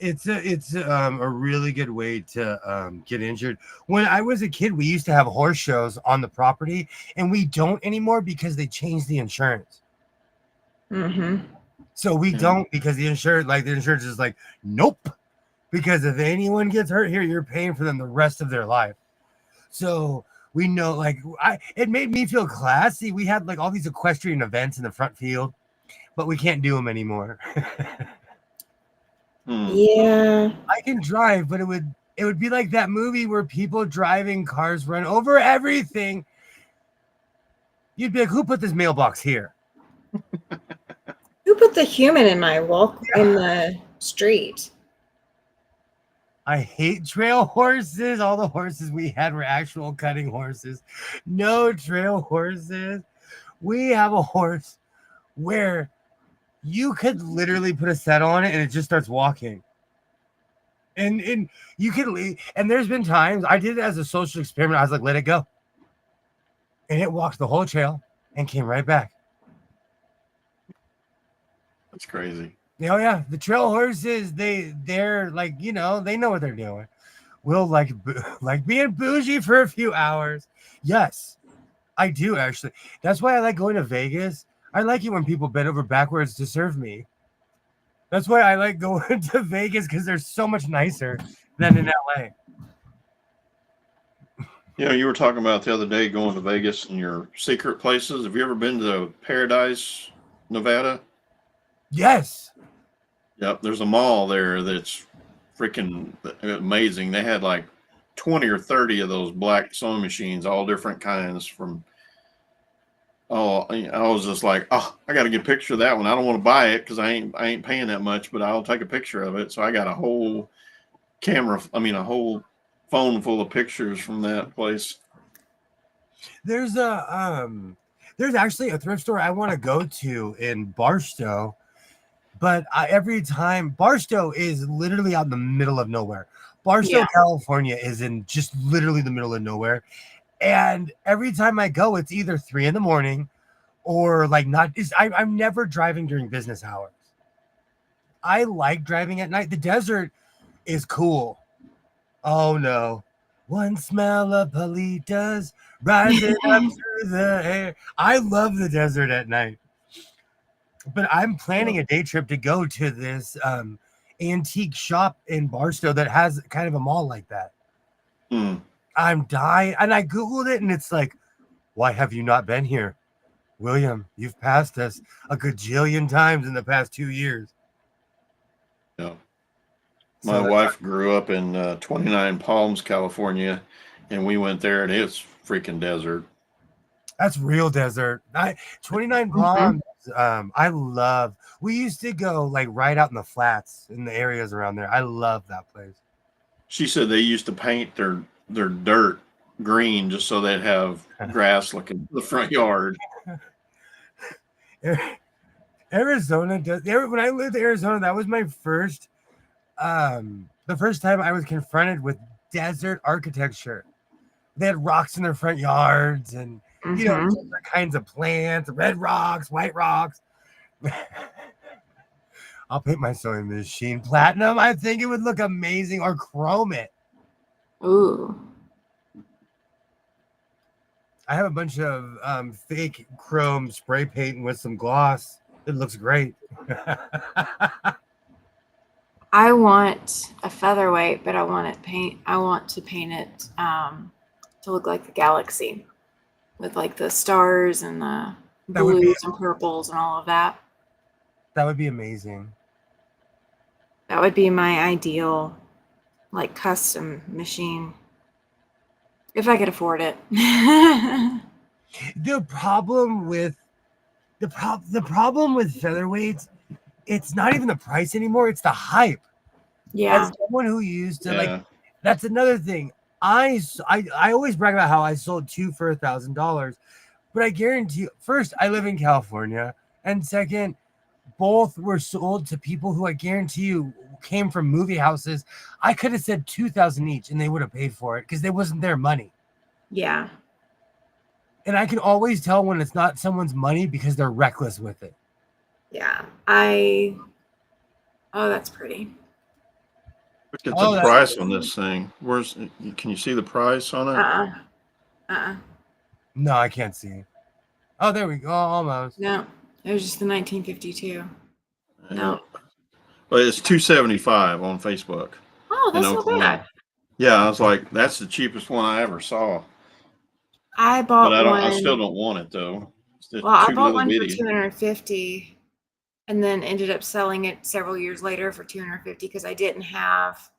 It's a really good way to get injured. When I was a kid, we used to have horse shows on the property, and we don't anymore because they changed the insurance. Mm-hmm. So we don't because the insurance is like, nope. Because if anyone gets hurt here, you're paying for them the rest of their life. So we know, it made me feel classy. We had like all these equestrian events in the front field, but we can't do them anymore. Yeah. I can drive, but it would be like that movie where people driving cars run over everything. You'd be like, who put this mailbox here? Who put the human in my walk in the street? I hate trail horses. All the horses we had were actual cutting horses. No trail horses. We have a horse where You could literally put a set on it and it just starts walking. And you could leave. And there's been times I did it as a social experiment. I was like, let it go. And it walked the whole trail and came right back. That's crazy. Oh yeah, the trail horses, they're like, you know, they know what they're doing. We'll like being bougie for a few hours. Yes, I do actually. That's why I like going to Vegas. I like it when people bend over backwards to serve me. That's why I like going to Vegas, because they're so much nicer than in LA. You know, you were talking about the other day going to Vegas and your secret places. Have you ever been to Paradise, Nevada? Yes. Yep, there's a mall there that's freaking amazing. They had like 20 or 30 of those black sewing machines, all different kinds from. Oh, I was just like, oh, I got to get a picture of that one. I don't want to buy it because I ain't paying that much, but I'll take a picture of it. So I got a whole a whole phone full of pictures from that place. There's there's actually a thrift store I want to go to in Barstow, but every time Barstow is literally out in the middle of nowhere. Barstow, Yeah. California is in just literally the middle of nowhere. And every time I go, it's either 3 a.m. or like not. I'm never driving during business hours. I like driving at night. The desert is cool. Oh no. One smell of palitas rising up through the air. I love the desert at night. But I'm planning a day trip to go to this antique shop in Barstow that has kind of a mall like that. Hmm. I'm dying. And I Googled it and it's like, why have you not been here? William, you've passed us a gajillion times in the past 2 years. Yeah. So My that's- wife grew up in 29 Palms, California, and we went there, and it's freaking desert. That's real desert. 29 Mhm. Palms. I love. We used to go like right out in the flats in the areas around there. I love that place. She said they used to paint their dirt green just so they'd have grass looking the front yard. Arizona does. When I lived in Arizona, that was my first. The first time I was confronted with desert architecture. They had rocks in their front yards, and you know, Mhm. different kinds of plants, red rocks, white rocks. I'll paint my sewing machine platinum. I think it would look amazing, or chrome it. Ooh. I have a bunch of fake chrome spray paint with some gloss. It looks great. I want a featherweight, but I want to paint it to look like the galaxy, with like the stars and the That would be- blues and purples and all of that. That would be amazing. That would be my ideal, like, custom machine, if I could afford it. The problem with the problem with featherweights, it's not even the price anymore. It's the hype. Yeah. As someone who used to like, Yeah. that's another thing. I always brag about how I sold 2 for $1,000, but I guarantee you, first, I live in California, and second, both were sold to people who I guarantee you came from movie houses. I could have said 2,000 each, and they would have paid for it because it wasn't their money. Yeah. And I can always tell when it's not someone's money because they're reckless with it. Yeah. Oh, that's pretty. Look at Oh, the that's- price on this thing. Can you see the price on it? No, I can't see. Oh, there we go. Almost. No, it was just the 1952. No. But it's $275 on Facebook. Oh, in that's not Oklahoma. bad. Yeah, I was like, that's the cheapest one I ever saw. I bought But one. I still don't want it though. It's Well, I too bought little one for bitty. $250, and then ended up selling it several years later for $250 because I didn't have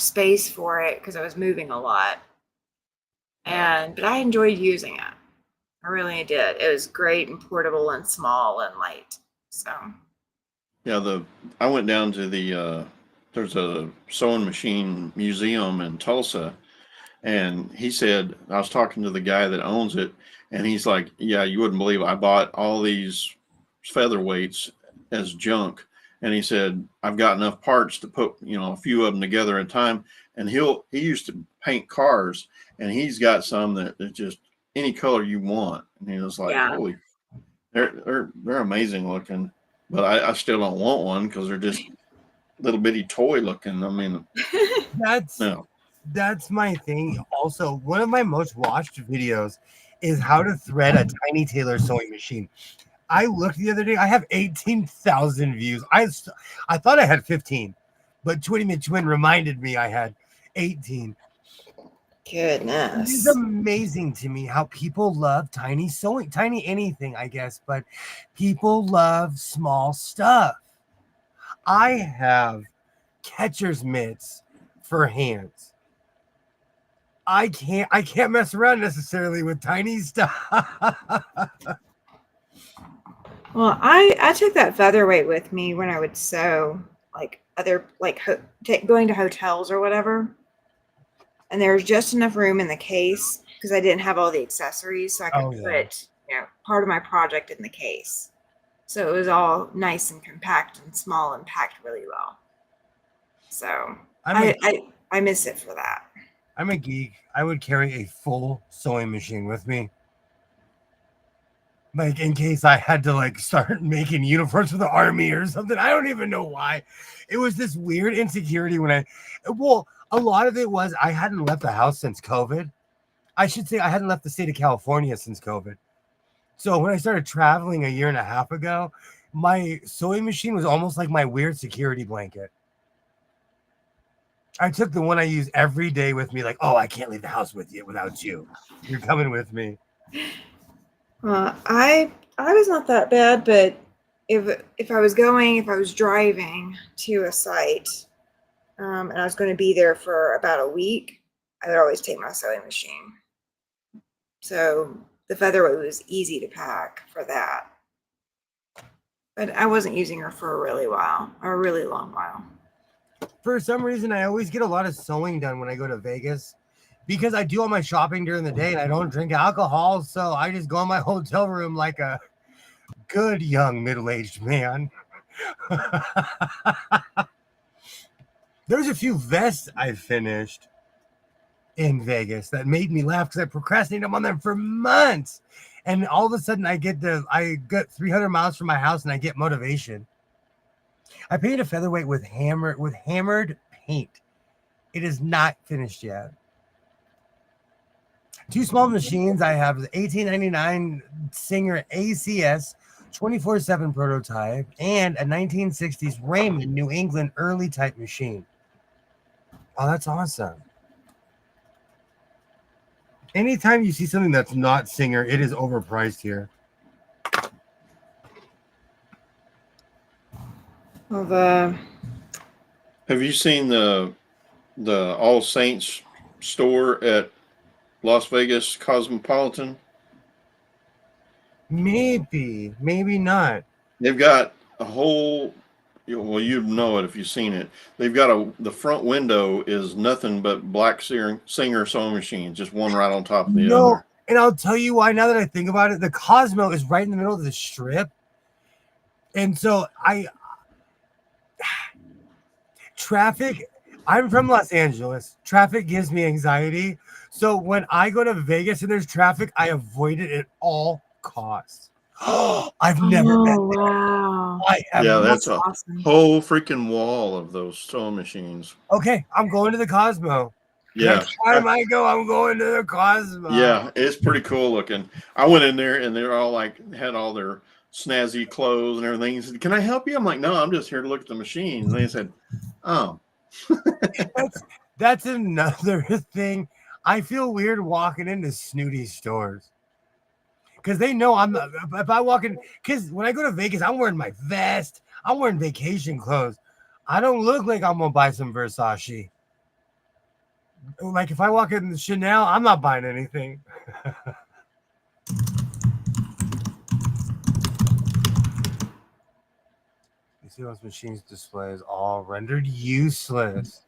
space for it because I was moving a lot. But I enjoyed using it. I really did. It was great and portable and small and light. So Yeah, I went down to there's a sewing machine museum in Tulsa, And he said, I was talking to the guy that owns it, and he's like, yeah, you wouldn't believe it. I bought all these featherweights as junk. And he said, I've got enough parts to put, a few of them together at a time. And he used to paint cars, and he's got some that just any color you want. And he was like, Yeah. holy, they're amazing looking. But I still don't want one because they're just little bitty toy looking. I mean, That's my thing. Also, one of my most watched videos is how to thread a tiny tailor sewing machine. I looked the other day. I have 18,000 views. I thought I had 15, but Twitty McTwin reminded me I had 18. Goodness. It's amazing to me how people love tiny sewing, tiny anything, I guess, but people love small stuff. I have catcher's mitts for hands. I can't mess around necessarily with tiny stuff. Well, I took that featherweight with me when I would sew, going to hotels or whatever. And there was just enough room in the case because I didn't have all the accessories, so I could put part of my project in the case. So it was all nice and compact and small and packed really well. So I miss it for that. I'm a geek. I would carry a full sewing machine with me. Like in case I had to start making uniforms for the army or something. I don't even know why. It was this weird insecurity a lot of it was I hadn't left the house since COVID. I should say I hadn't left the state of California since COVID. So when I started traveling a year and a half ago, my sewing machine was almost like my weird security blanket. I took the one I use every day with me, I can't leave the house without you. You're coming with me. I was not that bad, but if I was driving to a site, and I was going to be there for about a week, I would always take my sewing machine. So the featherweight was easy to pack for that. But I wasn't using her for a really long while. For some reason, I always get a lot of sewing done when I go to Vegas because I do all my shopping during the day and I don't drink alcohol. So I just go in my hotel room like a good young middle-aged man. There's a few vests I finished in Vegas that made me laugh because I procrastinated on them for months. And all of a sudden I get 300 miles from my house and I get motivation. I painted a featherweight with hammered paint. It is not finished yet. Two small machines I have: the 1899 Singer ACS 24/7 prototype and a 1960s Raymond New England early type machine. Oh, that's awesome. Anytime you see something that's not Singer, it is overpriced here. Well, have you seen the All Saints store at Las Vegas Cosmopolitan? Maybe not. They've got a whole, you'd know it if you've seen it. They've got the front window is nothing but black Singer sewing machines, just one right on top of the other. And I'll tell you why now that I think about it. The Cosmo is right in the middle of the strip. And so traffic, I'm from Los Angeles. Traffic gives me anxiety. So when I go to Vegas and there's traffic, I avoid it at all costs. I've never been there. Wow. That's a whole freaking wall of those sewing machines. Okay, I'm going to the Cosmo. Yeah. Next time I go, I'm going to the Cosmo. Yeah, it's pretty cool looking. I went in there and they're all had all their snazzy clothes and everything. He said, "Can I help you?" I'm like, "No, I'm just here to look at the machines." And they said, "Oh." That's another thing. I feel weird walking into snooty stores because they know if I walk in, because when I go to Vegas, I'm wearing my vest, I'm wearing vacation clothes. I don't look like I'm gonna buy some Versace. Like if I walk in the Chanel, I'm not buying anything. You see those machines displays all rendered useless.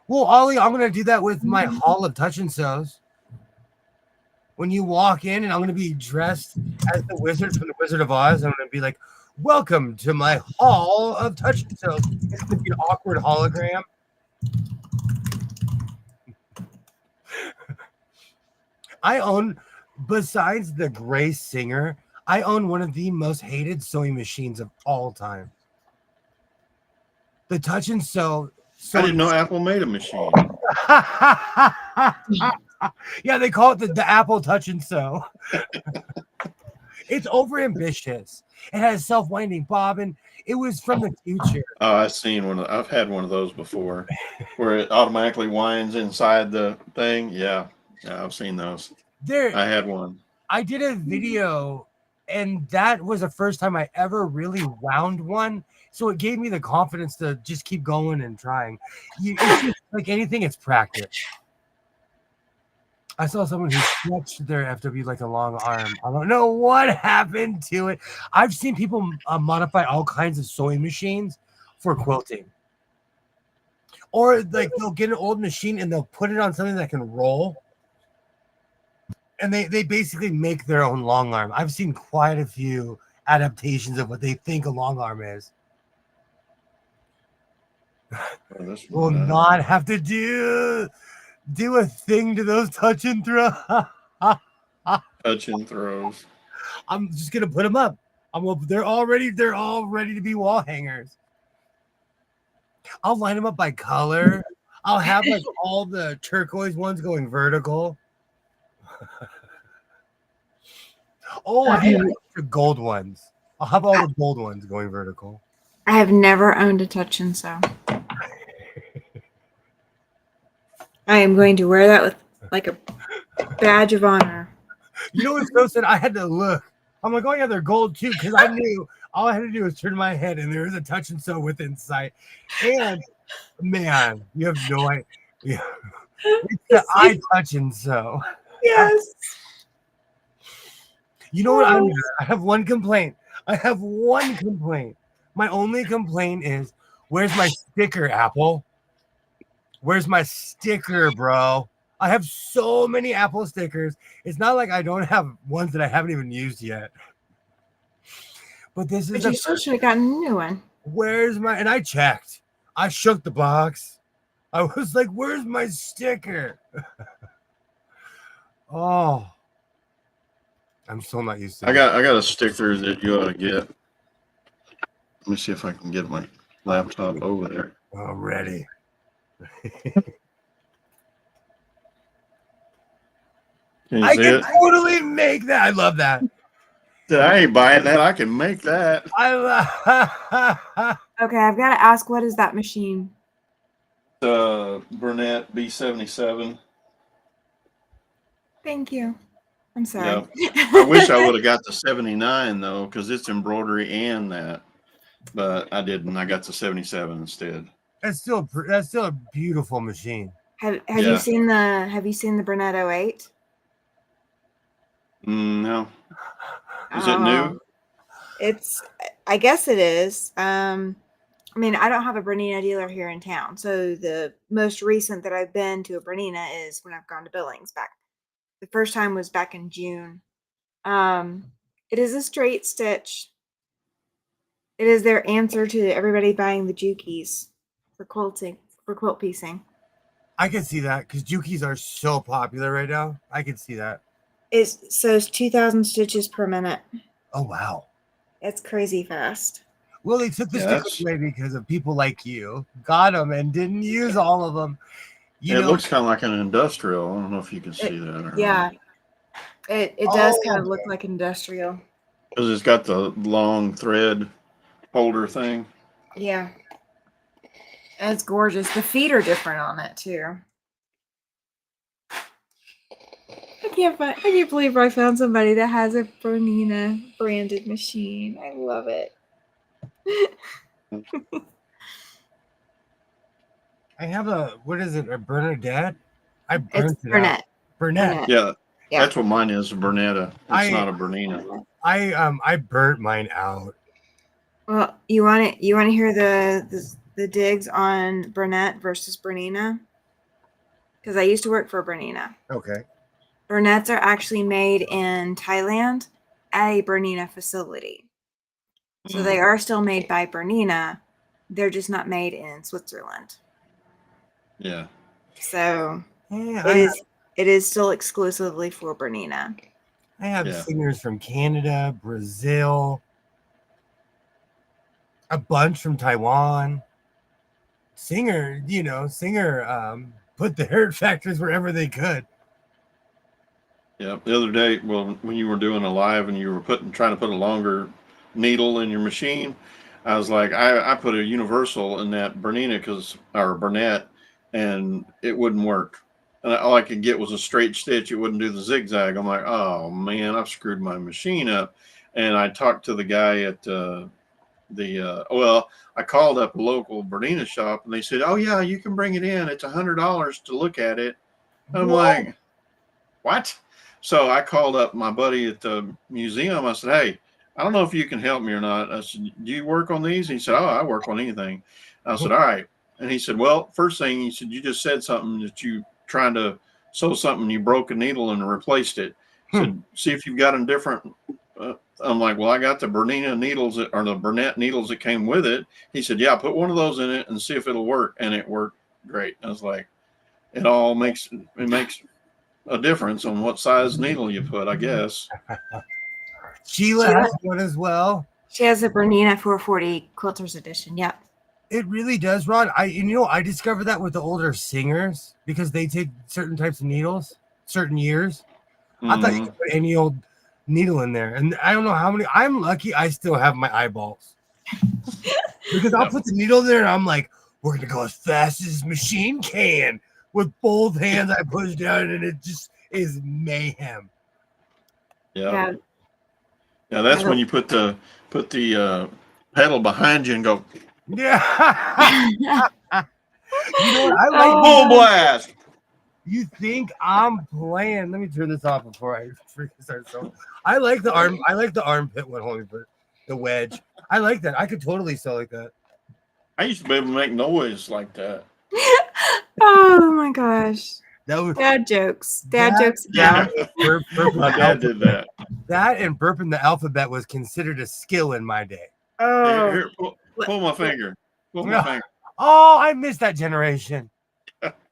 Well, Ollie, I'm gonna do that with my Hall of Touch and Sews. When you walk in, and I'm gonna be dressed as the wizard from the Wizard of Oz. I'm gonna be like, "Welcome to my Hall of Touch and Sews." It's gonna be an awkward hologram. I own, besides the Gray Singer, I own one of the most hated sewing machines of all time. The Touch and Sew. I didn't know Apple made a machine. Yeah, they call it the Apple Touch and Sew. It's over ambitious. It has self-winding bobbin. It was from the future. Oh, I've had one of those before, where it automatically winds inside the thing. Yeah, I've seen those. I had one. I did a video, and that was the first time I ever really wound one. So it gave me the confidence to just keep going and trying. It's just like anything, it's practice. I saw someone who stretched their FW like a long arm. I don't know what happened to it. I've seen people modify all kinds of sewing machines for quilting. Or like they'll get an old machine and they'll put it on something that can roll. And they basically make their own long arm. I've seen quite a few adaptations of what they think a long arm is. We'll not have to do a thing to those touch and throw. Touch and throws. I'm just gonna put them up. They're all ready to be wall hangers. I'll line them up by color. I'll have like all the turquoise ones going vertical. Oh, I have the gold ones. I'll have all the gold ones going vertical. I have never owned a touch and sew. I am going to wear that with like a badge of honor. You know what's so sad? I had to look. I'm like, oh yeah, they're gold too, because I knew all I had to do was turn my head and there was a touch and sew within sight. And man, you have no idea. It's the eye touch and sew. Yes. You know what? I have one complaint. My only complaint is, where's my sticker, Apple? Where's my sticker, bro? I have so many Apple stickers. It's not like I don't have ones that I haven't even used yet. But this is. But you still should have gotten a new one. Where's my? And I checked. I shook the box. I was like, "Where's my sticker?" Oh, I'm still not used to it. I got a sticker that you ought to get. Let me see if I can get my laptop over there. I'm ready. I can totally make that. I love that. I ain't buying that. I can make that. Okay, I've got to ask, what is that machine? Burnett B77. Thank you. I'm sorry. Yeah. I wish I would have got the 79 though, because it's embroidery and that, but I didn't. I got the 77 instead. That's still a beautiful machine. Have you seen the Burnett 08? No. Is it new? I guess it is. I mean, I don't have a Bernina dealer here in town, so the most recent that I've been to a Bernina is when I've gone to Billings back. The first time was back in June. It is a straight stitch. It is their answer to everybody buying the Jukies for quilting, for quilt piecing. I can see that because Jukies are so popular right now. I can see that. It's 2,000 stitches per minute. Oh wow, it's crazy fast. Well, they took the stickers away because of people like you. Got them and didn't use all of them. It looks kind of like an industrial. I don't know if you can see that. Or not. It does kind of look like industrial. Because it's got the long thread holder thing. Yeah. And it's gorgeous. The feet are different on it too. I can't believe I found somebody that has a Bernina branded machine. I love it. I have a Bernadette? It's Burnett. Burnett. Yeah, that's what mine is, a Bernetta. It's not a Bernina. I burnt mine out. Well, you want to hear the digs on Burnett versus Bernina? because I used to work for Bernina. Okay. Burnett's are actually made in Thailand at a Bernina facility. So they are still made by Bernina. They're just not made in Switzerland. Yeah. So Yeah, it is still exclusively for Bernina. I have Yeah. singers from Canada, Brazil, a bunch from Taiwan. Singer put their factories wherever they could. Yeah. The other day, well, when you were doing a live and you were trying to put a longer needle in your machine, I was like, I put a universal in that Bernina or Burnett, and it wouldn't work. And all I could get was a straight stitch. It wouldn't do the zigzag. I'm like, oh man, I've screwed my machine up. And I talked to the guy at I called up a local Bernina shop, and they said, oh yeah, you can bring it in. It's $100 to look at it. I'm like, what? So I called up my buddy at the museum. I said, hey, I don't know if you can help me or not. I said, do you work on these? He said, oh, I work on anything. I said, all right. And he said, well, first thing, he said, you just said something that you trying to sew something, you broke a needle and replaced it. Said, see if you've got them different. I'm like, well, I got the Bernina needles or the Burnett needles that came with it. He said, yeah, put one of those in it and see if it'll work. And it worked great. I was like, it makes a difference on what size needle you put, I guess. Sheila has one as well. She has a Bernina 440 Quilters Edition. Yep. It really does, Ron. I discovered that with the older singers because they take certain types of needles, certain years. I thought you could put any old needle in there, and I don't know how many. I'm lucky I still have my eyeballs because I'll put the needle there and I'm like, we're gonna go as fast as this machine can. With both hands, I push down, and it just is mayhem. Yeah. Yeah, that's when you put the pedal behind you and go. Yeah. You know what? I like full blast. You think I'm playing? Let me turn this off before I freaking start. So I like the arm. I like the armpit one. Hold me, but the wedge. I like that. I could totally sell like that. I used to be able to make noise like that. Oh my gosh. That was dad jokes. Dad jokes. Yeah. Burping My dad did that. That and burping the alphabet was considered a skill in my day. Oh. Here, pull my finger. Pull my finger. Oh, I missed that generation.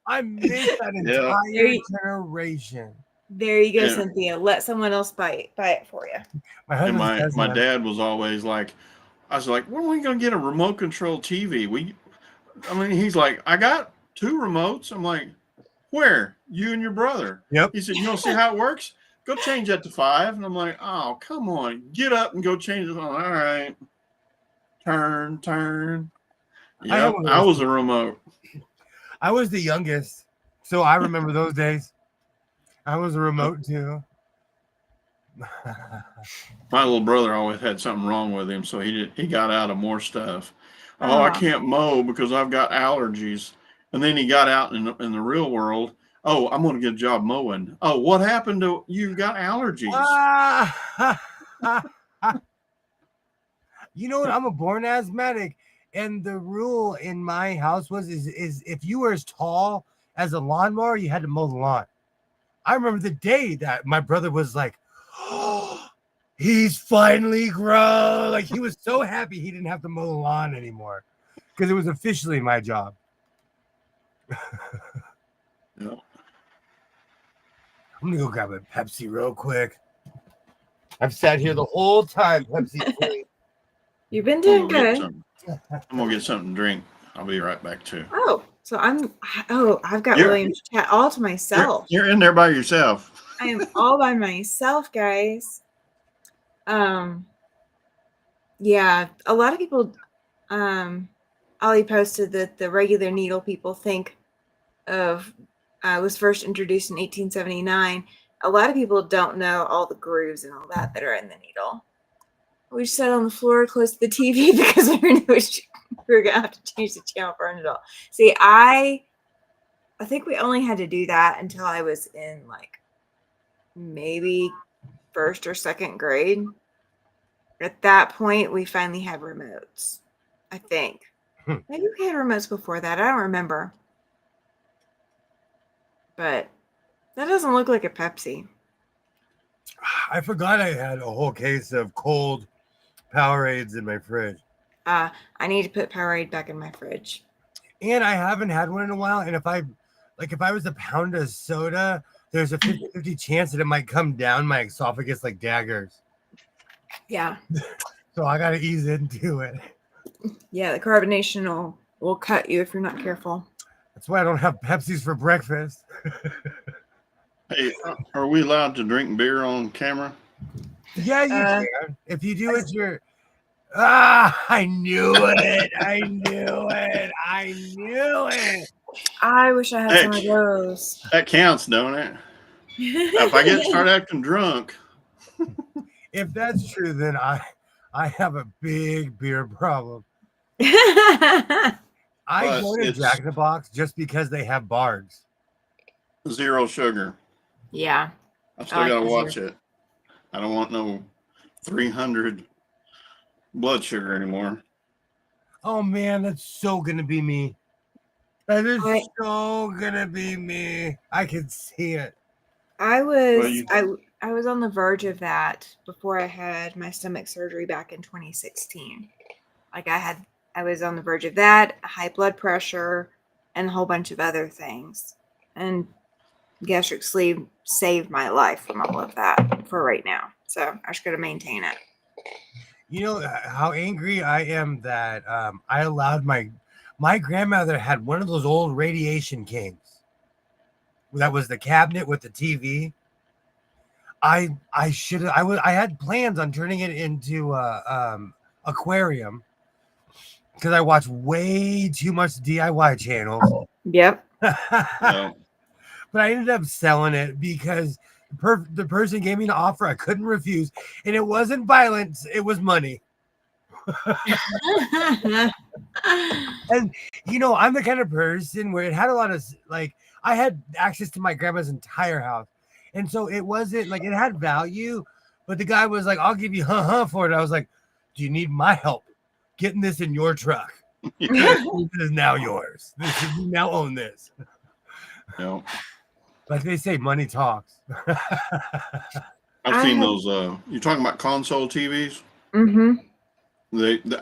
I missed that entire generation. There you go, Cynthia. Let someone else buy it for you. My dad was always like, I was like, when are we going to get a remote control TV? He's like, I got 2 remotes. I'm like, where? You and your brother? Yep. He said, you don't see how it works? Go change that to 5. And I'm like, oh, come on. Get up and go change it. All right. Turn. Yeah, I was a remote. I was the youngest, so I remember those days. I was a remote too. My little brother always had something wrong with him, so he got out of more stuff. Oh, I can't mow because I've got allergies. And then he got out in the real world. Oh, I'm going to get a job mowing. Oh, what happened to you? Got allergies? You know what? I'm a born asthmatic, and the rule in my house is if you were as tall as a lawnmower, you had to mow the lawn. I remember the day that my brother was like, "Oh, he's finally grown!" Like he was so happy he didn't have to mow the lawn anymore because it was officially my job. Yeah. I'm gonna go grab a Pepsi real quick. I've sat here the whole time. Pepsi. You've been doing good. I'm gonna get something to drink. I'll be right back too. Oh, so I've got William's chat all to myself. You're in there by yourself. I am all by myself, guys. Yeah, a lot of people. Ollie posted that the regular needle people think of was first introduced in 1879. A lot of people don't know all the grooves and all that are in the needle. We sat on the floor close to the TV because we knew we were gonna have to change the channel for an adult. See, I think we only had to do that until I was in like maybe 1st or 2nd grade. At that point, we finally had remotes. I think. Maybe we had remotes before that. I don't remember. but that doesn't look like a Pepsi. I forgot I had a whole case of cold Powerades in my fridge. I need to put Powerade back in my fridge. And I haven't had one in a while. And if I was to pound a soda, there's a 50-50 chance that it might come down my esophagus like daggers. Yeah. So I got to ease into it. Yeah, the carbonation will cut you if you're not careful. That's why I don't have Pepsis for breakfast. Hey, are we allowed to drink beer on camera? Yeah, you can. If you do it, you're... I knew it. I knew it. I knew it. I wish I had some of those. That counts, don't it? If I start acting drunk. If that's true, then I have a big beer problem. I go to Jack in the Box just because they have bars. 0 sugar. Yeah. I still gotta watch it. I don't want no 300 blood sugar anymore. Oh man, that's so gonna be me. That is so gonna be me. I can see it. I was on the verge of that before I had my stomach surgery back in 2016. Like I was on the verge of that, high blood pressure, and a whole bunch of other things. And gastric sleeve saved my life from all of that for right now. So I just got to maintain it. You know how angry I am that I allowed my grandmother had one of those old Radiation Kings. That was the cabinet with the TV. I had plans on turning it into a aquarium because I watch way too much DIY channels. Yep. No. But I ended up selling it because the person gave me an offer I couldn't refuse, and it wasn't violence; it was money. And you know, I'm the kind of person where it had a lot of I had access to my grandma's entire house, and so it wasn't like it had value. But the guy was like, "I'll give you for it." I was like, "Do you need my help getting this in your truck? This is now yours. You now own this." No. Like they say, money talks. I've seen those. You're talking about console TVs? Mm-hmm.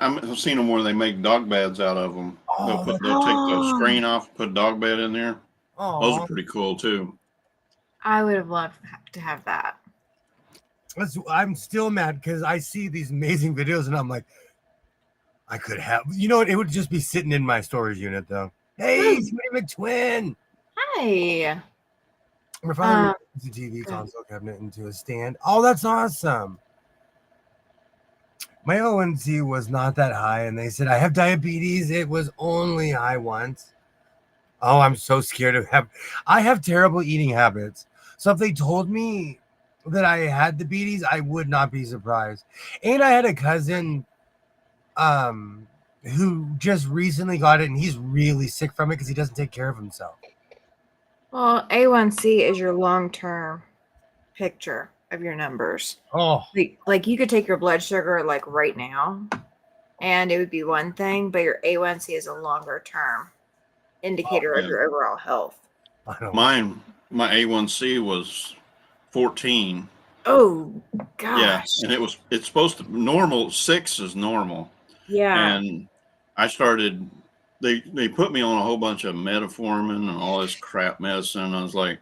I've seen them where they make dog beds out of them. They'll take the screen off, put a dog bed in there. Those are pretty cool too. I would have loved to have that. I'm still mad because I see these amazing videos and I'm like, I could have. You know what? It would just be sitting in my storage unit though. Hey, Smitty McTwin. Hi. We're finally putting the TV console cabinet into a stand. Oh, that's awesome. My A1C was not that high, and they said I have diabetes. It was only high once. Oh, I'm so scared of I have terrible eating habits. So if they told me that I had diabetes, I would not be surprised. And I had a cousin who just recently got it, and he's really sick from it because he doesn't take care of himself. Well, A1C is your long-term picture of your numbers. Oh, like you could take your blood sugar like right now, and it would be one thing, but your A1C is a longer-term indicator of your overall health. My A1C was 14. Oh gosh. Yeah, and it's supposed to normal 6 is normal. Yeah. And I started. They put me on a whole bunch of metformin and all this crap medicine. I was like,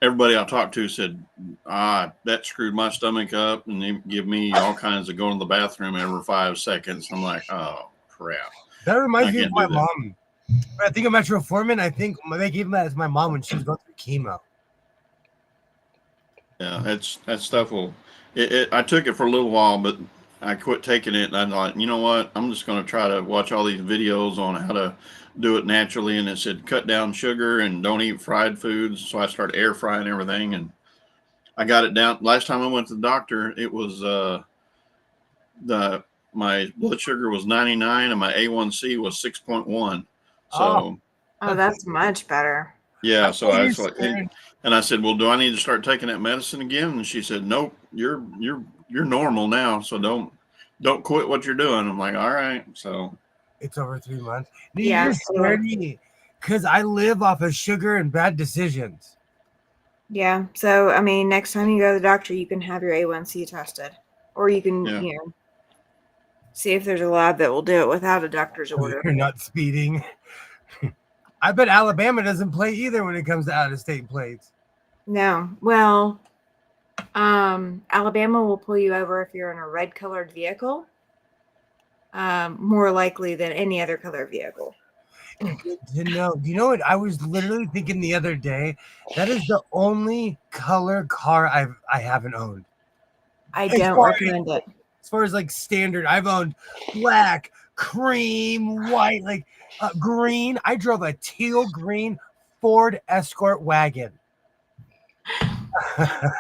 everybody I talked to said, that screwed my stomach up, and they give me all kinds of going to the bathroom every 5 seconds. I'm like, oh crap. That reminds me of my mom. I think of metformin. I think they gave that as my mom when she was going through chemo. Yeah, that stuff will. I took it for a little while, but I quit taking it, and I thought, you know what? I'm just going to try to watch all these videos on how to do it naturally. And it said cut down sugar and don't eat fried foods. So I started air frying everything, and I got it down. Last time I went to the doctor, it was my blood sugar was 99 and my A1C was 6.1. So that's much better. Yeah, so I was like, and I said, well, do I need to start taking that medicine again? And she said, nope, you're normal now, so don't quit what you're doing. I'm like, all right. So it's over 3 months. Yeah, because I live off of sugar and bad decisions. Yeah. So, I mean, next time you go to the doctor, you can have your A1C tested, or you can, Yeah. see if there's a lab that will do it without a doctor's order. You're not speeding. I bet Alabama doesn't play either when it comes to out-of-state plates. No. Well, Alabama will pull you over if you're in a red colored vehicle, more likely than any other color vehicle. Good to know. Do you know what I was literally thinking the other day? That is the only color car I haven't owned. I As don't far recommend it. as far as like standard, I've owned black, cream, white, like green. I drove a teal green Ford Escort wagon.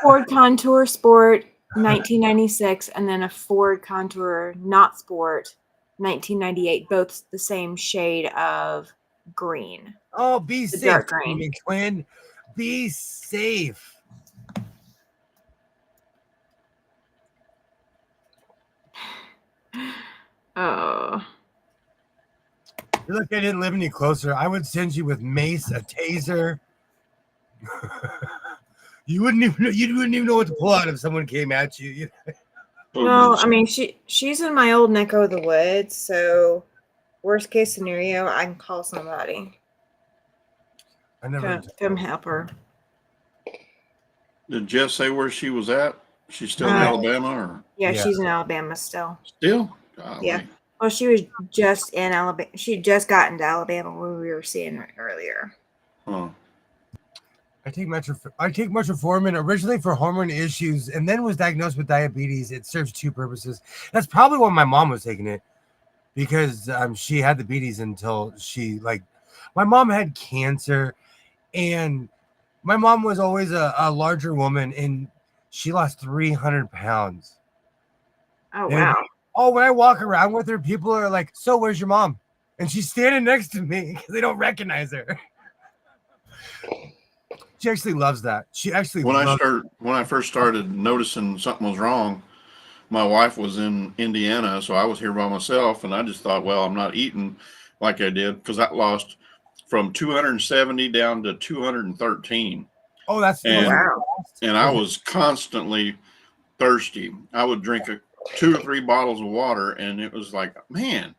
Ford Contour Sport 1996, and then a Ford Contour Not Sport 1998, both the same shade of green. Oh, be The safe, dark green. twin. Be safe. Oh. You're lucky I didn't live any closer. I would send you with mace, a taser. You wouldn't even know what to pull out if someone came at you. Well, I mean, she's in my old neck of the woods, so worst case scenario, I can call somebody I never. to come help her. Did Jess say where she was at? She's still in Alabama, or Yeah, Yeah. she's in Alabama still. still? Golly. Yeah. Well, she was just in Alabama. She had just gotten to Alabama when we were seeing her earlier. Huh. I take metformin originally for hormone issues, and then was diagnosed with diabetes. It serves two purposes. That's probably why my mom was taking it, because she had diabetes until my mom had cancer, and my mom was always a larger woman, and she lost 300 pounds. Oh, And wow. when I walk around with her, people are like, "So, where's your mom?" And she's standing next to me because they don't recognize her. She actually loves that. She actually When loves I first started noticing something was wrong, my wife was in Indiana, so I was here by myself, and I just thought, well, I'm not eating like I did, because I lost from 270 down to 213. Oh, that's And wow. and I was constantly thirsty. I would drink 2 or 3 bottles of water, and it was like, man,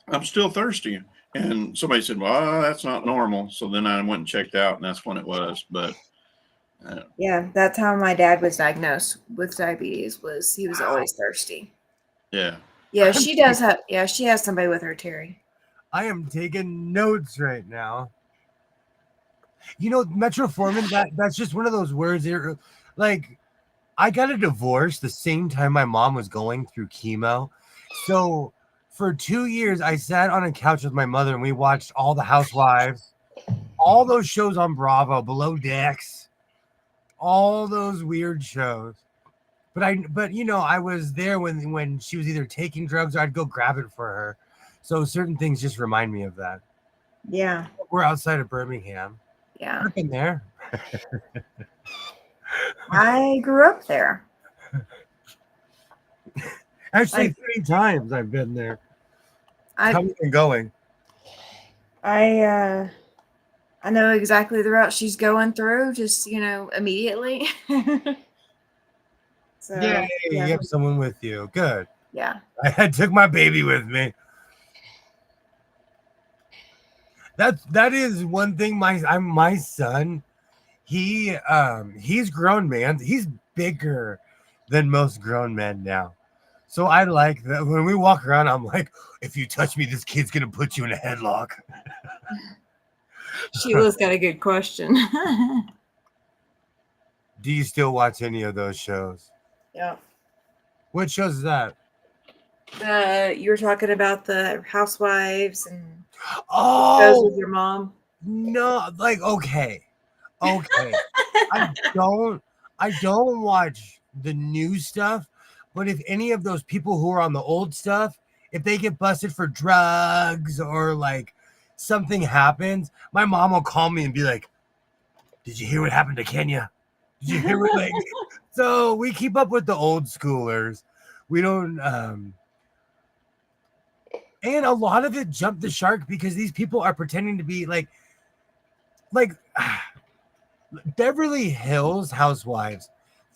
I'm still thirsty. And somebody said, well, that's not normal. So then I went and checked out, and that's when it was. But Yeah, that's how my dad was diagnosed with diabetes. Was he was always thirsty. yeah. Yeah, she does have. Yeah, she has somebody with her, Terry. I am taking notes right now. You know, metformin, that's just one of those words that, like, I got a divorce the same time my mom was going through chemo. So for 2 years, I sat on a couch with my mother and we watched all the Housewives, all those shows on Bravo, Below Decks, all those weird shows. But I was there when she was either taking drugs or I'd go grab it for her. So certain things just remind me of that. Yeah, We're outside of Birmingham. yeah. I've been there. I grew up there. Actually, 3 times I've been there. I Coming and going. I know exactly the route she's going through, just immediately. So Yay, you have someone with you. Good. yeah. I took my baby with me. That is one thing. My son, he's grown, man. He's bigger than most grown men now. So I like that when we walk around, I'm like, if you touch me, this kid's gonna put you in a headlock. Sheila's got a good question. Do you still watch any of those shows? Yeah. What shows is that? You were talking about the Housewives and shows Oh with your mom. no, like okay. I don't watch the new stuff, but if any of those people who are on the old stuff, if they get busted for drugs or like something happens, my mom will call me and be like, "Did you hear what happened to Kenya? Did you hear what like?" So we keep up with the old schoolers. We don't and a lot of it jumped the shark because these people are pretending to be like Beverly Hills housewives,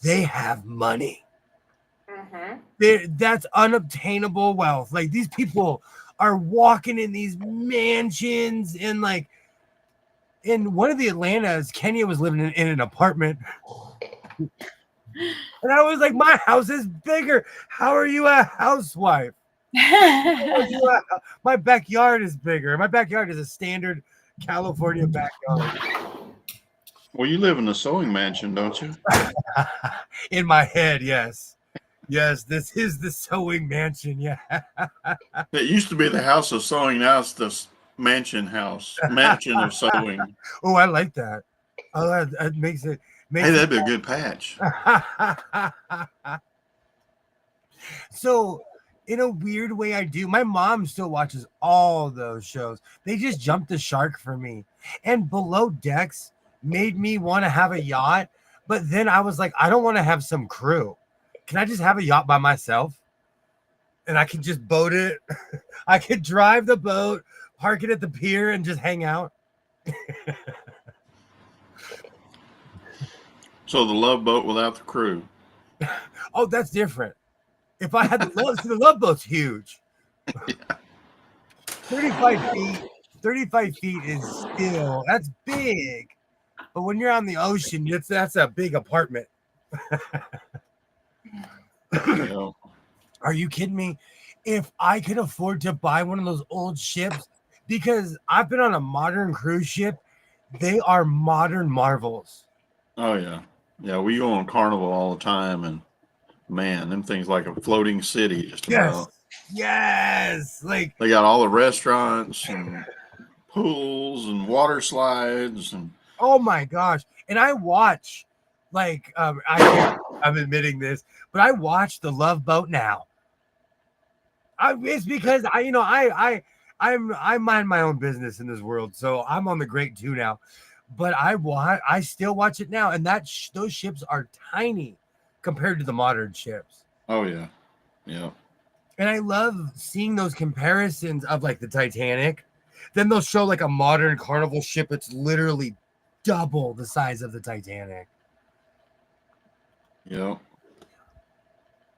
they have money. Mm-hmm. That's unobtainable wealth. Like these people are walking in these mansions and like in one of the Atlantas, Kenya was living in an apartment. And I was like, my house is bigger. How are you a housewife? My backyard is bigger. My backyard is a standard California backyard. Well, you live in a sewing mansion, don't you? In my head, yes. Yes, this is the sewing mansion. Yeah. It used to be the house of sewing. Now it's the mansion of sewing. Oh, I like that. Oh, that makes it. Hey, that'd be a good patch. So, in a weird way, I do. My mom still watches all those shows. They just jumped the shark for me. And Below Decks made me want to have a yacht. But then I was like, I don't want to have some crew. Can I just have a yacht by myself? And I can just boat it. I could drive the boat, park it at the pier, and just hang out. So the Love Boat without the crew. Oh, that's different. If I had the love boat's huge. 35 feet. 35 feet is still, that's big. But when you're on the ocean, that's a big apartment. Yeah. Are you kidding me? If I could afford to buy one of those old ships, because I've been on a modern cruise ship, they are modern marvels. Oh yeah. Yeah, we go on Carnival all the time, and man, them things like a floating city just about. Yes. Like They got all the restaurants and pools and water slides and oh my gosh. And I watch, like, I'm admitting this, but I watch the Love Boat now. It's because I mind my own business in this world, so I'm on the Great 2 now. But I still watch it now, and those ships are tiny compared to the modern ships. oh yeah. Yeah. And I love seeing those comparisons of like the Titanic. Then they'll show like a modern Carnival ship that's literally double the size of the Titanic. Yeah.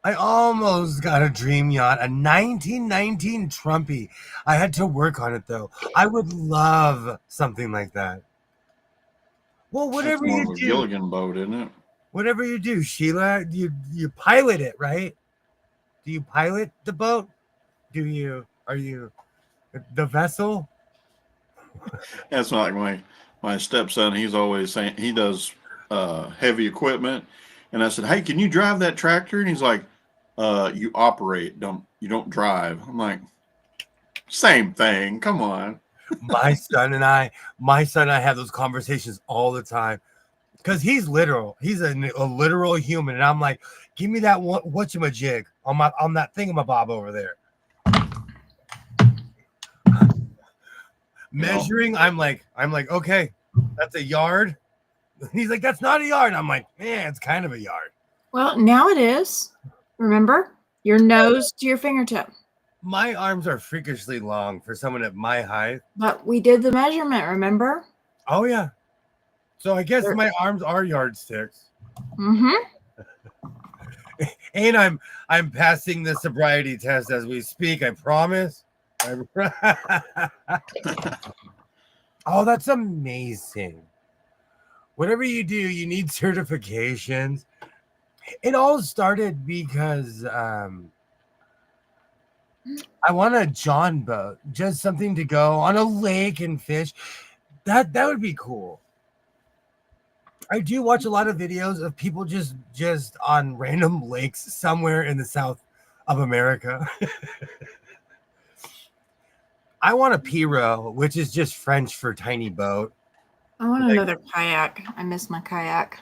I almost got a dream yacht, a 1919 Trumpy. I had to work on it though. I would love something like that. Well, whatever That's more you of a do, Gilligan boat, isn't it? whatever you do, Sheila, you pilot it, right? Do you pilot the boat? Are you the vessel? That's like my stepson. He's always saying he does heavy equipment, and I said, "Hey, can you drive that tractor?" And he's like, "You operate, you don't drive." I'm like, "Same thing. Come on." My son and I have those conversations all the time because he's literal. He's a literal human, and I'm like, "Give me that whatchamajig on that thingamabob over there." Measuring, I'm like, okay, that's a yard. He's like, that's not a yard. I'm like, man, it's kind of a yard. Well, now it is. Remember, your nose to your fingertip. My arms are freakishly long for someone at my height. But we did the measurement, remember? Oh yeah. So I guess my arms are yardsticks. Mm-hmm. And I'm passing the sobriety test as we speak. I promise. Oh, that's amazing. Whatever you do, you need certifications. It all started because I want a John boat, just something to go on a lake and fish. That would be cool. I do watch a lot of videos of people just on random lakes somewhere in the south of America. I want a Piro, which is just French for tiny boat. I want another kayak. I miss my kayak.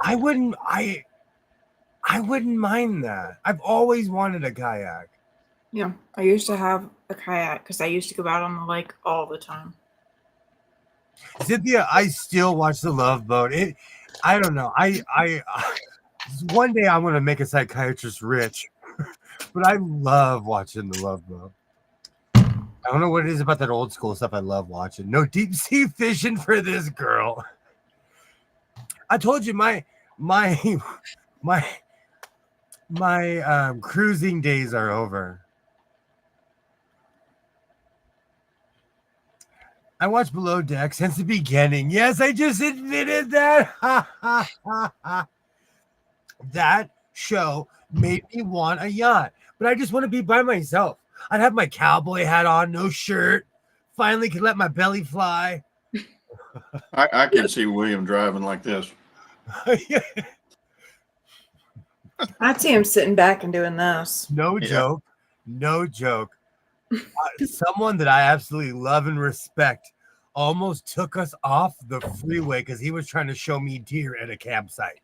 I wouldn't mind that. I've always wanted a kayak. Yeah, I used to have a kayak because I used to go out on the lake all the time. Cynthia, I still watch the Love Boat. I don't know. I one day I'm gonna make a psychiatrist rich, but I love watching the Love Boat. I don't know what it is about that old school stuff I love watching. No deep sea fishing for this girl. I told you my my cruising days are over. I watched Below Deck since the beginning. Yes, I just admitted that. That show made me want a yacht, but I just want to be by myself. I'd have my cowboy hat on, no shirt. Finally could let my belly fly. I can see William driving like this. I'd see him sitting back and doing this. No joke. No joke. Someone that I absolutely love and respect almost took us off the freeway because he was trying to show me deer at a campsite.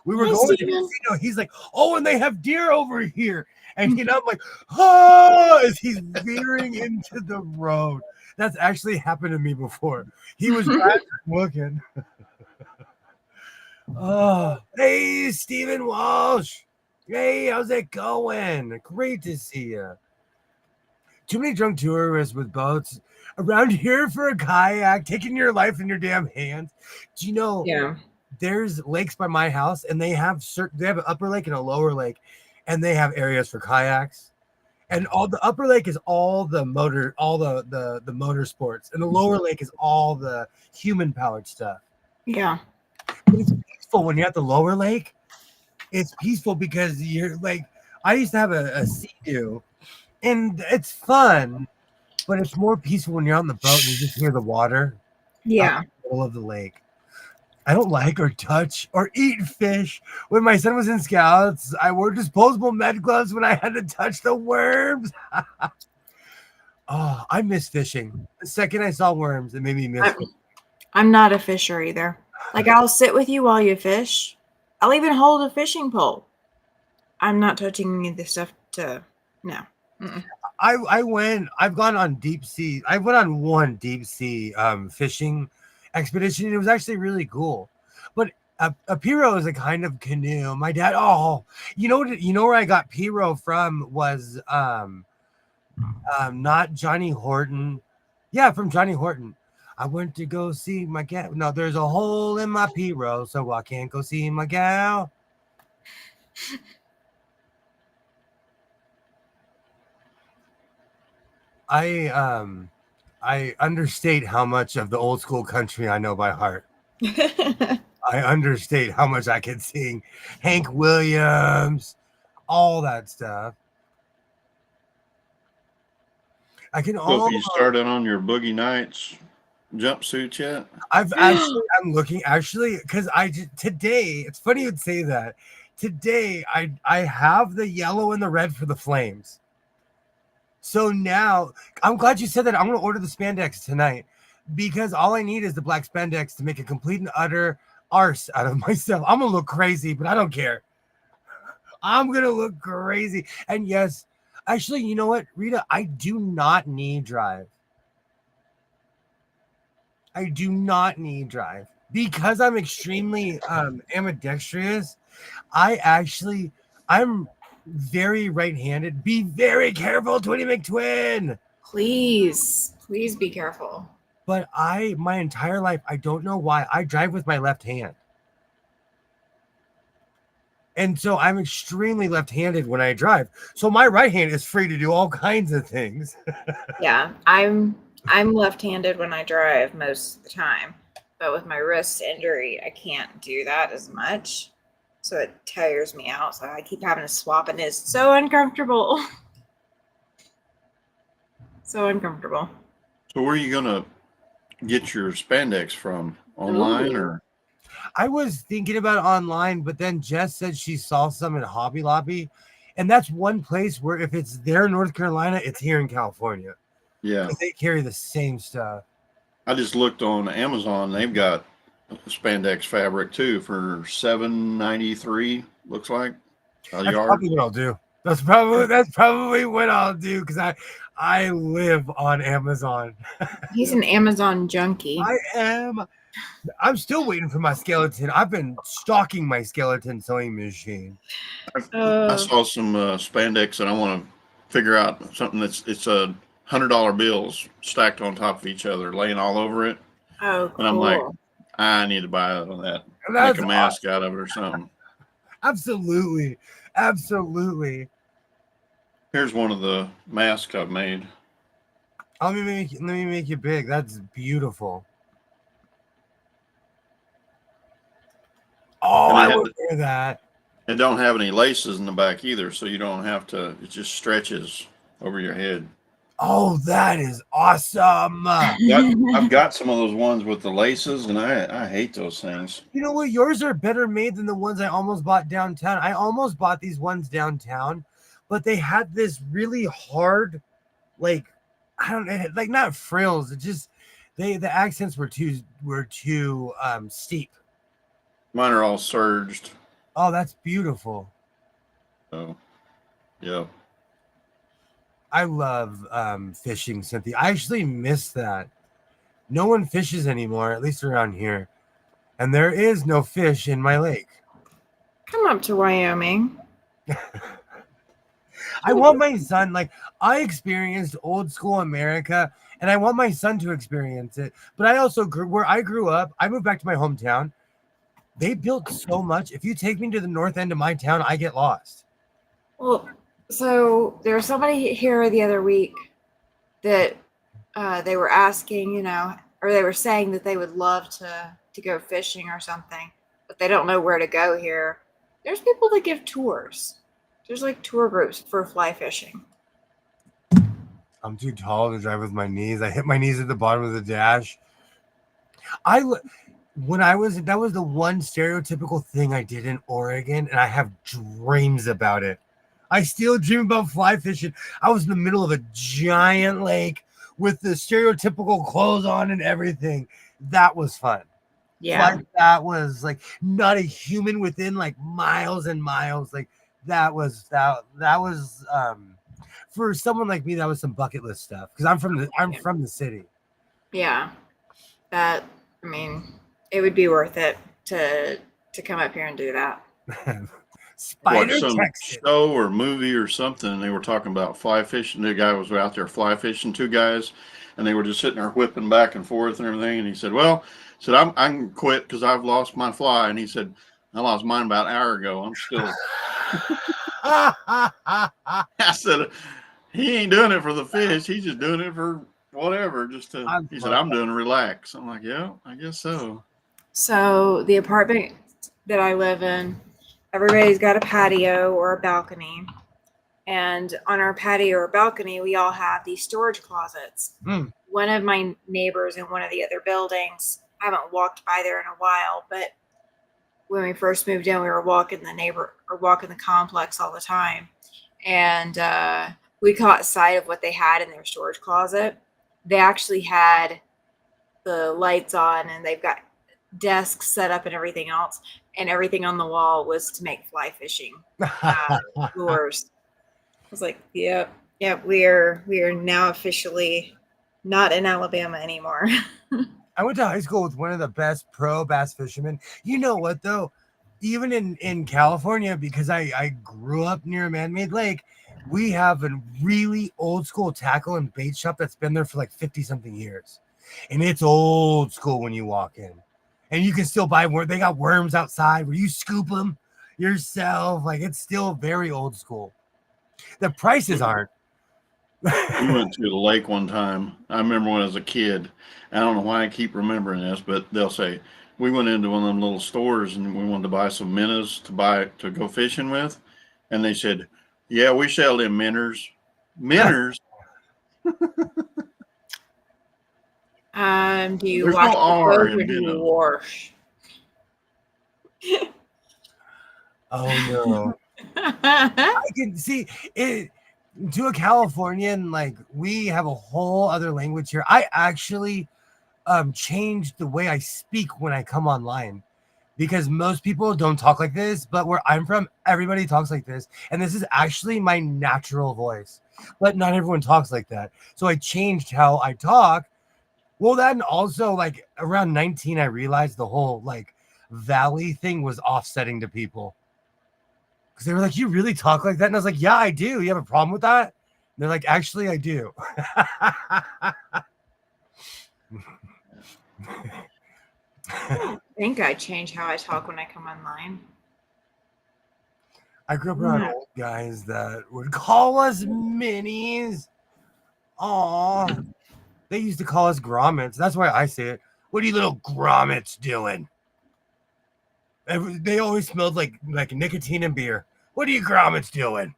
We were going to casino. He's like, oh, and they have deer over here. And I'm like, oh, as he's veering into the road. That's actually happened to me before. He was looking. Oh, hey, Stephen Walsh. Hey, how's it going? Great to see you. Too many drunk tourists with boats around here for a kayak, taking your life in your damn hands. Do you know? Yeah. There's lakes by my house, and they have an upper lake and a lower lake, and they have areas for kayaks. And all the upper lake is all the motor sports, and the lower lake is all the human powered stuff. Yeah. But it's peaceful when you're at the lower lake. It's peaceful because you're like, I used to have a Sea-Doo, and it's fun, but it's more peaceful when you're on the boat and you just hear the water. Yeah. Out in the middle of the lake. I don't like or touch or eat fish. When my son was in Scouts, I wore disposable med gloves when I had to touch the worms. Oh, I miss fishing. The second I saw worms, it made me miss fishing. I'm not a fisher either. Like, I'll sit with you while you fish. I'll even hold a fishing pole. I'm not touching any of this stuff no. Mm-mm. I've gone on deep sea. I went on one deep sea fishing expedition. It was actually really cool. But a Piro is a kind of canoe. My dad, you know where I got Piro from was not Johnny Horton. Yeah, from Johnny Horton. I went to go see my gal. No, there's a hole in my Piro, so I can't go see my gal. I understate how much of the old school country I know by heart. I understate how much I can sing Hank Williams, all that stuff. I can. So, if you started on your Boogie Nights jumpsuit yet? I'm looking because today. It's funny you'd say that. Today I have the yellow and the red for the Flames. So now I'm glad you said that. I'm going to order the spandex tonight because all I need is the black spandex to make a complete and utter arse out of myself. I'm going to look crazy, but I don't care. I'm going to look crazy. And yes, actually, you know what, Rita? I do not need drive. I do not need drive because I'm extremely ambidextrous. I'm very right-handed. Be very careful, Twinny McTwin. Please be careful. But my entire life, I don't know why, I drive with my left hand. And so I'm extremely left-handed when I drive. So my right hand is free to do all kinds of things. Yeah, I'm left-handed when I drive most of the time. But with my wrist injury, I can't do that as much. So it tires me out. So I keep having to swap, and it's so uncomfortable. So uncomfortable. So where are you going to get your spandex from? Online or? I was thinking about it online, but then Jess said she saw some at Hobby Lobby. And that's one place where if it's there in North Carolina, it's here in California. Yeah. They carry the same stuff. I just looked on Amazon. They've got spandex fabric too for $7.93. Looks like a That's yard. probably what I'll do. That's probably what I'll do because I live on Amazon. He's an Amazon junkie. I am. I'm still waiting for my skeleton. I've been stalking my skeleton sewing machine. I saw some spandex, and I want to figure out something it's a $100 bills stacked on top of each other, laying all over it. Oh, And I'm like, cool. I need to buy that. That's Make a mask out of it or something. absolutely, absolutely. Here's one of the masks I've made. Let me make it big. That's beautiful. Oh, And I would wear that. it don't have any laces in the back either, so you don't have to. It just stretches over your head. Oh, that is awesome. I've got some of those ones with the laces, and I hate those things. You know what? Yours are better made than the ones I almost bought downtown. I almost bought these ones downtown, but they had this really hard, like, I don't know, like not frills. It just the accents were too steep. Mine are all surged. Oh, that's beautiful. So, yeah. I love fishing, Cynthia. I actually miss that. No one fishes anymore, at least around here. And there is no fish in my lake. Come up to Wyoming. I want my son, like, I experienced old school America, and I want my son to experience it. But I also where I grew up, I moved back to my hometown. They built so much. If you take me to the north end of my town, I get lost. Well, so there was somebody here the other week that they were asking, or they were saying that they would love to go fishing or something, but they don't know where to go here. There's people that give tours. There's like tour groups for fly fishing. I'm too tall to drive with my knees. I hit my knees at the bottom of the dash. That was the one stereotypical thing I did in Oregon, and I have dreams about it. I still dream about fly fishing. I was in the middle of a giant lake with the stereotypical clothes on and everything. That was fun. Yeah. Like, that was like not a human within like miles and miles. Like that was for someone like me, that was some bucket list stuff. Because I'm from the city. Yeah. It would be worth it to come up here and do that. Spider Watch some Texas. show or movie or something, and they were talking about fly fishing. The guy was out there fly fishing, two guys, and they were just sitting there whipping back and forth and everything. And he said, I can quit because I've lost my fly. And he said, I lost mine about an hour ago. I'm still. I said, he ain't doing it for the fish. He's just doing it for whatever. He said, I'm doing it to relax. I'm like, yeah, I guess so. So the apartment that I live in, everybody's got a patio or a balcony. And on our patio or balcony, we all have these storage closets. One of my neighbors in one of the other buildings, I haven't walked by there in a while, but when we first moved in, we were walking the complex all the time. And we caught sight of what they had in their storage closet. They actually had the lights on, and they've got desks set up and everything else. And everything on the wall was to make fly fishing lures. I was like, yep, we are now officially not in Alabama anymore. I went to high school with one of the best pro bass fishermen. You know what, though? Even in California, because I grew up near a man-made lake, we have a really old school tackle and bait shop that's been there for like 50-something years. And it's old school when you walk in. And you can still buy they got worms outside where you scoop them yourself. Like, it's still very old school. The prices aren't. We went to the lake one time. I remember when I was a kid. I don't know why I keep remembering this, but they'll say we went into one of them little stores and we wanted to buy some minnows to go fishing with, and they said, "Yeah, we sell them minners." Minners. Do you There's wash no R or in do you minnow. wash? Oh no. I can see it. To a Californian, like, we have a whole other language here. I actually changed the way I speak when I come online, because most people don't talk like this, but where I'm from, everybody talks like this, and this is actually my natural voice, but not everyone talks like that. So I changed how I talk. Well, then also, like, around 19, I realized the whole like valley thing was offsetting to people. Because they were like, you really talk like that? And I was like, yeah, I do. You have a problem with that? They're like, actually, I do. I think I change how I talk when I come online. I grew up around old guys that would call us minis. Aw. They used to call us grommets. That's why I say it. What are you little grommets doing? They always smelled like nicotine and beer. What are you grommets doing?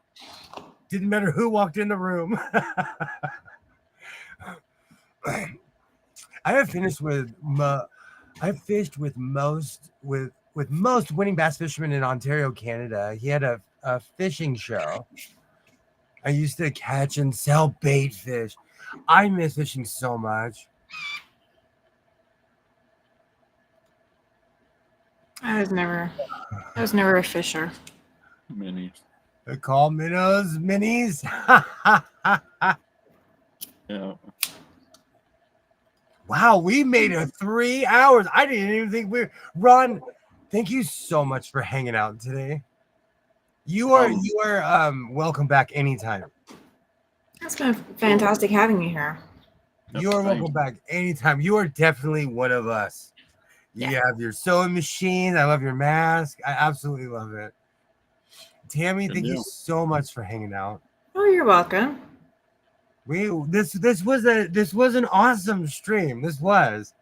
Didn't matter who walked in the room. I have finished with I've fished with most winning bass fishermen in Ontario, Canada. He had a fishing show. I used to catch and sell bait fish. I miss fishing so much. I was never a fisher. Minis. They call minnows minis. Yeah. Wow, we made it 3 hours. I didn't even think Ron. Thank you so much for hanging out today. You are welcome back anytime. It's been fantastic having you here. You are welcome back anytime. You are definitely one of us. You have your sewing machine. I love your mask. I absolutely love it. Tammy, thank you so much for hanging out. Oh, you're welcome. This was an awesome stream. This was.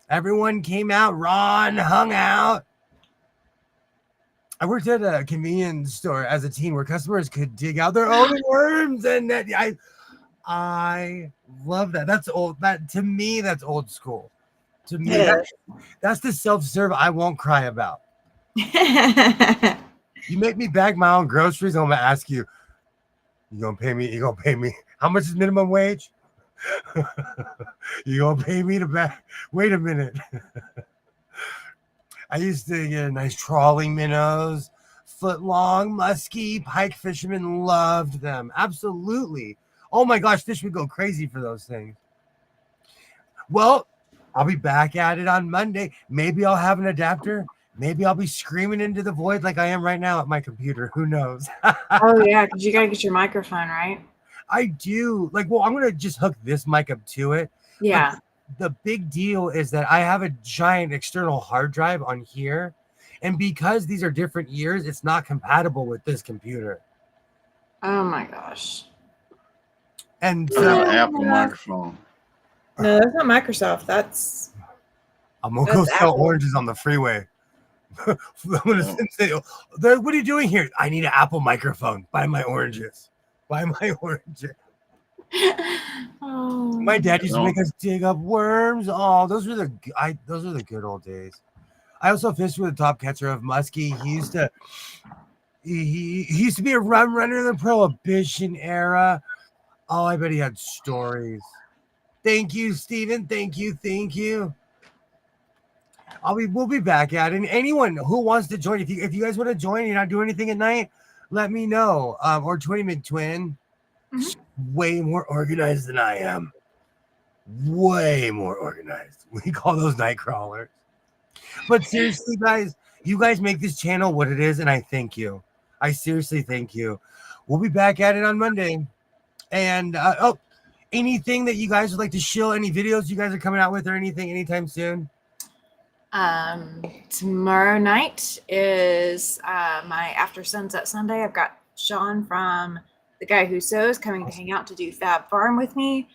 Everyone came out. Ron hung out. I worked at a convenience store as a teen where customers could dig out their own worms, and I love that. That's old. That to me, that's old school. To me, that's the self-serve I won't cry about. You make me bag my own groceries, I'm gonna ask you, you gonna pay me? You gonna pay me? How much is minimum wage? You gonna pay me to bag? Wait a minute. I used to get a nice trawling minnows, foot long, musky, pike fishermen loved them. Absolutely. Oh my gosh, fish would go crazy for those things. Well, I'll be back at it on Monday. Maybe I'll have an adapter. Maybe I'll be screaming into the void like I am right now at my computer. Who knows? Oh yeah, because you gotta get your microphone right. I do. I'm gonna just hook this mic up to it. Yeah. But the big deal is that I have a giant external hard drive on here, and because these are different years, it's not compatible with this computer. Oh my gosh. And I have an Apple microphone. No, that's not Microsoft. I'm gonna go sell oranges on the freeway. I'm gonna say, what are you doing here? I need an Apple microphone. Buy my oranges. Buy my oranges. Oh. My dad used to make us dig up worms. Oh, those are the good old days. I also fished with a top catcher of muskie. He used to be a runner in the prohibition era. Oh, I bet he had stories. Thank you, Steven. Thank you. We'll be back at it. And anyone who wants to join, if you guys want to join and you're not doing anything at night, let me know. Or Twinny McTwin. Way more organized than I am. Way more organized. We call those night crawlers. But seriously, guys, you guys make this channel what it is, and I thank you. I seriously thank you. We'll be back at it on Monday. And anything that you guys would like to show, any videos you guys are coming out with or anything anytime soon? Tomorrow night is my After Sunset Sunday. I've got Sean from The Guy Who Sews coming to hang out to do Fab Farm with me.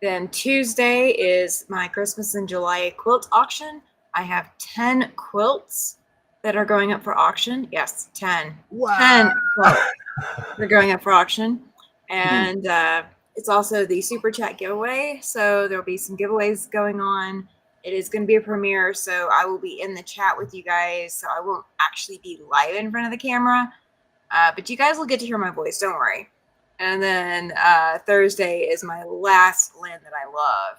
Then Tuesday is my Christmas in July quilt auction. I have 10 quilts that are going up for auction. Yes, 10. Wow. 10 quilts. They're going up for auction. And it's also the Super Chat giveaway. So there'll be some giveaways going on. It is going to be a premiere, so I will be in the chat with you guys. So I won't actually be live in front of the camera. But you guys will get to hear my voice. Don't worry. And then Thursday is my last Land That I Love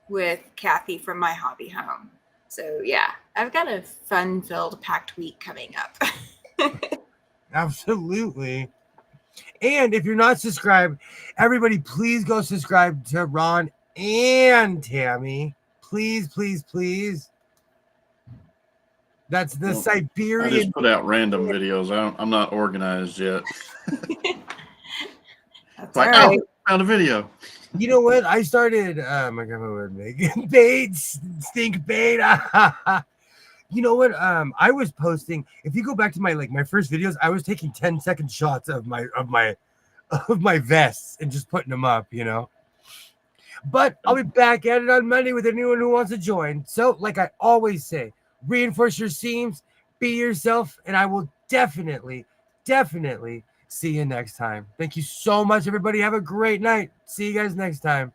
with Kathy from My Hobby Home. So, yeah, I've got a fun-filled, packed week coming up. Absolutely. And if you're not subscribed, everybody, please go subscribe to Ron and Tammy. Please. That's the Siberian. I just put out random videos. I'm not organized yet. That's Like, all right. oh, found a video. You know what? I started. My grandma would make bait, stink bait. You know what? I was posting. If you go back to my first videos, I was taking 10-second shots of my vests and just putting them up. But I'll be back at it on Monday with anyone who wants to join. So, like I always say, reinforce your seams, be yourself, and I will definitely see you next time. Thank you so much, everybody. Have a great night. See you guys next time.